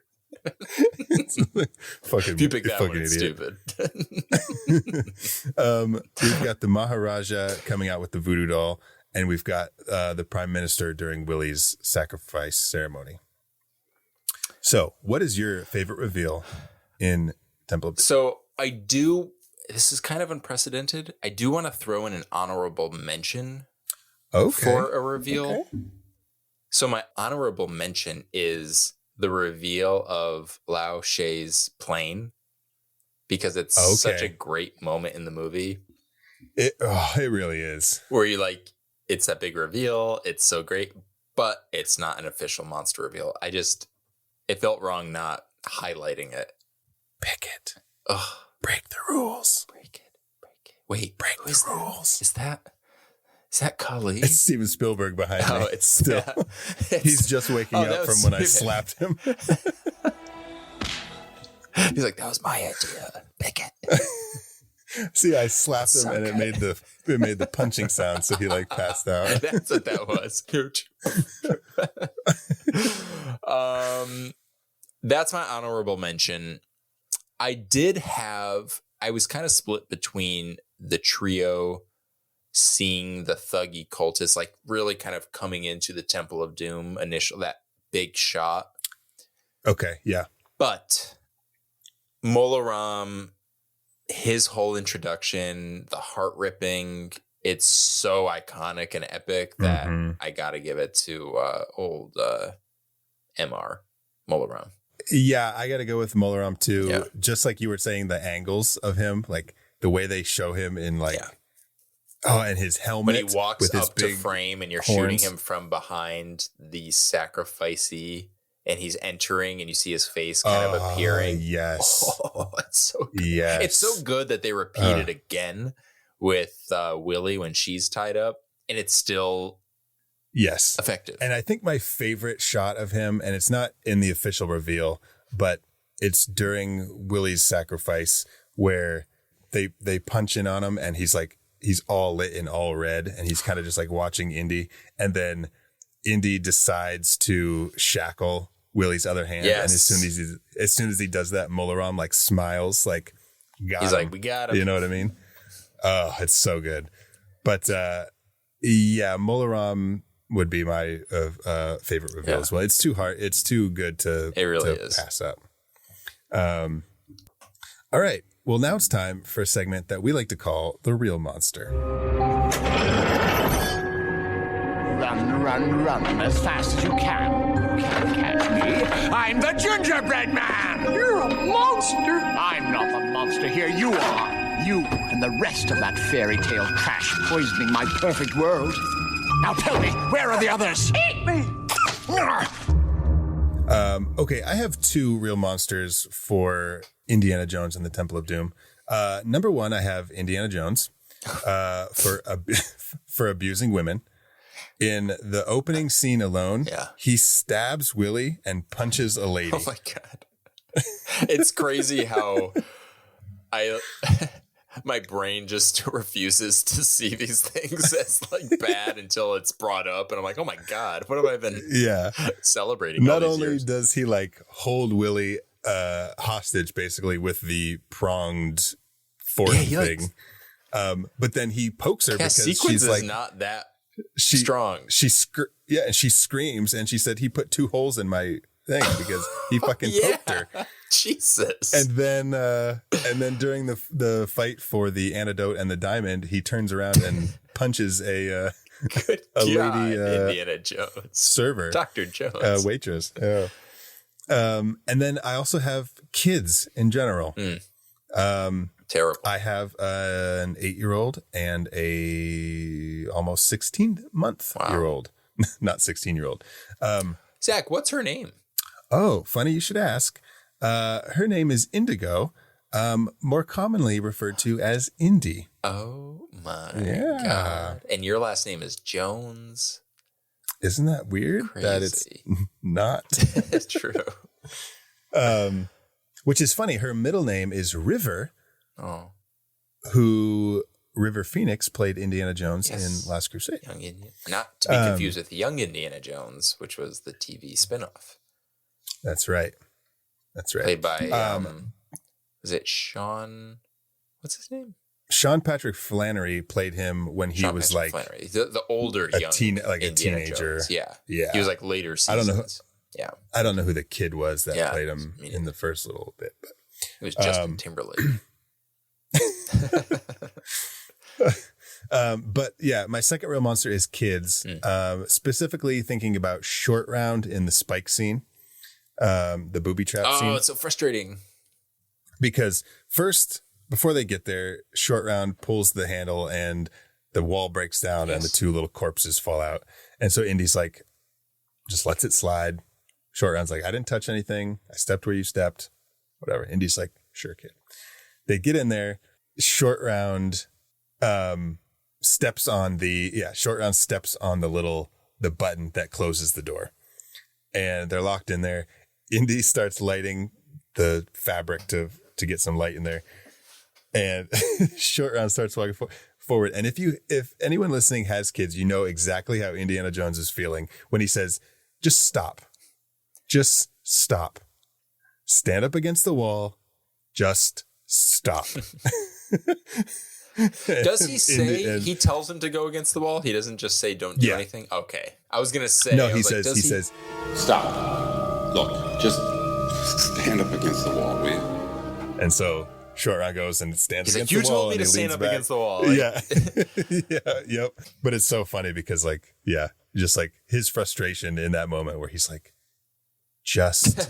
Fucking, if you pick that one, it's idiot. Stupid. We've got the Maharaja coming out with the voodoo doll, and we've got the Prime Minister during Willie's sacrifice ceremony. So, what is your favorite reveal in Temple of Doom? So, I do. This is kind of unprecedented. I do want to throw in an honorable mention for a reveal. Okay. So my honorable mention is the reveal of Lao She's plane, because it's such a great moment in the movie. It really is. Where you like, it's that big reveal. It's so great, but it's not an official monster reveal. It felt wrong not highlighting it. Pick it. Ugh. Break the rules. Break it. Wait, break the rules. Is that Kali? It's Steven Spielberg behind me. Oh, it's still. He's just waking up from when I slapped him. He's like, that was my idea. Pick it. See, I slapped him and it made the punching sound, so he like passed out. That's what that was. Huge. That's my honorable mention. I was kind of split between the trio seeing the Thuggee cultists like really kind of coming into the Temple of Doom that big shot. Okay, yeah. But Mola Ram, his whole introduction, the heart ripping, it's so iconic and epic that I got to give it to old MR, Mola Ram. Yeah, I got to go with Mola Ram too. Yeah. Just like you were saying, the angles of him, like the way they show him in like, and his helmet. When he walks with his up to frame and you're shooting him from behind the sacrificee and he's entering and you see his face kind of appearing. Yes. Oh, it's so good. Yes. It's so good that they repeat it again with Willie when she's tied up, and it's still effective. And I think my favorite shot of him, and it's not in the official reveal, but it's during Willie's sacrifice where they punch in on him and he's all lit in all red and he's kind of just like watching Indy, and then Indy decides to shackle Willie's other hand. Yes. And as soon as he does that, Mola Ram like smiles like, he's like, we got him. You know what I mean? Oh, it's so good. But Mola Ram would be my favorite reveal as well. It's too hard. It's too good to pass up. All right. Well, now it's time for a segment that we like to call The Real Monster. Run as fast as you can. You can't catch me. I'm the gingerbread man. You're a monster. I'm not the monster here. You are. You and the rest of that fairy tale trash poisoning my perfect world. Now tell me, where are the others? Eat me. Okay, I have two real monsters for Indiana Jones and the Temple of Doom. Number one, I have Indiana Jones for abusing women. In the opening scene alone, he stabs Willie and punches a lady. Oh my God. It's crazy how my brain just refuses to see these things as like bad until it's brought up. And I'm like, oh my God, what have I been celebrating? Not only does he like hold Willie hostage basically with the pronged fork thing, but then he pokes her because she's like not that strong. She screams and she said he put 2 holes in my thing because he fucking poked her. Jesus. And then during the fight for the antidote and the diamond, he turns around and punches a Good a God, lady Indiana Jones. server, Dr. Jones. waitress. Yeah. And then I also have kids in general. Terrible. I have an 8-year-old and a almost 16-month-year-old, not 16-year-old. Zach, what's her name? Oh, funny you should ask. Her name is Indigo, more commonly referred to as Indy. Oh my God. And your last name is Jones. Isn't that weird? Crazy. That it's not. It's true. Which is funny. Her middle name is River, who River Phoenix played Indiana Jones in Last Crusade. Young Indiana. Not to be confused with Young Indiana Jones, which was the TV spinoff. That's right. That's right. Played by, is it Sean? What's his name? Sean Patrick Flannery played him when he was like Flannery. The older young a Indiana teenager. Jones. Yeah. Yeah. He was like later seasons. I don't know who the kid was that played him in the first little bit, but it was Justin Timberlake. But yeah, my second real monster is kids, specifically thinking about Short Round in the Spike scene, the booby trap scene. Oh, it's so frustrating. Because first, before they get there, Short Round pulls the handle and the wall breaks down and the two little corpses fall out. And so Indy's like, just lets it slide. Short Round's like, I didn't touch anything. I stepped where you stepped. Whatever. Indy's like, sure, kid. They get in there. Short Round steps on the button that closes the door. And they're locked in there. Indy starts lighting the fabric to get some light in there. And Short Round starts walking forward. And if anyone listening has kids, you know exactly how Indiana Jones is feeling when he says, just stop. Just stop. Stand up against the wall. Just stop. Does he say he tells him to go against the wall? He doesn't just say don't do anything? Okay. I was going to say. No, he says, stop. Look, just stand up against the wall, will you? And so Short Round goes and stands against the wall. You told me to stand up against the wall. Yep. But it's so funny because just like his frustration in that moment where he's like, just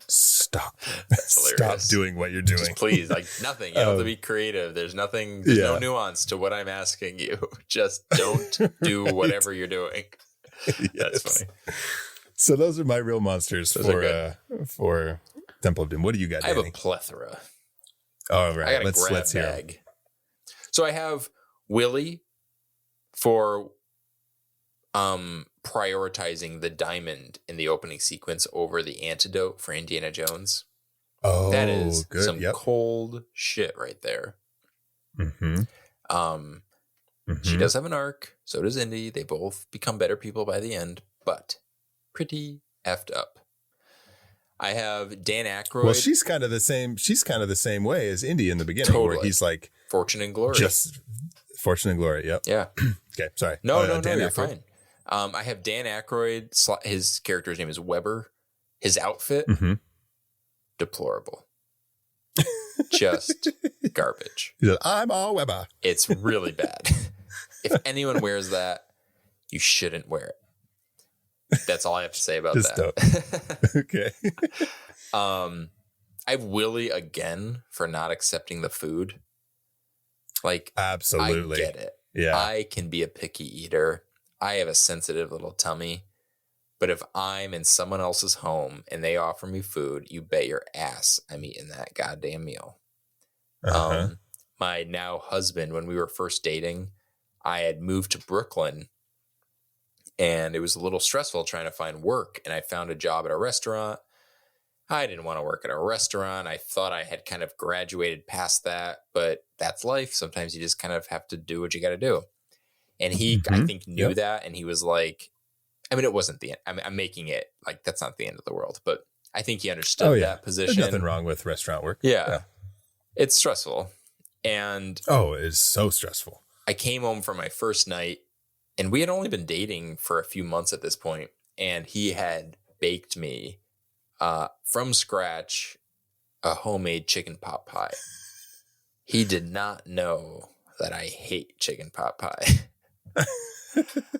stop. Stop doing what you're doing. Just please, like nothing. You have to be creative. There's nothing, there's no nuance to what I'm asking you. Just don't do whatever you're doing. That's funny. So those are my real monsters for Temple of Doom. What do you got, Danny? I have a plethora. All right. I got a grab bag. So I have Willie for prioritizing the diamond in the opening sequence over the antidote for Indiana Jones. Oh, that is good. some cold shit right there. Mm-hmm. She does have an arc. So does Indy. They both become better people by the end, but pretty effed up. I have Dan Aykroyd. Well, she's kind of the same way as Indy in the beginning, where he's like Fortune and Glory. Just Fortune and Glory. Yep. Yeah. Okay. Sorry. No, Dan you're Aykroyd. fine. I have Dan Aykroyd. His character's name is Weber. His outfit, deplorable. Just garbage. He said, I'm all Weber. It's really bad. If anyone wears that, you shouldn't wear it. That's all I have to say about that. Okay. I have Willie again for not accepting the food. Like, absolutely. I get it. Yeah. I can be a picky eater. I have a sensitive little tummy. But if I'm in someone else's home and they offer me food, you bet your ass I'm eating that goddamn meal. My now husband, when we were first dating, I had moved to Brooklyn and it was a little stressful trying to find work. And I found a job at a restaurant. I didn't want to work at a restaurant. I thought I had kind of graduated past that, but that's life. Sometimes you just kind of have to do what you got to do. And he, I think, knew that. And he was like, I mean, it wasn't the end. I'm making it like, that's not the end of the world, but I think he understood that position. There's nothing wrong with restaurant work. Yeah. It's stressful. And it is so stressful. I came home for my first night and we had only been dating for a few months at this point, and he had baked me from scratch a homemade chicken pot pie. He did not know that I hate chicken pot pie.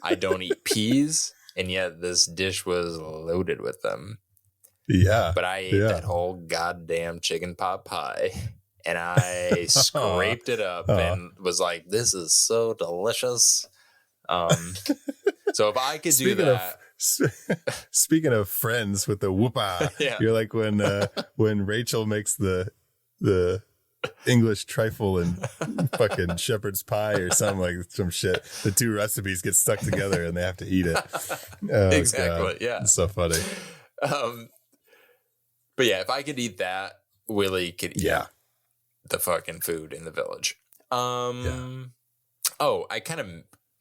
I don't eat peas, and yet this dish was loaded with them. Yeah. But I ate that whole goddamn chicken pot pie, and I scraped it up and was like, this is so delicious. So if I could do that. Speaking of friends with the whoopah, you're like when Rachel makes the English trifle and fucking shepherd's pie or some shit. The two recipes get stuck together and they have to eat it. Oh, exactly. God. Yeah. It's so funny. But yeah, if I could eat that, Willie could eat the fucking food in the village. Oh, I kind of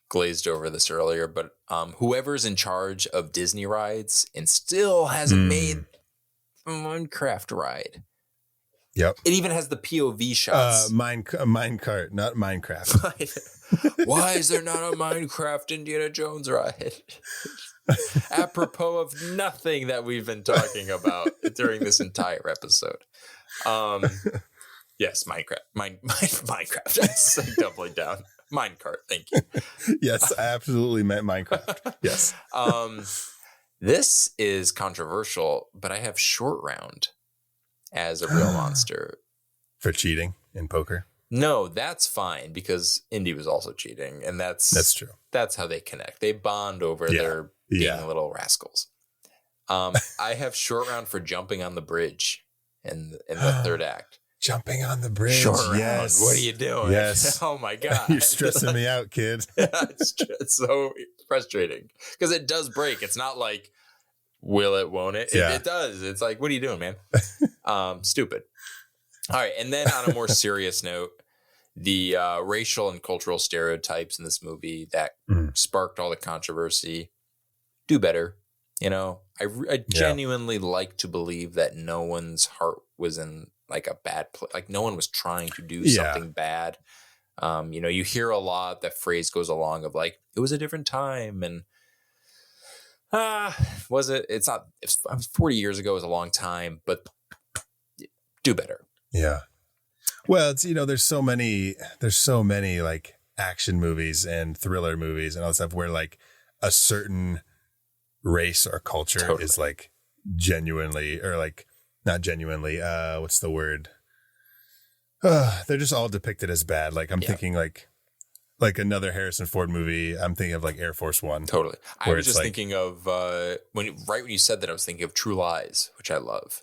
glazed over this earlier, but whoever's in charge of Disney rides and still hasn't made a Minecraft ride. Yep. It even has the POV shots. Minecart, not Minecraft. Why is there not a Minecraft Indiana Jones ride? Apropos of nothing that we've been talking about during this entire episode. Yes, Minecraft. Minecraft. That's like doubling down. Minecart, thank you. Yes, I absolutely meant Minecraft. Yes. This is controversial, but I have Short Round as a real monster. For cheating in poker? No, that's fine because Indy was also cheating, and that's true. That's how they connect. They bond over their being little rascals. I have Short Round for jumping on the bridge in the third act. Jumping on the bridge. Short Round. Yes. What are you doing? Yes. Oh my God. You're stressing me out, kid. It's so frustrating because it does break. It's not like, will it, won't it? It does. It's like, what are you doing, man? Stupid. All right. And then on a more serious note, the racial and cultural stereotypes in this movie that sparked all the controversy, do better. You know, I genuinely like to believe that no one's heart was in like a bad place. Like no one was trying to do something bad. You know, you hear a lot, that phrase goes along of like, it was a different time. And was it? It's not, 40 years ago was a long time, but do better. Yeah. Well, it's, you know, there's so many like action movies and thriller movies and all that stuff where like a certain race or culture is like genuinely, or like not genuinely, what's the word? They're just all depicted as bad. Like I'm thinking like another Harrison Ford movie. I'm thinking of like Air Force One. Totally. I was just thinking of when you said that, I was thinking of True Lies, which I love.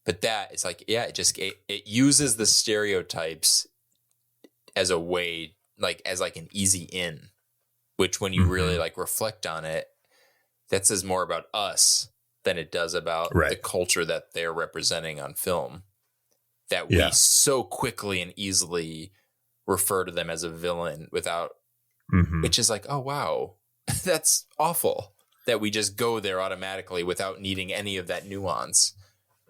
But that is like, it uses the stereotypes as a way, like as like an easy in, which when you really like reflect on it, that says more about us than it does about the culture that they're representing on film. That we so quickly and easily refer to them as a villain without, which is like, oh, wow, that's awful that we just go there automatically without needing any of that nuance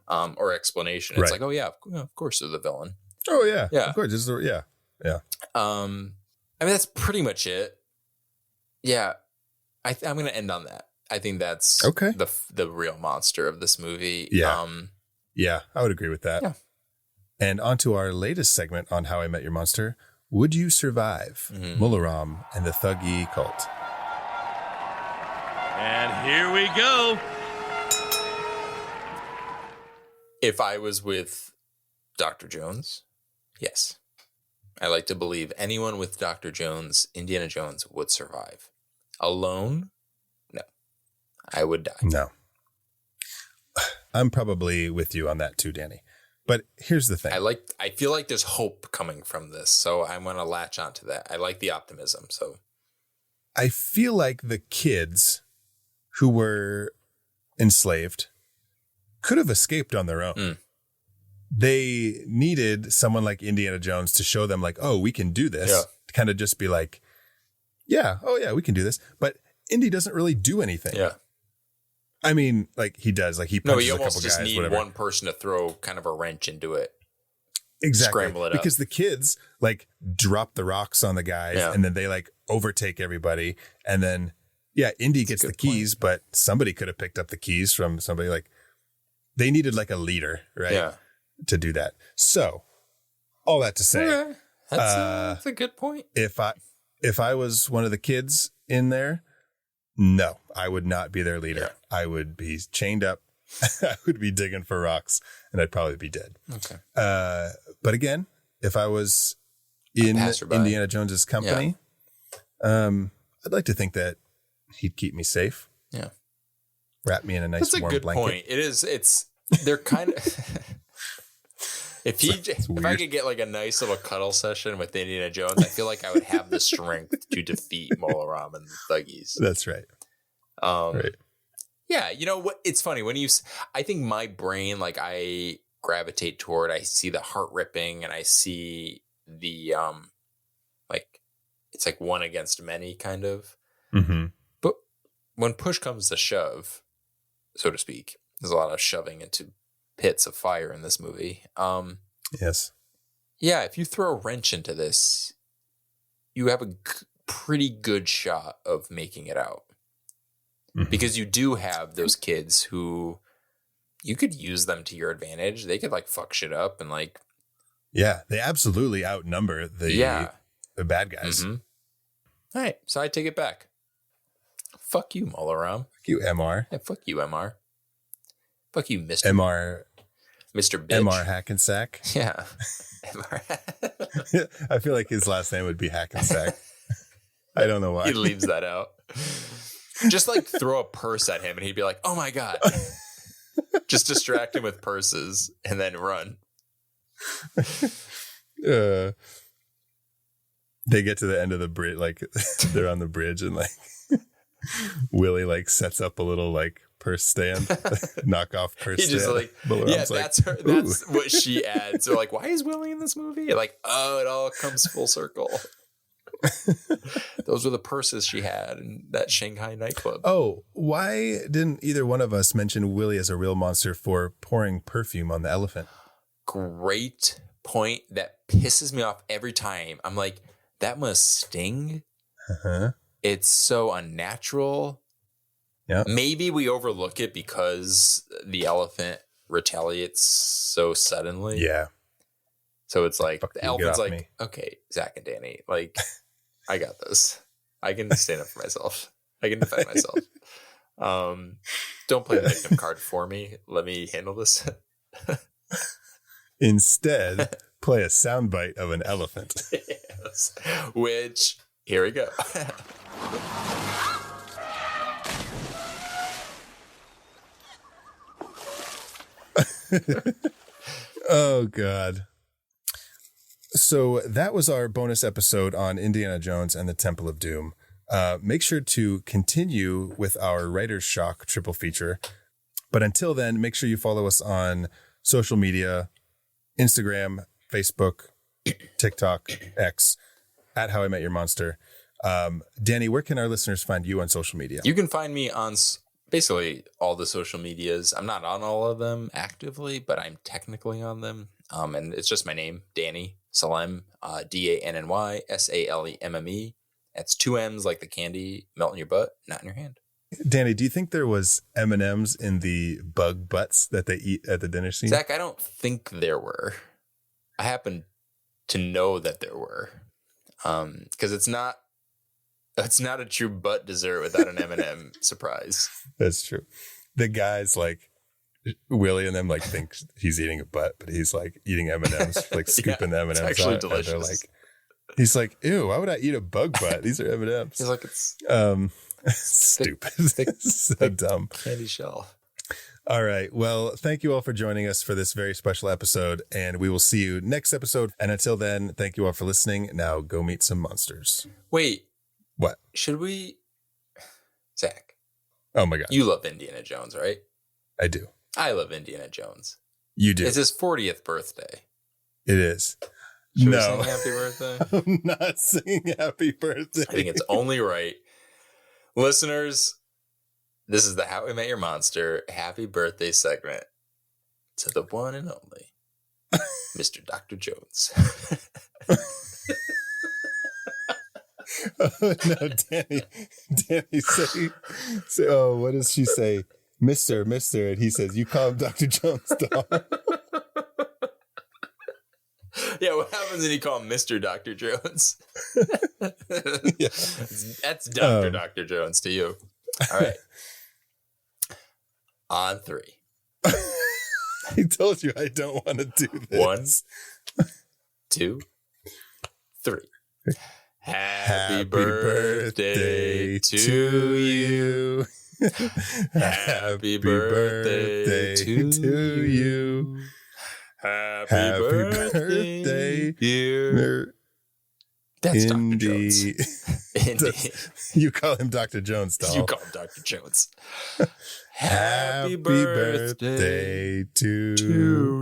or explanation. It's like, oh, yeah, of course they're the villain. Oh, yeah. Yeah. Of course. Yeah. I mean, that's pretty much it. Yeah. I'm going to end on that. I think that's the real monster of this movie. Yeah. Yeah, I would agree with that. Yeah. And on to our latest segment on How I Met Your Monster. Would you survive Mola Ram and the Thuggee cult? And here we go. If I was with Dr. Jones, yes. I like to believe anyone with Dr. Jones, Indiana Jones, would survive. Alone? No. I would die. No. I'm probably with you on that too, Danny. But here's the thing. I feel like there's hope coming from this, so I'm going to latch onto that. I like the optimism, so. I feel like the kids who were enslaved could have escaped on their own. They needed someone like Indiana Jones to show them like, oh, we can do this. Yeah. To kind of just be like, we can do this. But Indy doesn't really do anything. Yeah. I mean, like he does, like he punches you a couple almost just guys, need whatever. one person to throw kind of a wrench into it. Exactly. Scramble it up. Because the kids like drop the rocks on the guys and then they like overtake everybody. And then, Indy gets the keys, but somebody could have picked up the keys from somebody. Like they needed like a leader, right? Yeah. To do that. So all that to say, that's a good point. If if I was one of the kids in there, no, I would not be their leader. Yeah. I would be chained up. I would be digging for rocks, and I'd probably be dead. Okay. But again, if I was in Indiana Jones's company, I'd like to think that he'd keep me safe. Yeah. Wrap me in a nice warm blanket. That's a good point. It is. They're kind of. If I could get like a nice little cuddle session with Indiana Jones, I feel like I would have the strength to defeat Mola Ram and the Thuggees. That's right. Right. Yeah, you know what? It's funny when I think my brain, like I gravitate toward. I see the heart ripping, and I see the like it's like one against many kind of. Mm-hmm. But when push comes to shove, so to speak, there's a lot of shoving into pits of fire in this movie. Yes. Yeah, if you throw a wrench into this, you have a pretty good shot of making it out. Mm-hmm. Because you do have those kids who you could use them to your advantage. They could like fuck shit up and like. Yeah, they absolutely outnumber the bad guys. Mm-hmm. All right, so I take it back. Fuck you, Mola Ram. Fuck you, MR. Yeah, fuck you, MR. Fuck you, Mr. MR. Mr. Bitch. MR Hackensack. Yeah. MR. I feel like his last name would be Hackensack. I don't know why. He leaves that out. Just like throw a purse at him and he'd be like, oh my God. Just distract him with purses and then run. They get to the end of the bridge, like they're on the bridge and like Willie like sets up a little like purse stand, knockoff purse stand. Just like, yeah, that's her. That's what she adds. They're like, why is Willie in this movie? Like, oh, it all comes full circle. Those were the purses she had in that Shanghai nightclub. Oh, why didn't either one of us mention Willie as a real monster for pouring perfume on the elephant? Great point. That pisses me off every time. I'm like, that must sting. Uh-huh. It's so unnatural. Yeah. Maybe we overlook it because the elephant retaliates so suddenly. Yeah. So it's like the elephant's like, me. okay, Zach and Danny, like, I got this. I can stand up for myself. I can defend myself. Don't play the victim card for me. Let me handle this. Instead, play a soundbite of an elephant. Yes. Which, here we go. Oh, God. So that was our bonus episode on Indiana Jones and the Temple of Doom. Make sure to continue with our Writer's Shock triple feature. But until then, make sure you follow us on social media, Instagram, Facebook, TikTok, X, at How I Met Your Monster. Danny, where can our listeners find you on social media? You can find me on basically all the social medias. I'm not on all of them actively, but I'm technically on them. And it's just my name, Danny Salem, DANNY SALEMME. That's 2 M's like the candy melt in your butt, not in your hand. Danny, do you think there was M&Ms in the bug butts that they eat at the dinner scene? Zach, I don't think there were. I happen to know that there were. Because it's not a true butt dessert without an M&M surprise. That's true. The guys like Willie and them like think he's eating a butt, but he's like eating M&Ms, like scooping the M&Ms. It's actually out, delicious. And they're like, he's like, ew, why would I eat a bug butt? These are M&Ms. He's like, it's stupid. So dumb. Candy shell. All right. Well, thank you all for joining us for this very special episode, and we will see you next episode. And until then, thank you all for listening. Now go meet some monsters. Wait. What? Should we? Zach. Oh my God. You love Indiana Jones, right? I do. I love Indiana Jones. You do. It's his 40th birthday. It is. Should no. we sing happy birthday? I'm not singing happy birthday. I think it's only right. Listeners, this is the How I Met Your Monster happy birthday segment to the one and only Mr. Dr. Jones. Oh, no, Danny, say, oh, what does she say? Mr. And he says, you call him Dr. Jones, dog. Yeah, what happens when you call him Mr. Dr. Jones? Yeah. That's Dr. Jones to you. All right. On 3. I told you I don't want to do this. 1, 2, 3. Happy birthday to you. Happy birthday to you. Happy birthday, dear. That's Dr. Jones. Indy. You call him Dr. Jones, doll. You call him Dr. Jones. Happy birthday to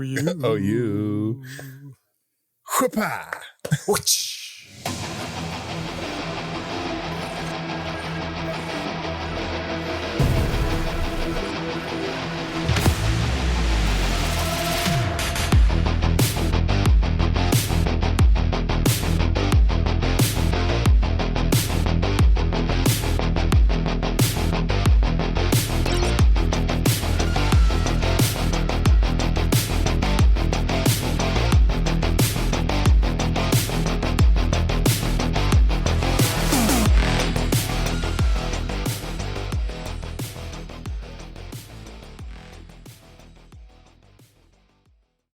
you. Oh, you. Whoopah. Whoosh.